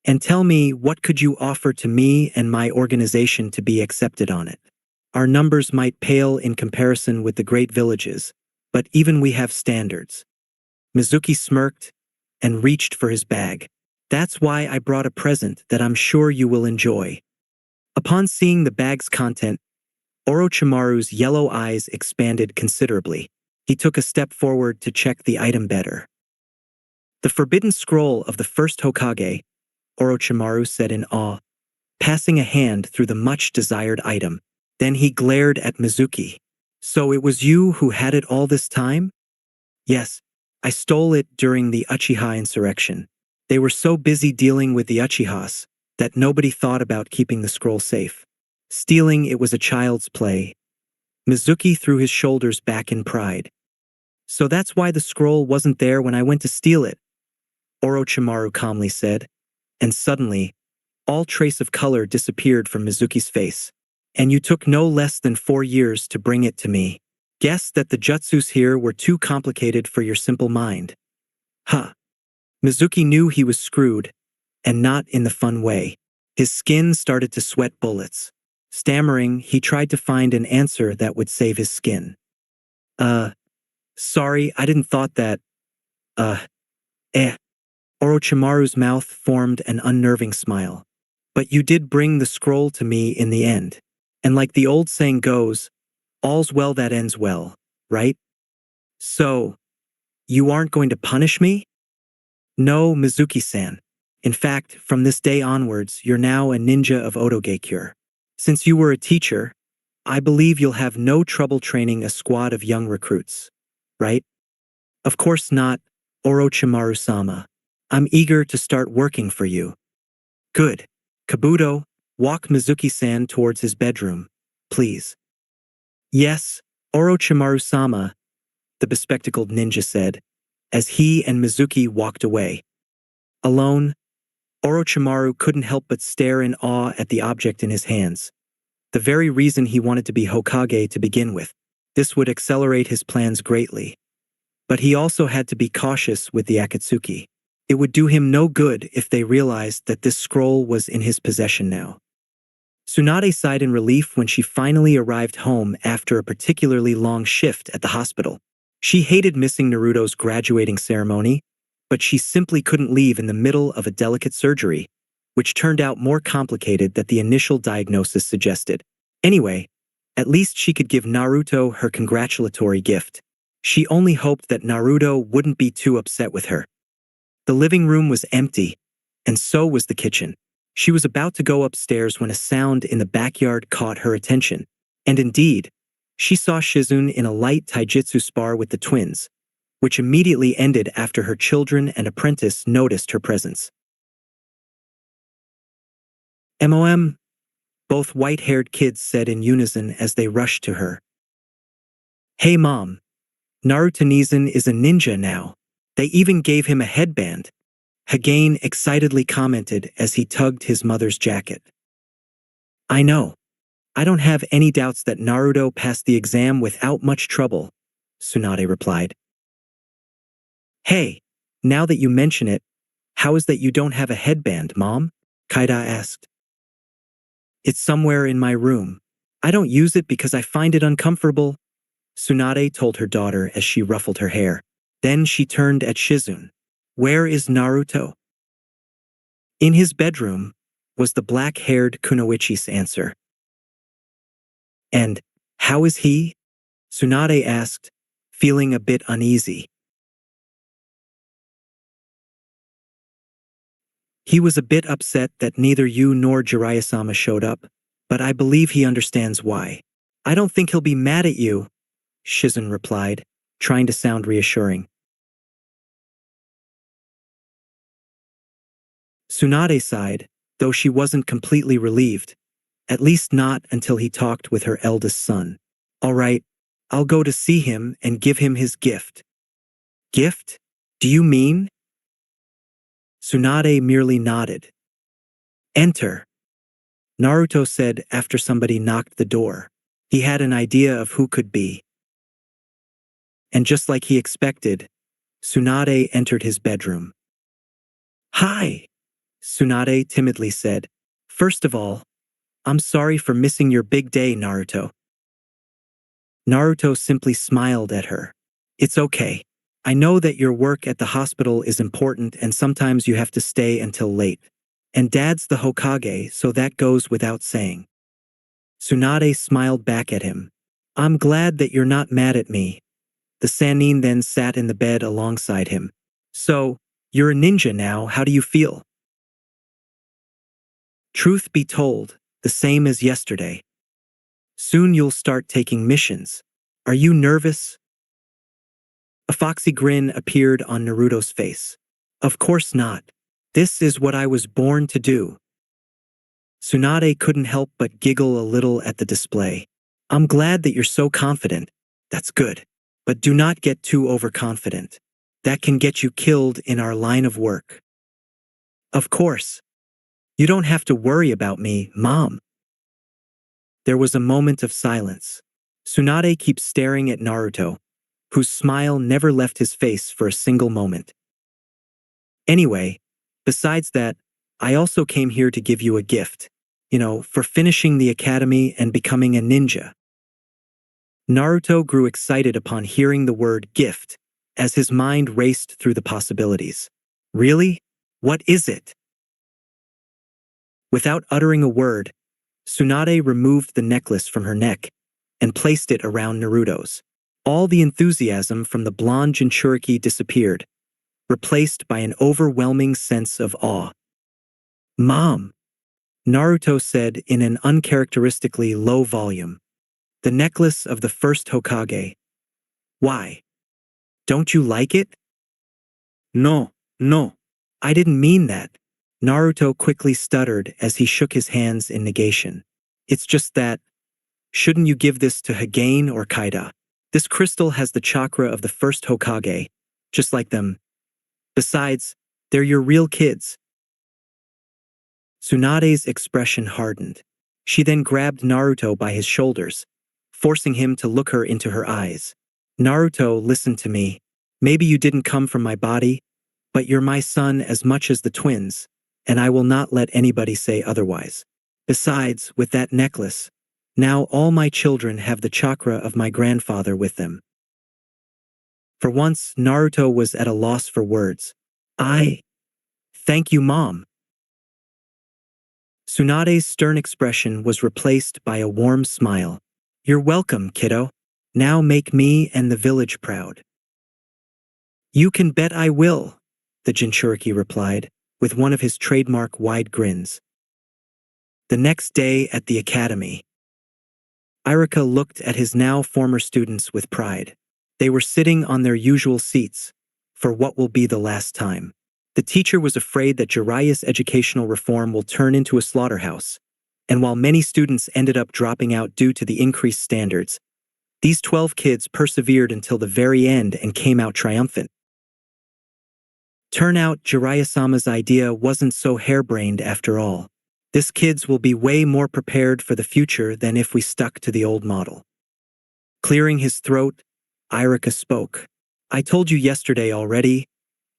And tell me, what could you offer to me and my organization to be accepted on it? Our numbers might pale in comparison with the great villages, but even we have standards. Mizuki smirked and reached for his bag. That's why I brought a present that I'm sure you will enjoy. Upon seeing the bag's content, Orochimaru's yellow eyes expanded considerably. He took a step forward to check the item better. The forbidden scroll of the first Hokage, Orochimaru said in awe, passing a hand through the much-desired item. Then he glared at Mizuki. So it was you who had it all this time? Yes, I stole it during the Uchiha insurrection. They were so busy dealing with the Uchihas that nobody thought about keeping the scroll safe. Stealing it was a child's play. Mizuki threw his shoulders back in pride. So that's why the scroll wasn't there when I went to steal it, Orochimaru calmly said, and suddenly, all trace of color disappeared from Mizuki's face. And you took no less than 4 years to bring it to me. Guess that the jutsus here were too complicated for your simple mind. Huh. Mizuki knew he was screwed, and not in the fun way. His skin started to sweat bullets. Stammering, he tried to find an answer that would save his skin. Sorry, I didn't thought that. Orochimaru's mouth formed an unnerving smile. But you did bring the scroll to me in the end. And like the old saying goes, all's well that ends well, right? So, you aren't going to punish me? No, Mizuki-san. In fact, from this day onwards, you're now a ninja of Otogekure. Since you were a teacher, I believe you'll have no trouble training a squad of young recruits, right? Of course not, Orochimaru-sama. I'm eager to start working for you. Good. Kabuto, walk Mizuki-san towards his bedroom, please. Yes, Orochimaru-sama, the bespectacled ninja said, as he and Mizuki walked away. Alone, Orochimaru couldn't help but stare in awe at the object in his hands. The very reason he wanted to be Hokage to begin with. This would accelerate his plans greatly. But he also had to be cautious with the Akatsuki. It would do him no good if they realized that this scroll was in his possession now. Tsunade sighed in relief when she finally arrived home after a particularly long shift at the hospital. She hated missing Naruto's graduating ceremony, but she simply couldn't leave in the middle of a delicate surgery, which turned out more complicated than the initial diagnosis suggested. Anyway, at least she could give Naruto her congratulatory gift. She only hoped that Naruto wouldn't be too upset with her. The living room was empty, and so was the kitchen. She was about to go upstairs when a sound in the backyard caught her attention. And indeed, she saw Shizune in a light taijutsu spar with the twins, which immediately ended after her children and apprentice noticed her presence. MOM, both white-haired kids said in unison as they rushed to her. Hey mom, Naruto-Nizan is a ninja now. They even gave him a headband, Hagane excitedly commented as he tugged his mother's jacket. I know. I don't have any doubts that Naruto passed the exam without much trouble, Tsunade replied. Hey, now that you mention it, how is that you don't have a headband, Mom? Kaida asked. It's somewhere in my room. I don't use it because I find it uncomfortable, Tsunade told her daughter as she ruffled her hair. Then she turned at Shizune. Where is Naruto? In his bedroom, was the black-haired Kunoichi's answer. And how is he? Tsunade asked, feeling a bit uneasy. He was a bit upset that neither you nor Jiraiya-sama showed up, but I believe he understands why. I don't think he'll be mad at you, Shizune replied, trying to sound reassuring. Tsunade sighed, though she wasn't completely relieved, at least not until he talked with her eldest son. All right, I'll go to see him and give him his gift. Gift? Do you mean? Tsunade merely nodded. Enter, Naruto said after somebody knocked the door. He had an idea of who could be. And just like he expected, Tsunade entered his bedroom. Hi, Tsunade timidly said. First of all, I'm sorry for missing your big day, Naruto. Naruto simply smiled at her. It's okay. I know that your work at the hospital is important and sometimes you have to stay until late. And Dad's the Hokage, so that goes without saying. Tsunade smiled back at him. I'm glad that you're not mad at me. The Sannin then sat in the bed alongside him. So, you're a ninja now, how do you feel? Truth be told, the same as yesterday. Soon you'll start taking missions. Are you nervous? A foxy grin appeared on Naruto's face. Of course not. This is what I was born to do. Tsunade couldn't help but giggle a little at the display. I'm glad that you're so confident. That's good. But do not get too overconfident. That can get you killed in our line of work. Of course. You don't have to worry about me, Mom. There was a moment of silence. Tsunade keeps staring at Naruto, whose smile never left his face for a single moment. Anyway, besides that, I also came here to give you a gift. For finishing the academy and becoming a ninja. Naruto grew excited upon hearing the word gift, as his mind raced through the possibilities. Really? What is it? Without uttering a word, Tsunade removed the necklace from her neck and placed it around Naruto's. All the enthusiasm from the blonde Jinchuriki disappeared, replaced by an overwhelming sense of awe. Mom, Naruto said in an uncharacteristically low volume. The necklace of the first Hokage. Why? Don't you like it? No. I didn't mean that. Naruto quickly stuttered as he shook his hands in negation. It's just that. Shouldn't you give this to Hagain or Kaida? This crystal has the chakra of the first Hokage, just like them. Besides, they're your real kids. Tsunade's expression hardened. She then grabbed Naruto by his shoulders, forcing him to look her into her eyes. Naruto, listen to me. Maybe you didn't come from my body, but you're my son as much as the twins, and I will not let anybody say otherwise. Besides, with that necklace, now all my children have the chakra of my grandfather with them. For once, Naruto was at a loss for words. Thank you, Mom. Tsunade's stern expression was replaced by a warm smile. You're welcome, kiddo. Now make me and the village proud. You can bet I will, the Jinchuriki replied, with one of his trademark wide grins. The next day at the academy. Irika looked at his now former students with pride. They were sitting on their usual seats, for what will be the last time. The teacher was afraid that Jiraiya's educational reform will turn into a slaughterhouse, and while many students ended up dropping out due to the increased standards, these 12 kids persevered until the very end and came out triumphant. Turn out Jiraiya-sama's idea wasn't so harebrained after all. This kids will be way more prepared for the future than if we stuck to the old model. Clearing his throat, Irika spoke. I told you yesterday already,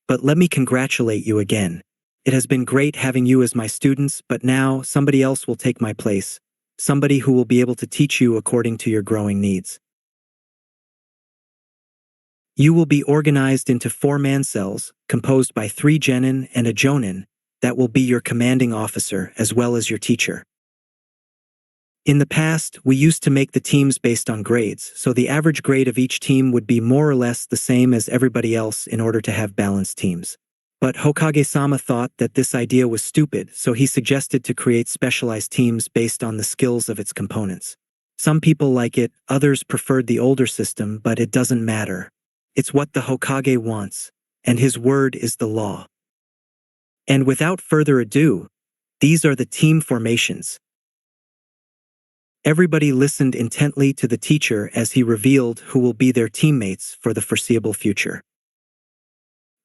but let me congratulate you again. It has been great having you as my students, but now somebody else will take my place, somebody who will be able to teach you according to your growing needs. You will be organized into 4-man cells, composed by 3 genin and a jonin, that will be your commanding officer as well as your teacher. In the past, we used to make the teams based on grades, so the average grade of each team would be more or less the same as everybody else in order to have balanced teams. But Hokage-sama thought that this idea was stupid, so he suggested to create specialized teams based on the skills of its components. Some people like it, others preferred the older system, but it doesn't matter. It's what the Hokage wants, and his word is the law. And without further ado, these are the team formations. Everybody listened intently to the teacher as he revealed who will be their teammates for the foreseeable future.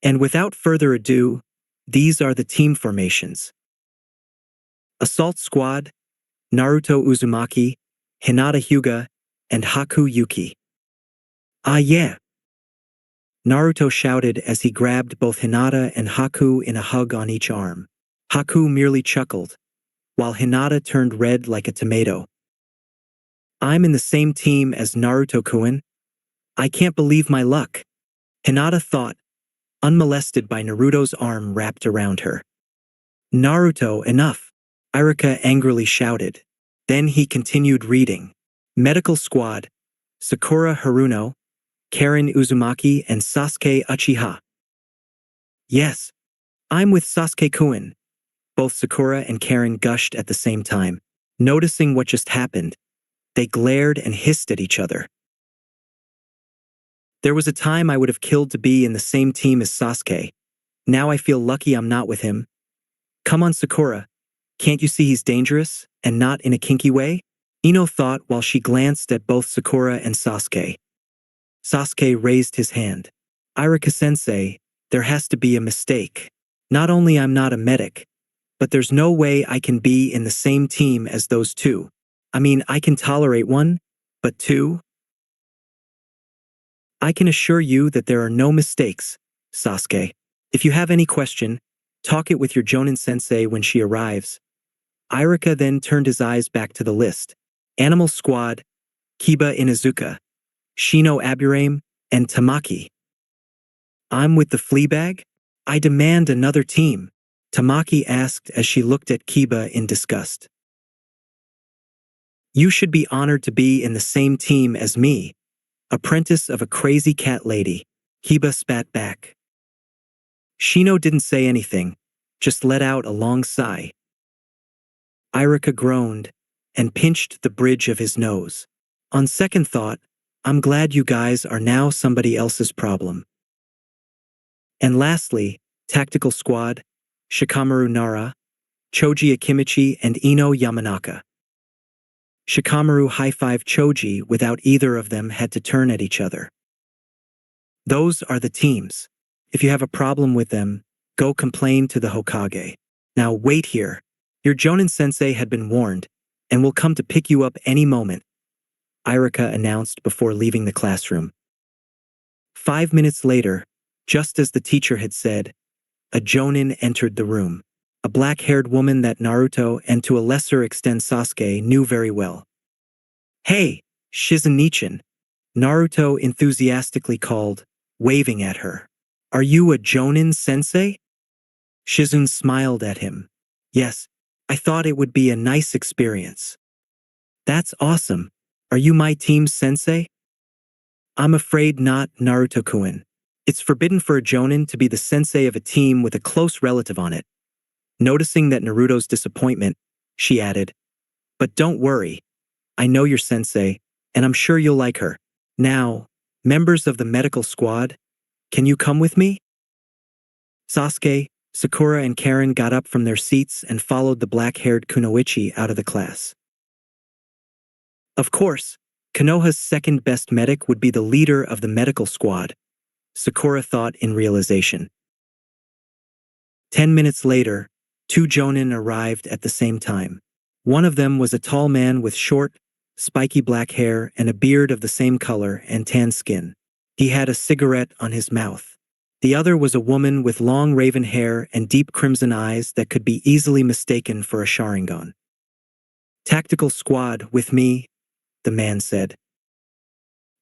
And without further ado, these are the team formations. Assault Squad, Naruto Uzumaki, Hinata Hyuga, and Haku Yuki. Ah yeah! Naruto shouted as he grabbed both Hinata and Haku in a hug on each arm. Haku merely chuckled, while Hinata turned red like a tomato. I'm in the same team as Naruto-kun. I can't believe my luck, Hinata thought, unmolested by Naruto's arm wrapped around her. Naruto, enough, Irika angrily shouted. Then he continued reading. Medical Squad, Sakura Haruno, Karen Uzumaki, and Sasuke Uchiha. Yes, I'm with Sasuke-kun. Both Sakura and Karen gushed at the same time. Noticing what just happened, they glared and hissed at each other. There was a time I would have killed to be in the same team as Sasuke. Now I feel lucky I'm not with him. Come on, Sakura. Can't you see he's dangerous, and not in a kinky way? Ino thought while she glanced at both Sakura and Sasuke. Sasuke raised his hand. Irika-sensei, there has to be a mistake. Not only I'm not a medic, but there's no way I can be in the same team as those two. I mean, I can tolerate one, but two? I can assure you that there are no mistakes, Sasuke. If you have any question, talk it with your Jonin-sensei when she arrives. Irika then turned his eyes back to the list. Animal Squad, Kiba Inuzuka, Shino Aburame, and Tamaki. I'm with the Fleabag? I demand another team, Tamaki asked as she looked at Kiba in disgust. You should be honored to be in the same team as me, apprentice of a crazy cat lady, Kiba spat back. Shino didn't say anything, just let out a long sigh. Irika groaned and pinched the bridge of his nose. On second thought, I'm glad you guys are now somebody else's problem. And lastly, Tactical Squad, Shikamaru Nara, Choji Akimichi, and Ino Yamanaka. Shikamaru high-fived Choji without either of them had to turn at each other. Those are the teams. If you have a problem with them, go complain to the Hokage. Now wait here. Your Jonin-sensei had been warned, and will come to pick you up any moment, Irika announced before leaving the classroom. 5 minutes later, just as the teacher had said, a Jonin entered the room. A black-haired woman that Naruto and to a lesser extent Sasuke knew very well. Hey, Shizen-nichan, Naruto enthusiastically called, waving at her. Are you a Jonin-sensei? Shizun smiled at him. Yes, I thought it would be a nice experience. That's awesome. Are you my team's sensei? I'm afraid not, Naruto-kun. It's forbidden for a Jonin to be the sensei of a team with a close relative on it. Noticing that Naruto's disappointment, she added, but don't worry. I know your sensei, and I'm sure you'll like her. Now, members of the medical squad, can you come with me? Sasuke, Sakura, and Karen got up from their seats and followed the black-haired Kunoichi out of the class. Of course, Konoha's second-best medic would be the leader of the medical squad, Sakura thought in realization. 10 minutes later, 2 Jonin arrived at the same time. One of them was a tall man with short, spiky black hair and a beard of the same color and tan skin. He had a cigarette on his mouth. The other was a woman with long raven hair and deep crimson eyes that could be easily mistaken for a Sharingan. Tactical Squad, with me, the man said.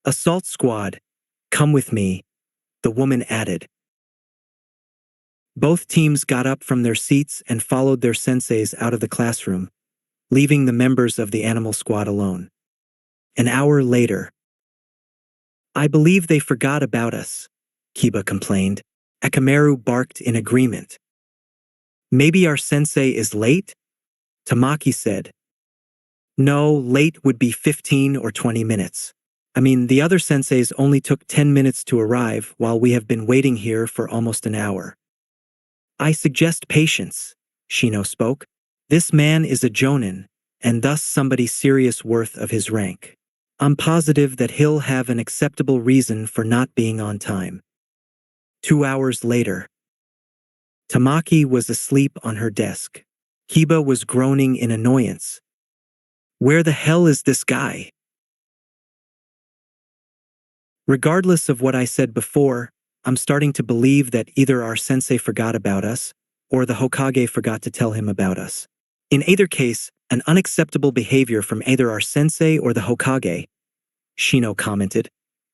Assault Squad, come with me, the woman added. Both teams got up from their seats and followed their senseis out of the classroom, leaving the members of the animal squad alone. An hour later. I believe they forgot about us, Kiba complained. Akamaru barked in agreement. Maybe our sensei is late? Tamaki said. No, late would be 15 or 20 minutes. I mean, the other senseis only took 10 minutes to arrive while we have been waiting here for almost an hour. I suggest patience, Shino spoke. This man is a Jonin, and thus somebody serious worth of his rank. I'm positive that he'll have an acceptable reason for not being on time. 2 hours later. Tamaki was asleep on her desk. Kiba was groaning in annoyance. Where the hell is this guy? Regardless of what I said before, I'm starting to believe that either our sensei forgot about us, or the Hokage forgot to tell him about us. In either case, an unacceptable behavior from either our sensei or the Hokage, Shino commented,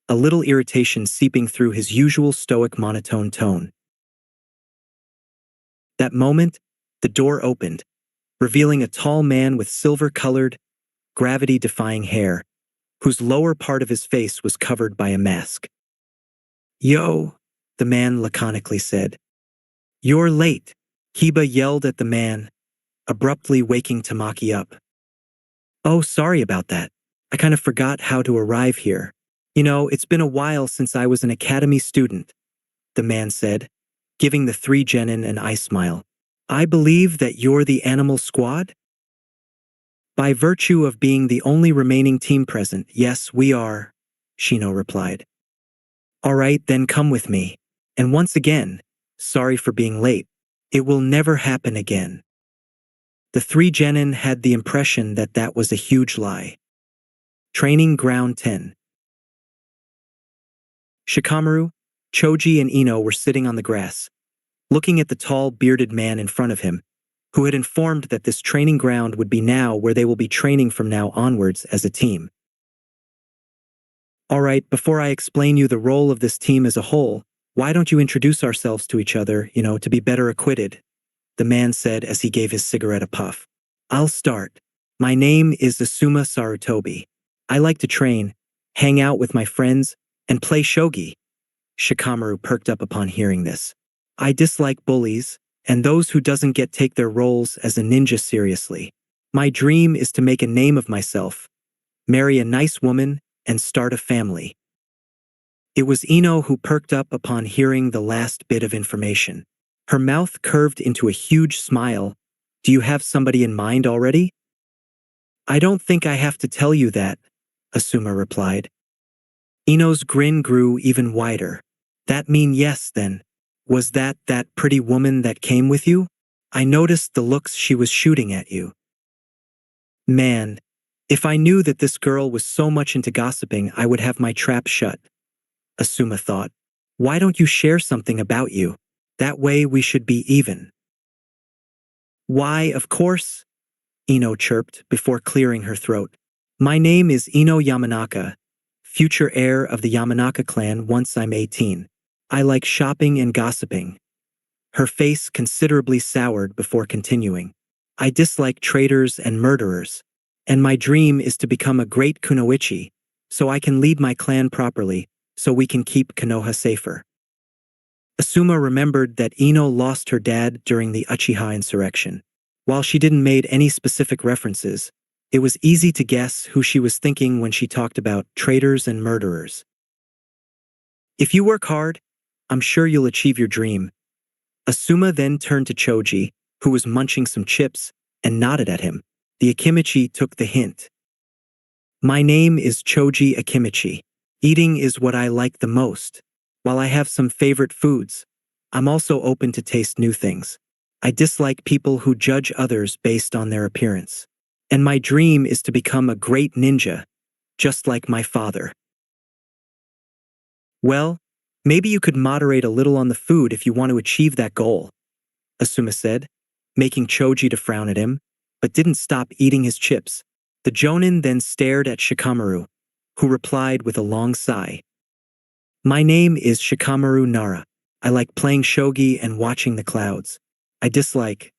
a little irritation seeping through his usual stoic monotone tone. That moment, the door opened, revealing a tall man with silver-colored, gravity-defying hair, whose lower part of his face was covered by a mask. Yo, the man laconically said. You're late, Kiba yelled at the man, abruptly waking Tamaki up. "Oh, sorry about that. I kind of forgot how to arrive here. You know, it's been a while since I was an academy student," the man said, giving the three genin an eye smile. "I believe that you're the animal squad?" "By virtue of being the only remaining team present, yes, we are," Shino replied. "All right, then come with me. And once again, sorry for being late. It will never happen again." The three genin had the impression that that was a huge lie. Training Ground 10. Shikamaru, Choji, and Ino were sitting on the grass, looking at the tall, bearded man in front of him, who had informed that this training ground would be now where they will be training from now onwards as a team. "All right, before I explain you the role of this team as a whole, why don't you introduce ourselves to each other, to be better acquitted?" the man said as he gave his cigarette a puff. "I'll start. My name is Asuma Sarutobi. I like to train, hang out with my friends, and play shogi." Shikamaru perked up upon hearing this. "I dislike bullies, and those who doesn't get take their roles as a ninja seriously. My dream is to make a name of myself, marry a nice woman, and start a family." It was Ino who perked up upon hearing the last bit of information. Her mouth curved into a huge smile. "Do you have somebody in mind already?" "I don't think I have to tell you that," Asuma replied. Ino's grin grew even wider. "That mean yes, then? Was that pretty woman that came with you? I noticed the looks she was shooting at you." "Man, if I knew that this girl was so much into gossiping, I would have my trap shut," Asuma thought. "Why don't you share something about you? That way we should be even." "Why, of course," Ino chirped before clearing her throat. "My name is Ino Yamanaka, future heir of the Yamanaka clan once I'm 18. I like shopping and gossiping." Her face considerably soured before continuing. "I dislike traitors and murderers, and my dream is to become a great kunoichi, so I can lead my clan properly, so we can keep Konoha safer." Asuma remembered that Ino lost her dad during the Uchiha insurrection. While she didn't make any specific references, it was easy to guess who she was thinking when she talked about traitors and murderers. "If you work hard, I'm sure you'll achieve your dream." Asuma then turned to Choji, who was munching some chips, and nodded at him. The Akimichi took the hint. "My name is Choji Akimichi. Eating is what I like the most. While I have some favorite foods, I'm also open to taste new things. I dislike people who judge others based on their appearance. And my dream is to become a great ninja, just like my father." "Well, maybe you could moderate a little on the food if you want to achieve that goal," Asuma said, making Choji to frown at him, but didn't stop eating his chips. The Jonin then stared at Shikamaru, who replied with a long sigh. "My name is Shikamaru Nara. I like playing shogi and watching the clouds. I dislike,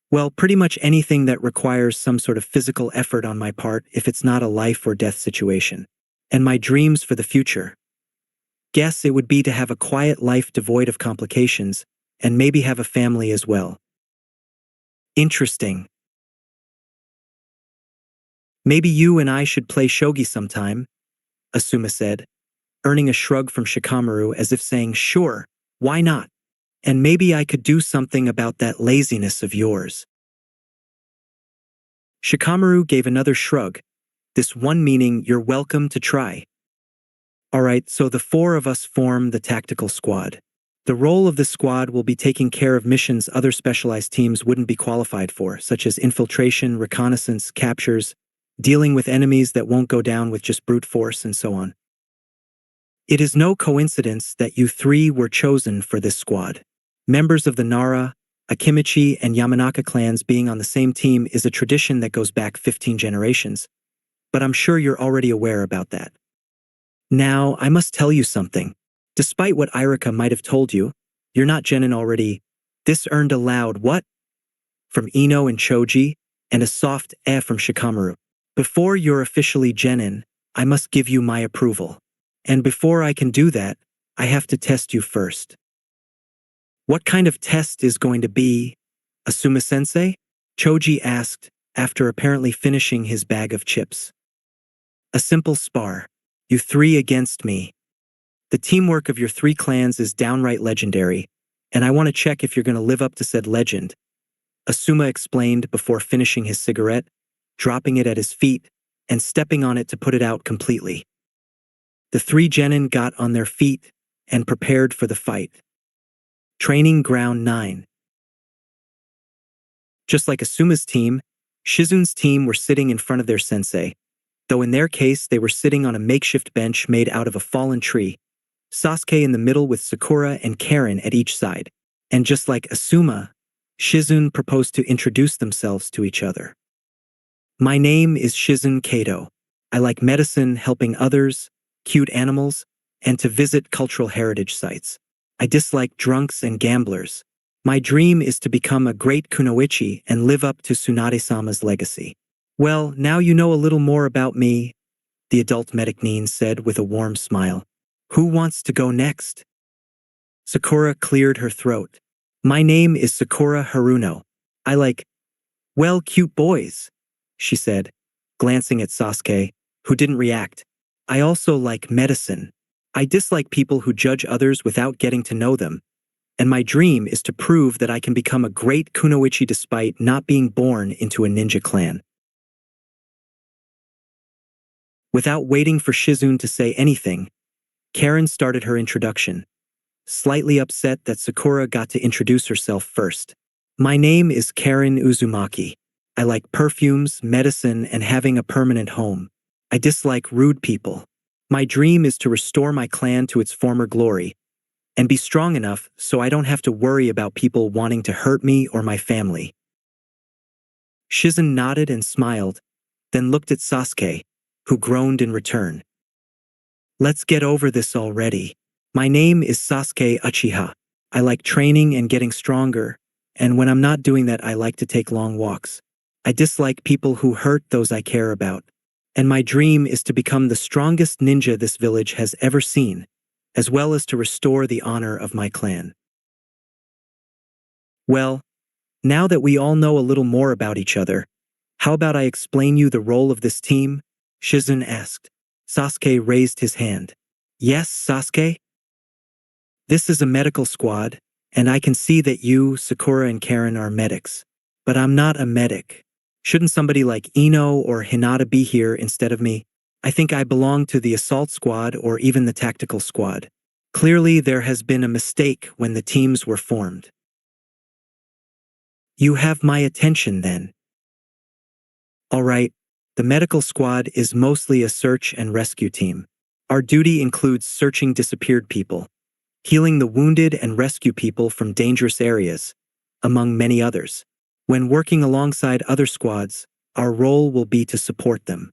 well, pretty much anything that requires some sort of physical effort on my part if it's not a life or death situation. And my dreams for the future. Guess it would be to have a quiet life devoid of complications, and maybe have a family as well." "Interesting. Maybe you and I should play shogi sometime," Asuma said, earning a shrug from Shikamaru as if saying, "Sure, why not? And maybe I could do something about that laziness of yours." Shikamaru gave another shrug, this one meaning you're welcome to try. "All right, so the four of us form the tactical squad. The role of this squad will be taking care of missions other specialized teams wouldn't be qualified for, such as infiltration, reconnaissance, captures, dealing with enemies that won't go down with just brute force, and so on. It is no coincidence that you three were chosen for this squad. Members of the Nara, Akimichi, and Yamanaka clans being on the same team is a tradition that goes back 15 generations, but I'm sure you're already aware about that. Now, I must tell you something. Despite what Irika might have told you, you're not genin already." This earned a loud "what?" from Ino and Choji, and a soft "eh" from Shikamaru. "Before you're officially genin, I must give you my approval. And before I can do that, I have to test you first." "What kind of test is going to be, Asuma-sensei?" Choji asked, after apparently finishing his bag of chips. A simple spar. You three against me. The teamwork of your three clans is downright legendary, and I want to check if you're going to live up to said legend, Asuma explained before finishing his cigarette, dropping it at his feet, and stepping on it to put it out completely. The three genin got on their feet and prepared for the fight. Training Ground 9. Just like Asuma's team, Shizun's team were sitting in front of their sensei, though in their case they were sitting on a makeshift bench made out of a fallen tree, Sasuke in the middle with Sakura and Karen at each side. And just like Asuma, Shizun proposed to introduce themselves to each other. My name is Shizun Kato. I like medicine, helping others, cute animals, and to visit cultural heritage sites. I dislike drunks and gamblers. My dream is to become a great kunoichi and live up to Tsunade-sama's legacy. Well, now you know a little more about me, the adult medic Nin said with a warm smile. Who wants to go next? Sakura cleared her throat. My name is Sakura Haruno. I like, well, cute boys, she said, glancing at Sasuke, who didn't react. I also like medicine. I dislike people who judge others without getting to know them, and my dream is to prove that I can become a great kunoichi despite not being born into a ninja clan. Without waiting for Shizun to say anything, Karen started her introduction, slightly upset that Sakura got to introduce herself first. My name is Karen Uzumaki. I like perfumes, medicine, and having a permanent home. I dislike rude people. My dream is to restore my clan to its former glory and be strong enough so I don't have to worry about people wanting to hurt me or my family. Shizun nodded and smiled, then looked at Sasuke, who groaned in return. Let's get over this already. My name is Sasuke Uchiha. I like training and getting stronger, and when I'm not doing that I like to take long walks. I dislike people who hurt those I care about, and my dream is to become the strongest ninja this village has ever seen, as well as to restore the honor of my clan. Well, now that we all know a little more about each other, how about I explain you the role of this team? Shizun asked. Sasuke raised his hand. Yes, Sasuke? This is a medical squad, and I can see that you, Sakura, and Karen are medics. But I'm not a medic. Shouldn't somebody like Ino or Hinata be here instead of me? I think I belong to the assault squad or even the tactical squad. Clearly, there has been a mistake when the teams were formed. You have my attention then. All right, the medical squad is mostly a search and rescue team. Our duty includes searching disappeared people, healing the wounded and rescue people from dangerous areas, among many others. When working alongside other squads, our role will be to support them.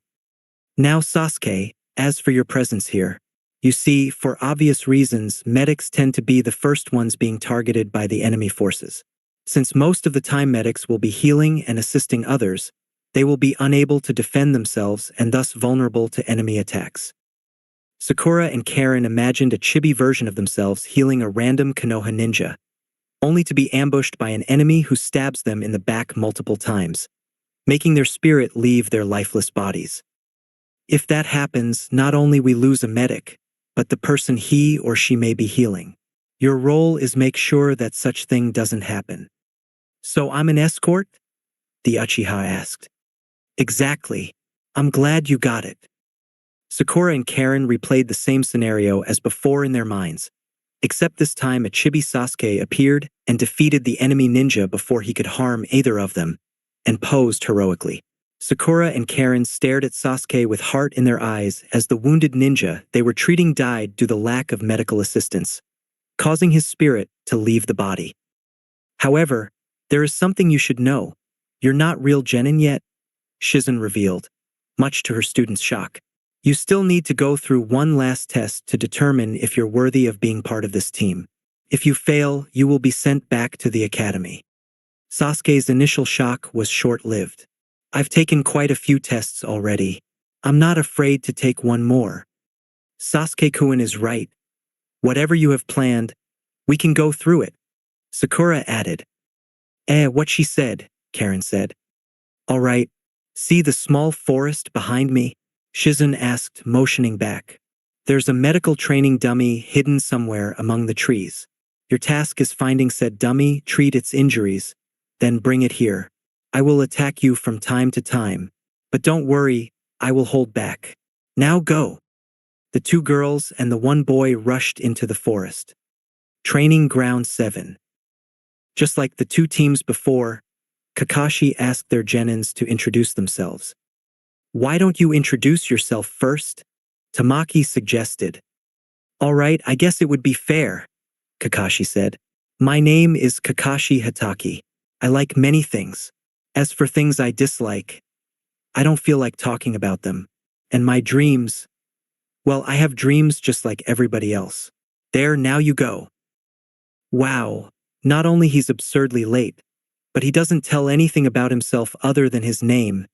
Now Sasuke, as for your presence here, you see, for obvious reasons, medics tend to be the first ones being targeted by the enemy forces. Since most of the time medics will be healing and assisting others, they will be unable to defend themselves and thus vulnerable to enemy attacks. Sakura and Karen imagined a chibi version of themselves healing a random Konoha ninja, only to be ambushed by an enemy who stabs them in the back multiple times, making their spirit leave their lifeless bodies. If that happens, not only we lose a medic, but the person he or she may be healing. Your role is make sure that such thing doesn't happen. So I'm an escort? The Uchiha asked. Exactly. I'm glad you got it. Sakura and Karen replayed the same scenario as before in their minds, except this time a chibi Sasuke appeared and defeated the enemy ninja before he could harm either of them, and posed heroically. Sakura and Karen stared at Sasuke with heart in their eyes as the wounded ninja they were treating died due to the lack of medical assistance, causing his spirit to leave the body. However, there is something you should know. You're not real genin yet, Shizun revealed, much to her students' shock. You still need to go through one last test to determine if you're worthy of being part of this team. If you fail, you will be sent back to the academy. Sasuke's initial shock was short-lived. I've taken quite a few tests already. I'm not afraid to take one more. Sasuke-kun is right. Whatever you have planned, we can go through it, Sakura added. What she said, Karen said. All right. See the small forest behind me? Shizun asked, motioning back. There's a medical training dummy hidden somewhere among the trees. Your task is finding said dummy, treat its injuries, then bring it here. I will attack you from time to time, but don't worry, I will hold back. Now go. The 2 girls and the 1 boy rushed into the forest. Training Ground 7. Just like the 2 teams before, Kakashi asked their genins to introduce themselves. Why don't you introduce yourself first? Tamaki suggested. All right, I guess it would be fair, Kakashi said. My name is Kakashi Hatake. I like many things. As for things I dislike, I don't feel like talking about them. And my dreams, well, I have dreams just like everybody else. There, now you go. Wow, not only he's absurdly late, but he doesn't tell anything about himself other than his name,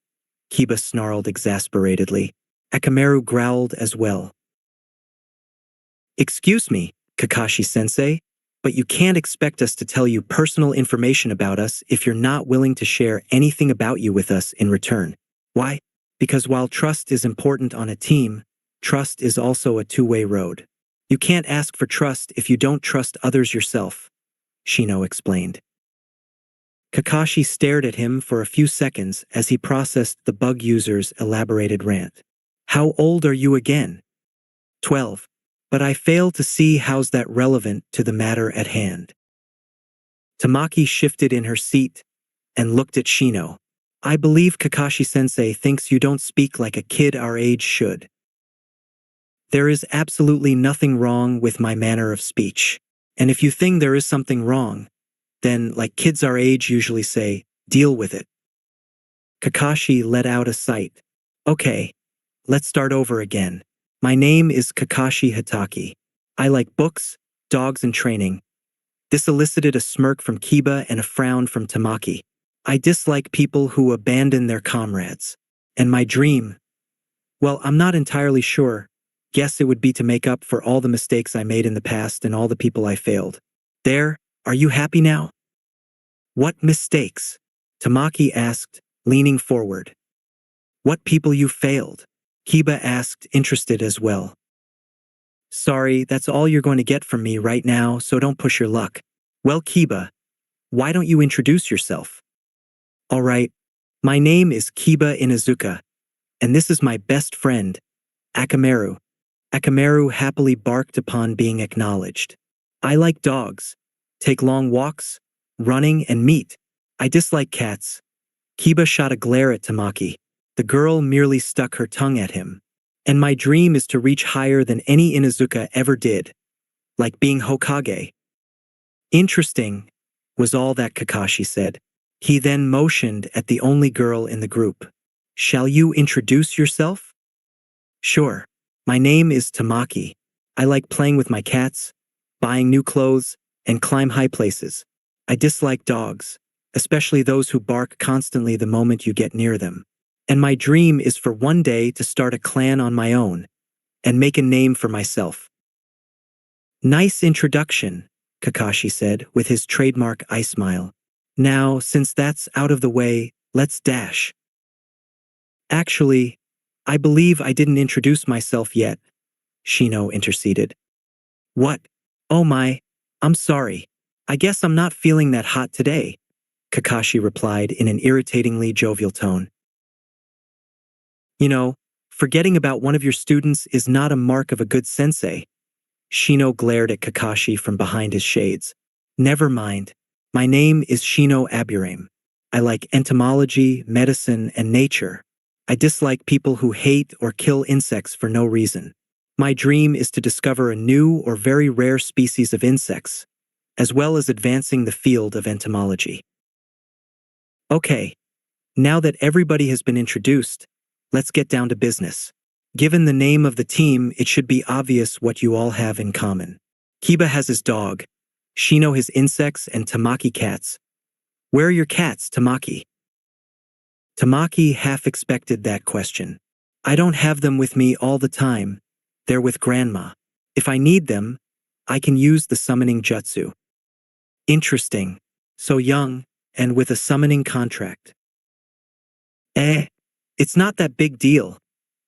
Kiba snarled exasperatedly. Akamaru growled as well. Excuse me, Kakashi-sensei, but you can't expect us to tell you personal information about us if you're not willing to share anything about you with us in return. Why? Because while trust is important on a team, trust is also a two-way road. You can't ask for trust if you don't trust others yourself, Shino explained. Kakashi stared at him for a few seconds as he processed the bug user's elaborated rant. How old are you again? 12. But I fail to see how's that relevant to the matter at hand. Tamaki shifted in her seat and looked at Shino. I believe Kakashi-sensei thinks you don't speak like a kid our age should. There is absolutely nothing wrong with my manner of speech. And if you think there is something wrong, then, like kids our age usually say, deal with it. Kakashi let out a sigh. Okay, let's start over again. My name is Kakashi Hatake. I like books, dogs, and training. This elicited a smirk from Kiba and a frown from Tamaki. I dislike people who abandon their comrades. And my dream? Well, I'm not entirely sure. Guess it would be to make up for all the mistakes I made in the past and all the people I failed. There, are you happy now? What mistakes? Tamaki asked, leaning forward. What people you failed? Kiba asked, interested as well. Sorry, that's all you're going to get from me right now, so don't push your luck. Well, Kiba, why don't you introduce yourself? All right, my name is Kiba Inuzuka, and this is my best friend, Akamaru. Akamaru happily barked upon being acknowledged. I like dogs, take long walks, running, and meat. I dislike cats. Kiba shot a glare at Tamaki. The girl merely stuck her tongue at him. And my dream is to reach higher than any Inuzuka ever did, like being Hokage. Interesting, was all that Kakashi said. He then motioned at the only girl in the group. Shall you introduce yourself? Sure. My name is Tamaki. I like playing with my cats, buying new clothes, and climb high places. I dislike dogs, especially those who bark constantly the moment you get near them. And my dream is for one day to start a clan on my own and make a name for myself. Nice introduction, Kakashi said with his trademark eye smile. Now, since that's out of the way, let's dash. Actually, I believe I didn't introduce myself yet, Shino interceded. What? Oh my, I'm sorry. I guess I'm not feeling that hot today, Kakashi replied in an irritatingly jovial tone. You know, forgetting about one of your students is not a mark of a good sensei. Shino glared at Kakashi from behind his shades. Never mind. My name is Shino Aburame. I like entomology, medicine, and nature. I dislike people who hate or kill insects for no reason. My dream is to discover a new or very rare species of insects, as well as advancing the field of entomology. Okay, now that everybody has been introduced, let's get down to business. Given the name of the team, it should be obvious what you all have in common. Kiba has his dog, Shino his insects, and Tamaki cats. Where are your cats, Tamaki? Tamaki half expected that question. I don't have them with me all the time. They're with Grandma. If I need them, I can use the summoning jutsu. Interesting. So young, and with a summoning contract. It's not that big deal,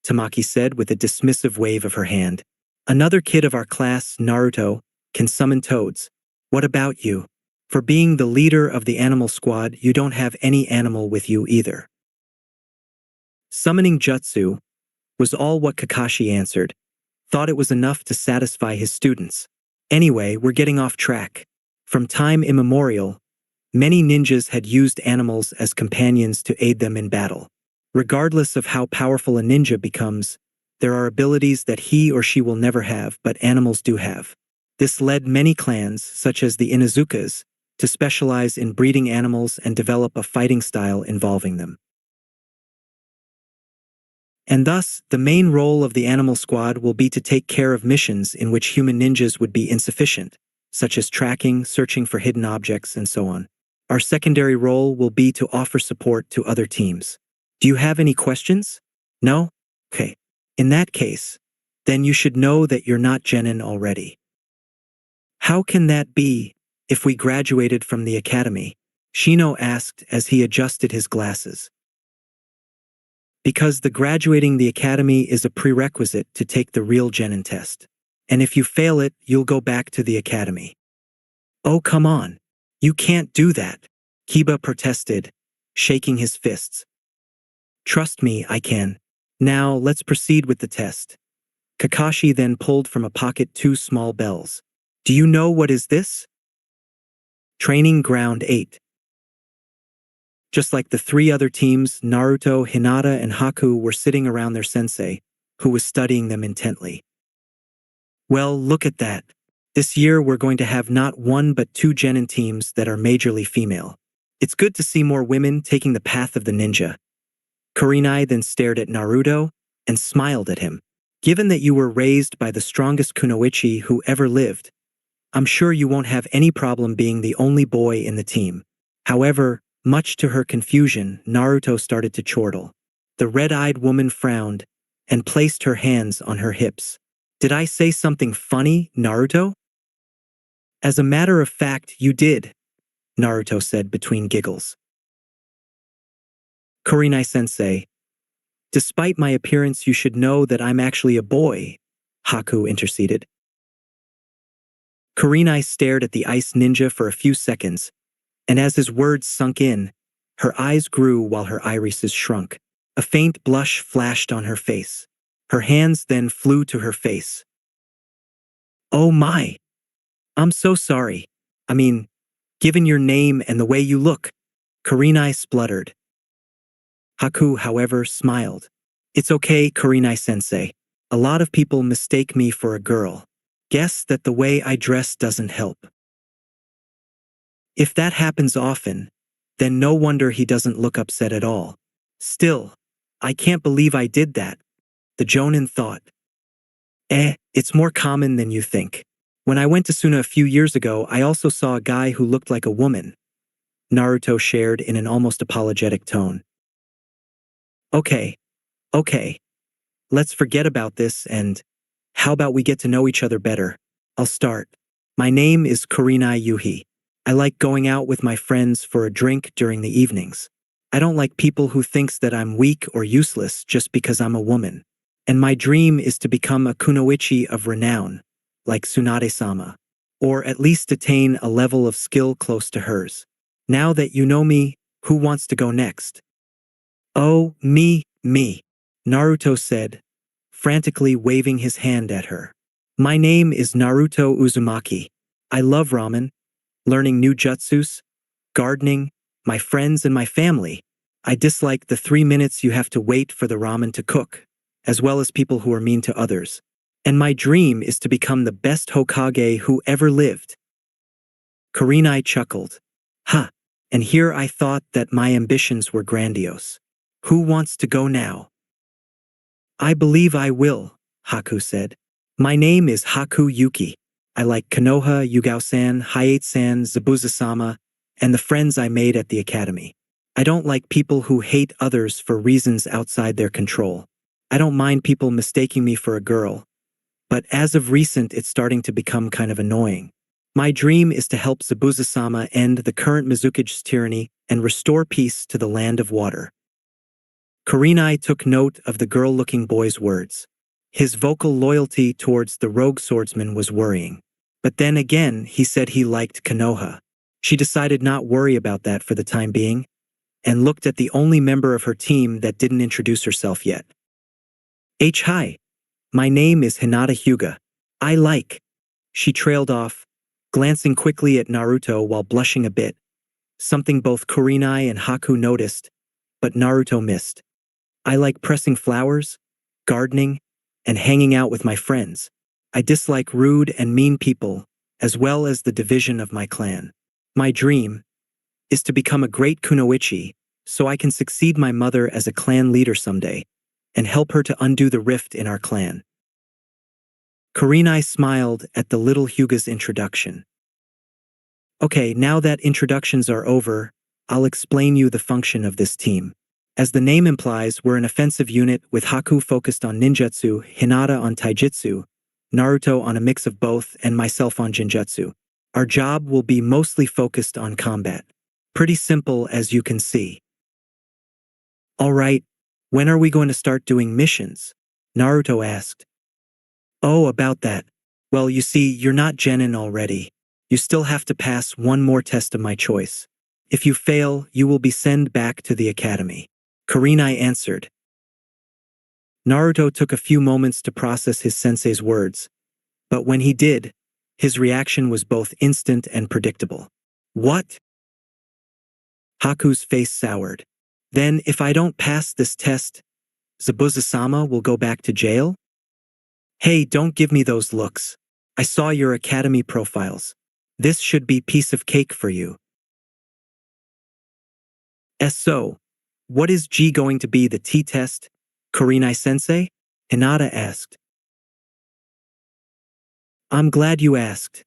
Tamaki said with a dismissive wave of her hand. Another kid of our class, Naruto, can summon toads. What about you? For being the leader of the animal squad, you don't have any animal with you either. Summoning jutsu was all what Kakashi answered. Thought it was enough to satisfy his students. Anyway, we're getting off track. From time immemorial, many ninjas had used animals as companions to aid them in battle. Regardless of how powerful a ninja becomes, there are abilities that he or she will never have, but animals do have. This led many clans, such as the Inuzukas, to specialize in breeding animals and develop a fighting style involving them. And thus, the main role of the animal squad will be to take care of missions in which human ninjas would be insufficient, such as tracking, searching for hidden objects, and so on. Our secondary role will be to offer support to other teams. Do you have any questions? No? Okay. In that case, then you should know that you're not genin already. How can that be, if we graduated from the academy? Shino asked as he adjusted his glasses. Because the graduating the academy is a prerequisite to take the real genin test. And if you fail it, you'll go back to the academy. Oh, come on. You can't do that, Kiba protested, shaking his fists. Trust me, I can. Now, let's proceed with the test. Kakashi then pulled from a pocket 2 small bells. Do you know what is this? Training Ground 8. Just like the 3 other teams, Naruto, Hinata, and Haku were sitting around their sensei, who was studying them intently. Well, look at that. This year we're going to have not 1 but 2 genin teams that are majorly female. It's good to see more women taking the path of the ninja. Kurenai then stared at Naruto and smiled at him. Given that you were raised by the strongest kunoichi who ever lived, I'm sure you won't have any problem being the only boy in the team. However, much to her confusion, Naruto started to chortle. The red-eyed woman frowned and placed her hands on her hips. Did I say something funny, Naruto? As a matter of fact, you did, Naruto said between giggles. Kurenai-sensei, despite my appearance, you should know that I'm actually a boy, Haku interceded. Kurenai stared at the ice ninja for a few seconds, and as his words sunk in, her eyes grew while her irises shrunk. A faint blush flashed on her face. Her hands then flew to her face. Oh my! I'm so sorry. I mean, given your name and the way you look, Kurenai spluttered. Haku, however, smiled. It's okay, Kurenai-sensei. A lot of people mistake me for a girl. Guess that the way I dress doesn't help. If that happens often, then no wonder he doesn't look upset at all. Still, I can't believe I did that, the Jonin thought. It's more common than you think. When I went to Suna a few years ago, I also saw a guy who looked like a woman, Naruto shared in an almost apologetic tone. Okay. Let's forget about this and how about we get to know each other better? I'll start. My name is Kurenai Yuhi. I like going out with my friends for a drink during the evenings. I don't like people who thinks that I'm weak or useless just because I'm a woman. And my dream is to become a kunoichi of renown, like Tsunade-sama, or at least attain a level of skill close to hers. Now that you know me, who wants to go next? Oh, me, Naruto said, frantically waving his hand at her. My name is Naruto Uzumaki. I love ramen, learning new jutsus, gardening, my friends and my family. I dislike the 3 minutes you have to wait for the ramen to cook, as well as people who are mean to others. And my dream is to become the best Hokage who ever lived. Kurenai chuckled. And here I thought that my ambitions were grandiose. Who wants to go now? I believe I will, Haku said. My name is Haku Yuki. I like Konoha, Yugao-san, Hayate-san, Zabuza-sama, and the friends I made at the academy. I don't like people who hate others for reasons outside their control. I don't mind people mistaking me for a girl, but as of recent it's starting to become kind of annoying. My dream is to help Zabuza-sama end the current Mizuki's tyranny and restore peace to the land of water. Kurenai took note of the girl-looking boy's words. His vocal loyalty towards the rogue swordsman was worrying. But then again, he said he liked Konoha. She decided not worry about that for the time being, and looked at the only member of her team that didn't introduce herself yet. Hi. My name is Hinata Hyuga. I like. She trailed off, glancing quickly at Naruto while blushing a bit, something both Kurenai and Haku noticed, but Naruto missed. I like pressing flowers, gardening, and hanging out with my friends. I dislike rude and mean people, as well as the division of my clan. My dream is to become a great kunoichi, so I can succeed my mother as a clan leader someday, and help her to undo the rift in our clan. Kurenai smiled at the little Hyuga's introduction. Okay, now that introductions are over, I'll explain you the function of this team. As the name implies, we're an offensive unit with Haku focused on ninjutsu, Hinata on taijutsu, Naruto on a mix of both, and myself on genjutsu. Our job will be mostly focused on combat. Pretty simple, as you can see. Alright, when are we going to start doing missions? Naruto asked. Oh, about that. Well, you see, you're not genin already. You still have to pass one more test of my choice. If you fail, you will be sent back to the academy. Kurenai answered. Naruto took a few moments to process his sensei's words, but when he did, his reaction was both instant and predictable. What? Haku's face soured. Then, if I don't pass this test, Zabuza-sama will go back to jail? Hey, don't give me those looks. I saw your academy profiles. This should be piece of cake for you. So, what is G going to be, the T-test? Kurenai-sensei? Hinata asked. I'm glad you asked.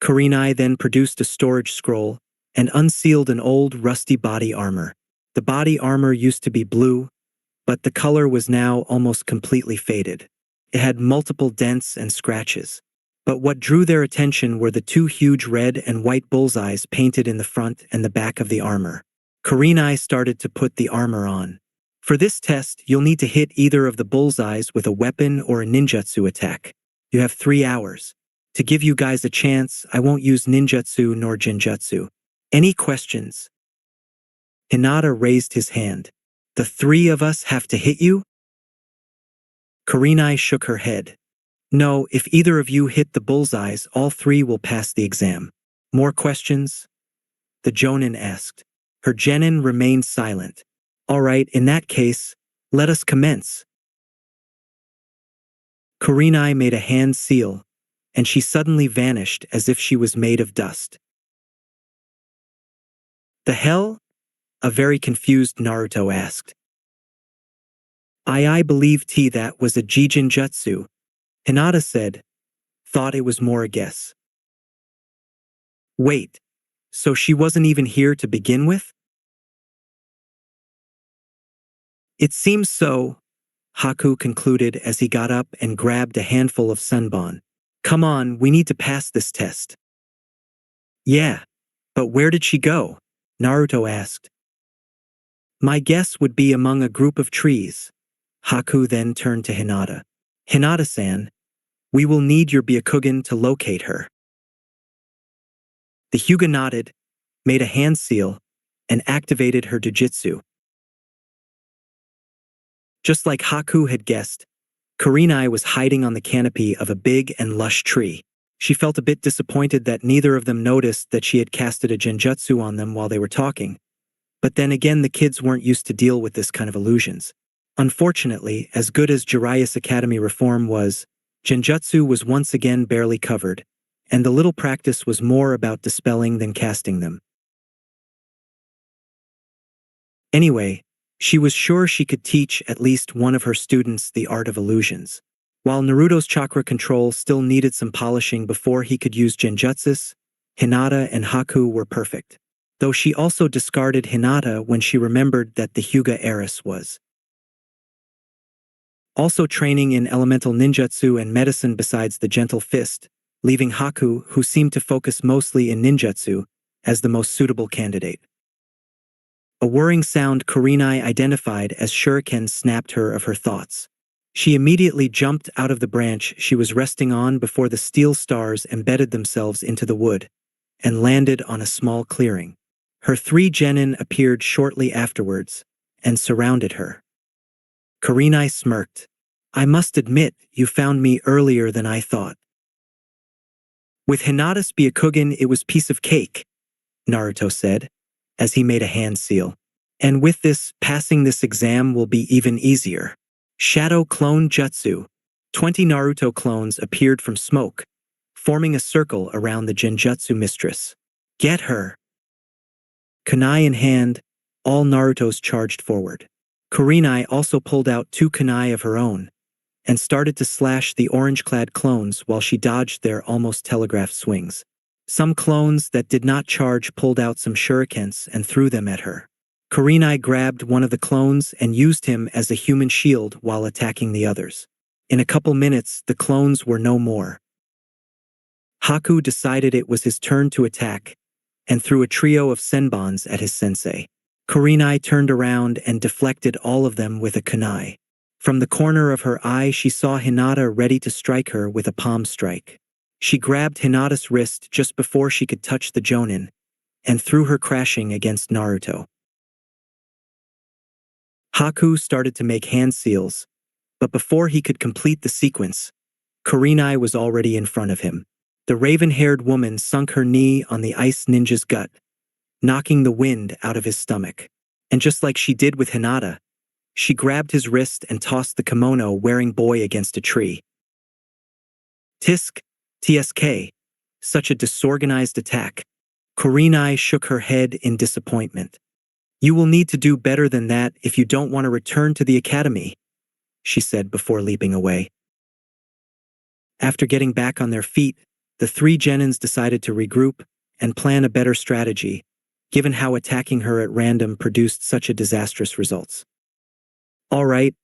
Kurenai then produced a storage scroll and unsealed an old rusty body armor. The body armor used to be blue, but the color was now almost completely faded. It had multiple dents and scratches. But what drew their attention were the two huge red and white bullseyes painted in the front and the back of the armor. Kurenai started to put the armor on. For this test, you'll need to hit either of the bullseyes with a weapon or a ninjutsu attack. You have 3 hours. To give you guys a chance, I won't use ninjutsu nor genjutsu. Any questions? Hinata raised his hand. The 3 of us have to hit you? Kurenai shook her head. No, if either of you hit the bullseyes, all 3 will pass the exam. More questions? The jonin asked. Her genin remained silent. All right, in that case, let us commence. Kurenai made a hand seal, and she suddenly vanished as if she was made of dust. The hell? A very confused Naruto asked. I believe that was a Jijinjutsu, Hinata said. Thought it was more a guess. Wait, so she wasn't even here to begin with? It seems so, Haku concluded as he got up and grabbed a handful of sunbon. Come on, we need to pass this test. Yeah, but where did she go? Naruto asked. My guess would be among a group of trees. Haku then turned to Hinata. Hinata-san, we will need your Byakugan to locate her. The Hyuga nodded, made a hand seal, and activated her jujitsu. Just like Haku had guessed, Kurenai was hiding on the canopy of a big and lush tree. She felt a bit disappointed that neither of them noticed that she had casted a genjutsu on them while they were talking. But then again, the kids weren't used to deal with this kind of illusions. Unfortunately, as good as Jiraiya's academy reform was, genjutsu was once again barely covered, and the little practice was more about dispelling than casting them. Anyway, she was sure she could teach at least one of her students the art of illusions. While Naruto's chakra control still needed some polishing before he could use genjutsus, Hinata and Haku were perfect. Though she also discarded Hinata when she remembered that the Hyuga heiress was also training in elemental ninjutsu and medicine besides the gentle fist, leaving Haku, who seemed to focus mostly in ninjutsu, as the most suitable candidate. A whirring sound Kurenai identified as shuriken snapped her of her thoughts. She immediately jumped out of the branch she was resting on before the steel stars embedded themselves into the wood, and landed on a small clearing. Her 3 genin appeared shortly afterwards, and surrounded her. Kurenai smirked. "I must admit, you found me earlier than I thought." "With Hinata's Byakugan it was piece of cake," Naruto said, as he made a hand seal. "And with this, passing this exam will be even easier." Shadow Clone Jutsu. 20 Naruto clones appeared from smoke, forming a circle around the Genjutsu mistress. "Get her!" Kunai in hand, all Narutos charged forward. Kurenai also pulled out 2 kunai of her own, and started to slash the orange-clad clones while she dodged their almost telegraphed swings. Some clones that did not charge pulled out some shurikens and threw them at her. Kurenai grabbed one of the clones and used him as a human shield while attacking the others. In a couple minutes, the clones were no more. Haku decided it was his turn to attack, and threw a trio of senbons at his sensei. Kurenai turned around and deflected all of them with a kunai. From the corner of her eye she saw Hinata ready to strike her with a palm strike. She grabbed Hinata's wrist just before she could touch the jonin, and threw her crashing against Naruto. Haku started to make hand seals, but before he could complete the sequence, Kurenai was already in front of him. The raven-haired woman sunk her knee on the ice ninja's gut, knocking the wind out of his stomach. And just like she did with Hinata, she grabbed his wrist and tossed the kimono-wearing boy against a tree. Tisk, TSK, such a disorganized attack. Kurenai shook her head in disappointment. "You will need to do better than that if you don't want to return to the academy," she said before leaping away. After getting back on their feet, the 3 genins decided to regroup and plan a better strategy, given how attacking her at random produced such a disastrous results. "All right,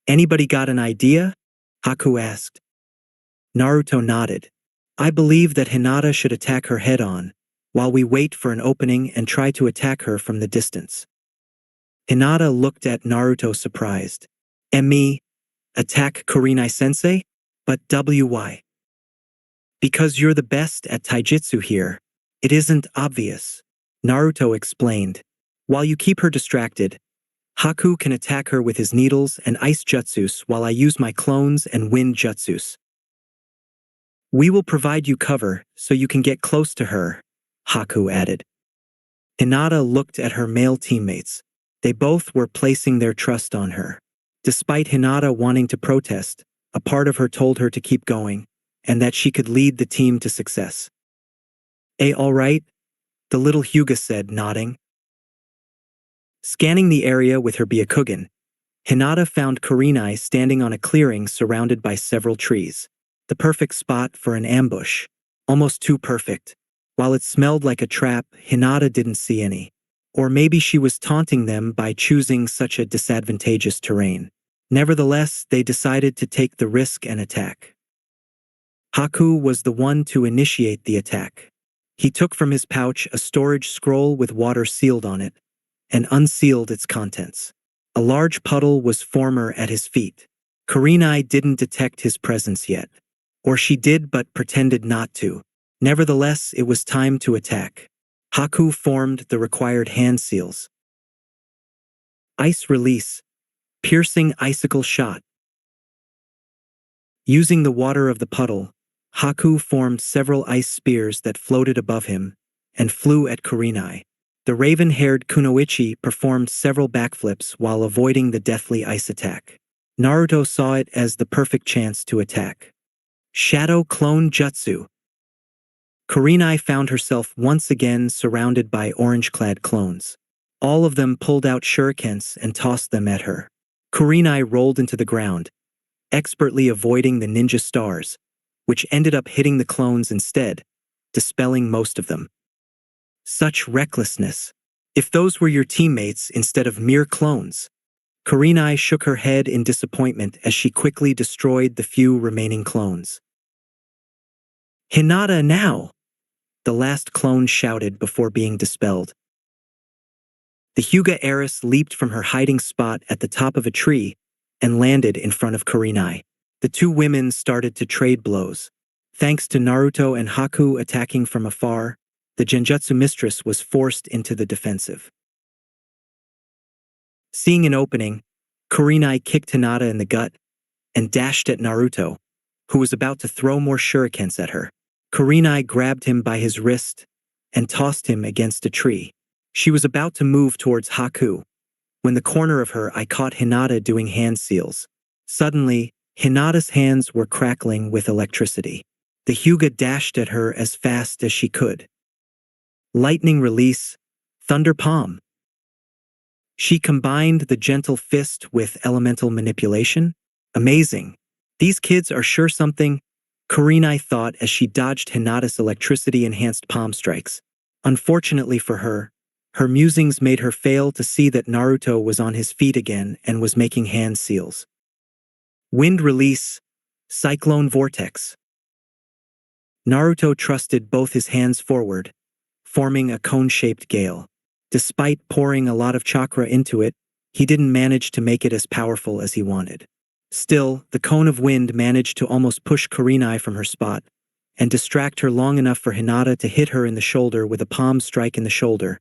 anybody got an idea?" Haku asked. Naruto nodded. "I believe that Hinata should attack her head-on, while we wait for an opening and try to attack her from the distance." Hinata looked at Naruto surprised. "Me? Attack Kurenai-sensei? But why?" "Because you're the best at taijutsu here. It isn't obvious," Naruto explained. "While you keep her distracted, Haku can attack her with his needles and ice jutsus while I use my clones and wind jutsus. We will provide you cover so you can get close to her," Haku added. Hinata looked at her male teammates. They both were placing their trust on her. Despite Hinata wanting to protest, a part of her told her to keep going, and that she could lead the team to success. All right," the little Hyuga said, nodding. Scanning the area with her Byakugan, Hinata found Kurenai standing on a clearing surrounded by several trees. The perfect spot for an ambush. Almost too perfect. While it smelled like a trap, Hinata didn't see any. Or maybe she was taunting them by choosing such a disadvantageous terrain. Nevertheless, they decided to take the risk and attack. Haku was the one to initiate the attack. He took from his pouch a storage scroll with water sealed on it, and unsealed its contents. A large puddle was former at his feet. Kurenai didn't detect his presence yet. Or she did but pretended not to. Nevertheless, it was time to attack. Haku formed the required hand seals. Ice release. Piercing icicle shot. Using the water of the puddle, Haku formed several ice spears that floated above him and flew at Kurenai. The raven-haired Kunoichi performed several backflips while avoiding the deathly ice attack. Naruto saw it as the perfect chance to attack. Shadow Clone Jutsu. Kurenai found herself once again surrounded by orange-clad clones. All of them pulled out shurikens and tossed them at her. Kurenai rolled into the ground, expertly avoiding the ninja stars, which ended up hitting the clones instead, dispelling most of them. Such recklessness. If those were your teammates instead of mere clones. Kurenai shook her head in disappointment as she quickly destroyed the few remaining clones. Hinata now! The last clone shouted before being dispelled. The Hyuga heiress leaped from her hiding spot at the top of a tree and landed in front of Kurenai. The two women started to trade blows. Thanks to Naruto and Haku attacking from afar, the Genjutsu mistress was forced into the defensive. Seeing an opening, Kurenai kicked Hinata in the gut and dashed at Naruto, who was about to throw more shurikens at her. Kurenai grabbed him by his wrist and tossed him against a tree. She was about to move towards Haku when the corner of her eye caught Hinata doing hand seals. Suddenly, Hinata's hands were crackling with electricity. The Hyuga dashed at her as fast as she could. Lightning release, thunder palm. She combined the gentle fist with elemental manipulation. Amazing. These kids are sure something, Kurenai thought as she dodged Hinata's electricity-enhanced palm strikes. Unfortunately for her, her musings made her fail to see that Naruto was on his feet again and was making hand seals. Wind release, cyclone vortex. Naruto trusted both his hands forward, forming a cone-shaped gale. Despite pouring a lot of chakra into it, he didn't manage to make it as powerful as he wanted. Still, the cone of wind managed to almost push Kurenai from her spot and distract her long enough for Hinata to hit her in the shoulder with a palm strike in the shoulder,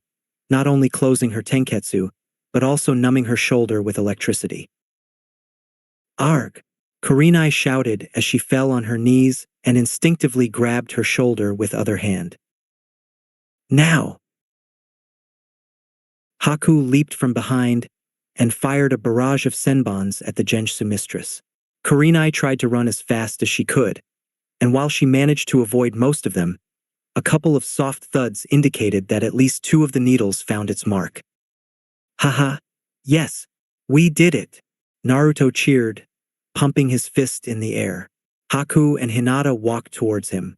not only closing her tenketsu, but also numbing her shoulder with electricity. Arg! Kurenai shouted as she fell on her knees and instinctively grabbed her shoulder with other hand. Now! Haku leaped from behind and fired a barrage of senbons at the Genjutsu mistress. Kurenai tried to run as fast as she could, and while she managed to avoid most of them, a couple of soft thuds indicated that at least 2 of the needles found its mark. Haha, yes, we did it! Naruto cheered, pumping his fist in the air. Haku and Hinata walked towards him.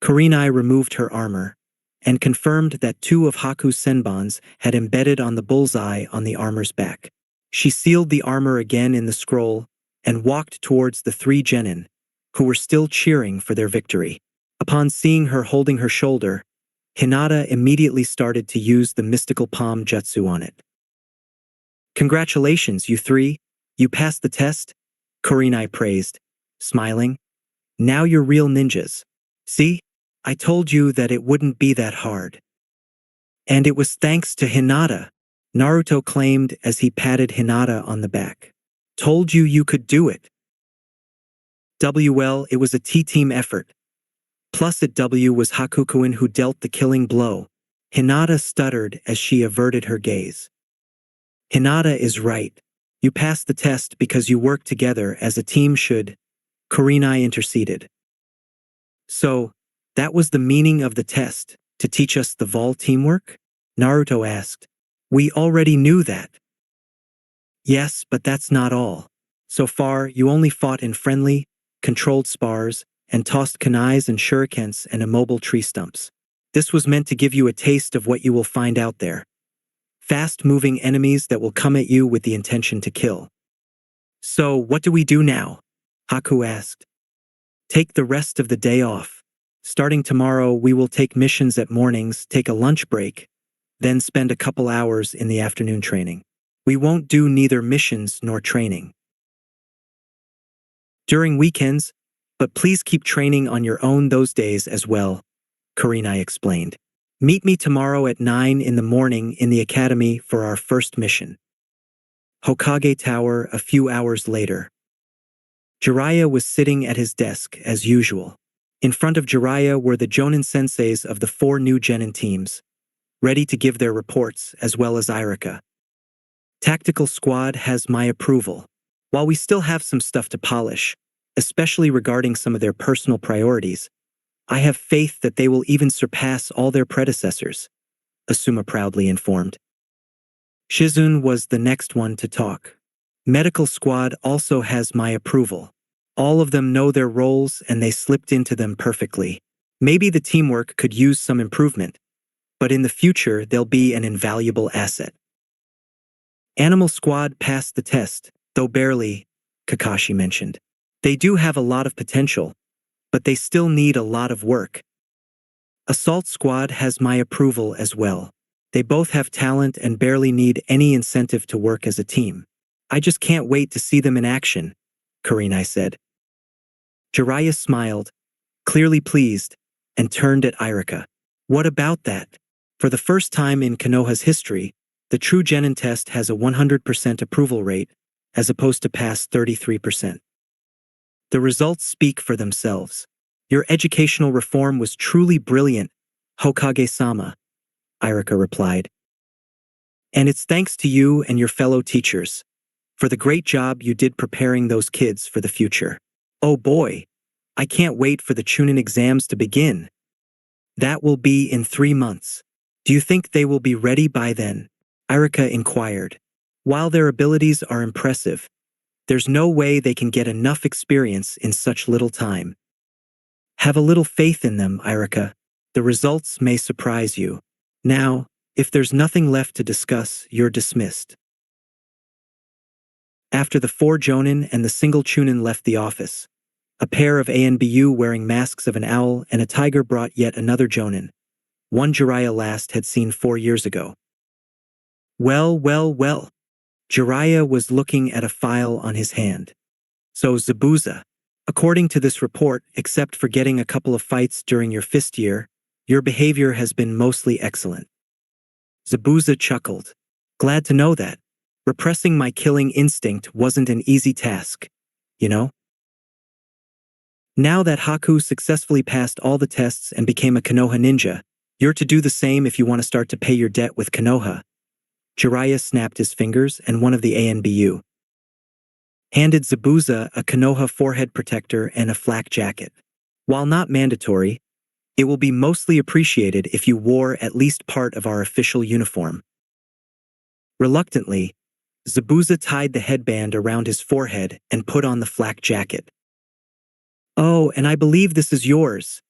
Kurenai removed her armor and confirmed that 2 of Haku's senbons had embedded on the bullseye on the armor's back. She sealed the armor again in the scroll and walked towards the 3 genin, who were still cheering for their victory. Upon seeing her holding her shoulder, Hinata immediately started to use the mystical palm jutsu on it. Congratulations, you 3. You passed the test, Kurenai praised, smiling. Now you're real ninjas. See? I told you that it wouldn't be that hard. And it was thanks to Hinata, Naruto claimed as he patted Hinata on the back. Told you you could do it. Well, it was a T-team effort. Plus at W was Hakukuin who dealt the killing blow. Hinata stuttered as she averted her gaze. Hinata is right. You passed the test because you worked together as a team should, Kurenai interceded. So, that was the meaning of the test, to teach us the Vol teamwork? Naruto asked. We already knew that. Yes, but that's not all. So far, you only fought in friendly, controlled spars, and tossed kunais and shurikens and immobile tree stumps. This was meant to give you a taste of what you will find out there. Fast-moving enemies that will come at you with the intention to kill. So, what do we do now? Haku asked. Take the rest of the day off. Starting tomorrow, we will take missions at mornings, take a lunch break, then spend a couple hours in the afternoon training. We won't do neither missions nor training during weekends, but please keep training on your own those days as well, Kurenai explained. Meet me tomorrow at 9 in the morning in the academy for our first mission. Hokage Tower a few hours later. Jiraiya was sitting at his desk as usual. In front of Jiraiya were the Jonin senseis of the 4 new genin teams, ready to give their reports as well as Irika. Tactical squad has my approval. While we still have some stuff to polish, especially regarding some of their personal priorities, I have faith that they will even surpass all their predecessors, Asuma proudly informed. Shizune was the next one to talk. Medical squad also has my approval. All of them know their roles and they slipped into them perfectly. Maybe the teamwork could use some improvement, but in the future they'll be an invaluable asset. Animal squad passed the test, though barely, Kakashi mentioned. They do have a lot of potential, but they still need a lot of work. Assault Squad has my approval as well. They both have talent and barely need any incentive to work as a team. I just can't wait to see them in action, Kurenai said. Jiraiya smiled, clearly pleased, and turned at Irika. What about that? For the first time in Konoha's history, the true Genin test has a 100% approval rate, as opposed to past 33%. The results speak for themselves. Your educational reform was truly brilliant, Hokage-sama, Irika replied. And it's thanks to you and your fellow teachers, for the great job you did preparing those kids for the future. Oh boy, I can't wait for the Chunin exams to begin. That will be in 3 months. Do you think they will be ready by then? Irika inquired. While their abilities are impressive, there's no way they can get enough experience in such little time. Have a little faith in them, Irika. The results may surprise you. Now, if there's nothing left to discuss, you're dismissed. After the 4 Jonin and the single Chunin left the office, a pair of ANBU wearing masks of an owl and a tiger brought yet another Jonin. One Jiraiya last had seen 4 years ago. Well. Jiraiya was looking at a file on his hand. So Zabuza, according to this report, except for getting a couple of fights during your fist year, your behavior has been mostly excellent. Zabuza chuckled. Glad to know that. Repressing my killing instinct wasn't an easy task, you know? Now that Haku successfully passed all the tests and became a Konoha ninja, you're to do the same if you want to start to pay your debt with Konoha. Jiraiya snapped his fingers and one of the ANBU handed Zabuza a Konoha forehead protector and a flak jacket. While not mandatory, it will be mostly appreciated if you wore at least part of our official uniform. Reluctantly, Zabuza tied the headband around his forehead and put on the flak jacket. Oh, and I believe this is yours.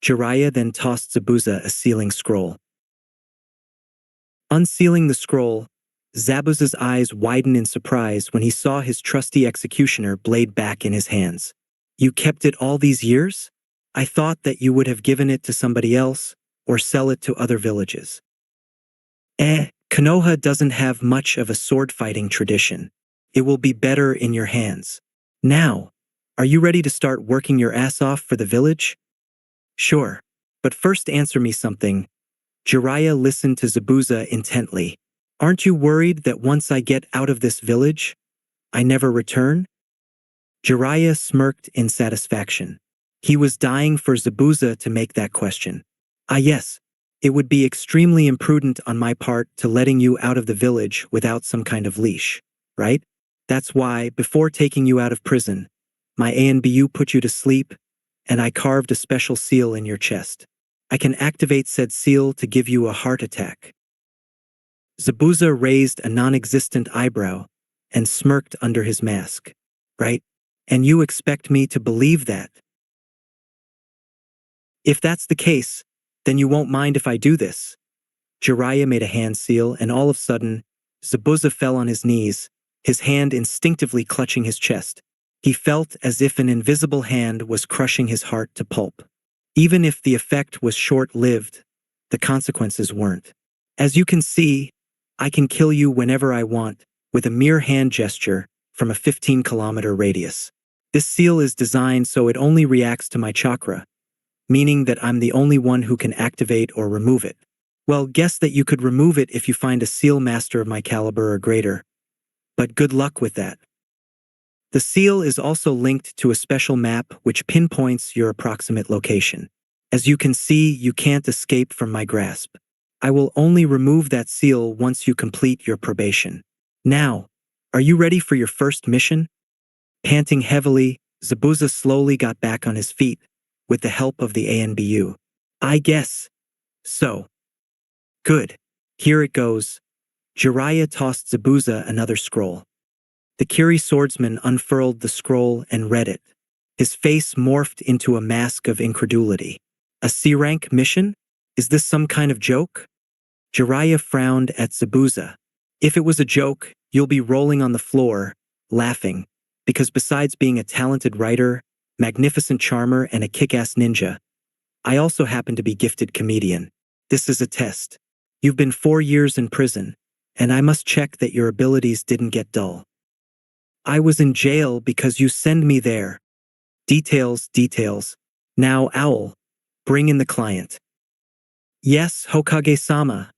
Jiraiya then tossed Zabuza a sealing scroll. Unsealing the scroll, Zabuza's eyes widened in surprise when he saw his trusty executioner blade back in his hands. You kept it all these years? I thought that you would have given it to somebody else, or sell it to other villages. Konoha doesn't have much of a sword-fighting tradition. It will be better in your hands. Now, are you ready to start working your ass off for the village? Sure, but first answer me something. Jiraiya listened to Zabuza intently. Aren't you worried that once I get out of this village, I never return? Jiraiya smirked in satisfaction. He was dying for Zabuza to make that question. Yes, it would be extremely imprudent on my part to letting you out of the village without some kind of leash, right? That's why, before taking you out of prison, my ANBU put you to sleep, and I carved a special seal in your chest. I can activate said seal to give you a heart attack. Zabuza raised a non-existent eyebrow and smirked under his mask. Right? And you expect me to believe that? If that's the case, then you won't mind if I do this. Jiraiya made a hand seal, and all of a sudden, Zabuza fell on his knees, his hand instinctively clutching his chest. He felt as if an invisible hand was crushing his heart to pulp. Even if the effect was short-lived, the consequences weren't. As you can see, I can kill you whenever I want, with a mere hand gesture, from a 15-kilometer radius. This seal is designed so it only reacts to my chakra, meaning that I'm the only one who can activate or remove it. Well, guess that you could remove it if you find a seal master of my caliber or greater. But good luck with that. The seal is also linked to a special map which pinpoints your approximate location. As you can see, you can't escape from my grasp. I will only remove that seal once you complete your probation. Now, are you ready for your first mission? Panting heavily, Zabuza slowly got back on his feet, with the help of the ANBU. I guess so. Good. Here it goes. Jiraiya tossed Zabuza another scroll. The Kiri swordsman unfurled the scroll and read it. His face morphed into a mask of incredulity. A C-rank mission? Is this some kind of joke? Jiraiya frowned at Zabuza. If it was a joke, you'll be rolling on the floor, laughing, because besides being a talented writer, magnificent charmer, and a kick-ass ninja. I also happen to be gifted comedian. This is a test. You've been 4 years in prison, and I must check that your abilities didn't get dull. I was in jail because you send me there. Details, details. Now, Owl, bring in the client. Yes, Hokage-sama,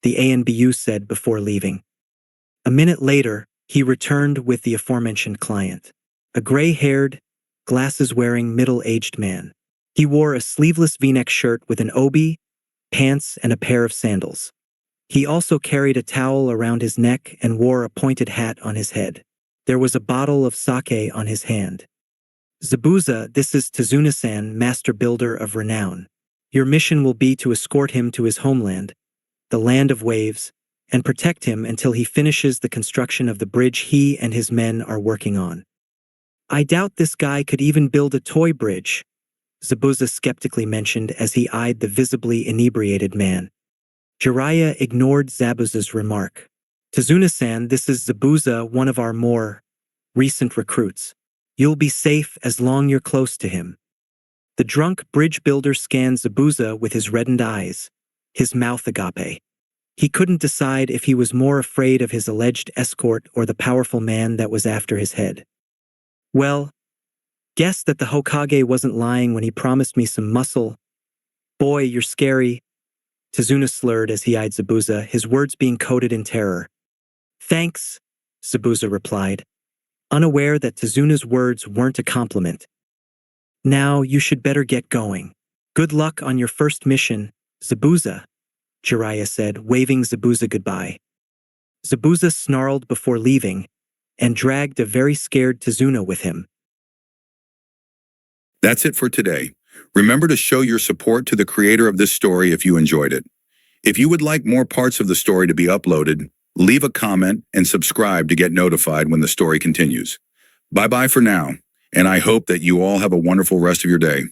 the ANBU said before leaving. A minute later, he returned with the aforementioned client. A gray-haired, glasses-wearing middle-aged man. He wore a sleeveless V-neck shirt with an obi, pants, and a pair of sandals. He also carried a towel around his neck and wore a pointed hat on his head. There was a bottle of sake on his hand. Zabuza, this is Tazuna-san, master builder of renown. Your mission will be to escort him to his homeland, the land of waves, and protect him until he finishes the construction of the bridge he and his men are working on. I doubt this guy could even build a toy bridge, Zabuza skeptically mentioned as he eyed the visibly inebriated man. Jiraiya ignored Zabuza's remark. Tazuna-san, this is Zabuza, one of our more recent recruits. You'll be safe as long you're close to him. The drunk bridge builder scanned Zabuza with his reddened eyes, his mouth agape. He couldn't decide if he was more afraid of his alleged escort or the powerful man that was after his head. Well, guess that the Hokage wasn't lying when he promised me some muscle. Boy, you're scary. Tazuna slurred as he eyed Zabuza, his words being coated in terror. Thanks, Zabuza replied, unaware that Tazuna's words weren't a compliment. Now you should better get going. Good luck on your first mission, Zabuza, Jiraiya said, waving Zabuza goodbye. Zabuza snarled before leaving and dragged a very scared Tazuna with him. That's it for today. Remember to show your support to the creator of this story if you enjoyed it. If you would like more parts of the story to be uploaded, leave a comment and subscribe to get notified when the story continues. Bye-bye for now, and I hope that you all have a wonderful rest of your day.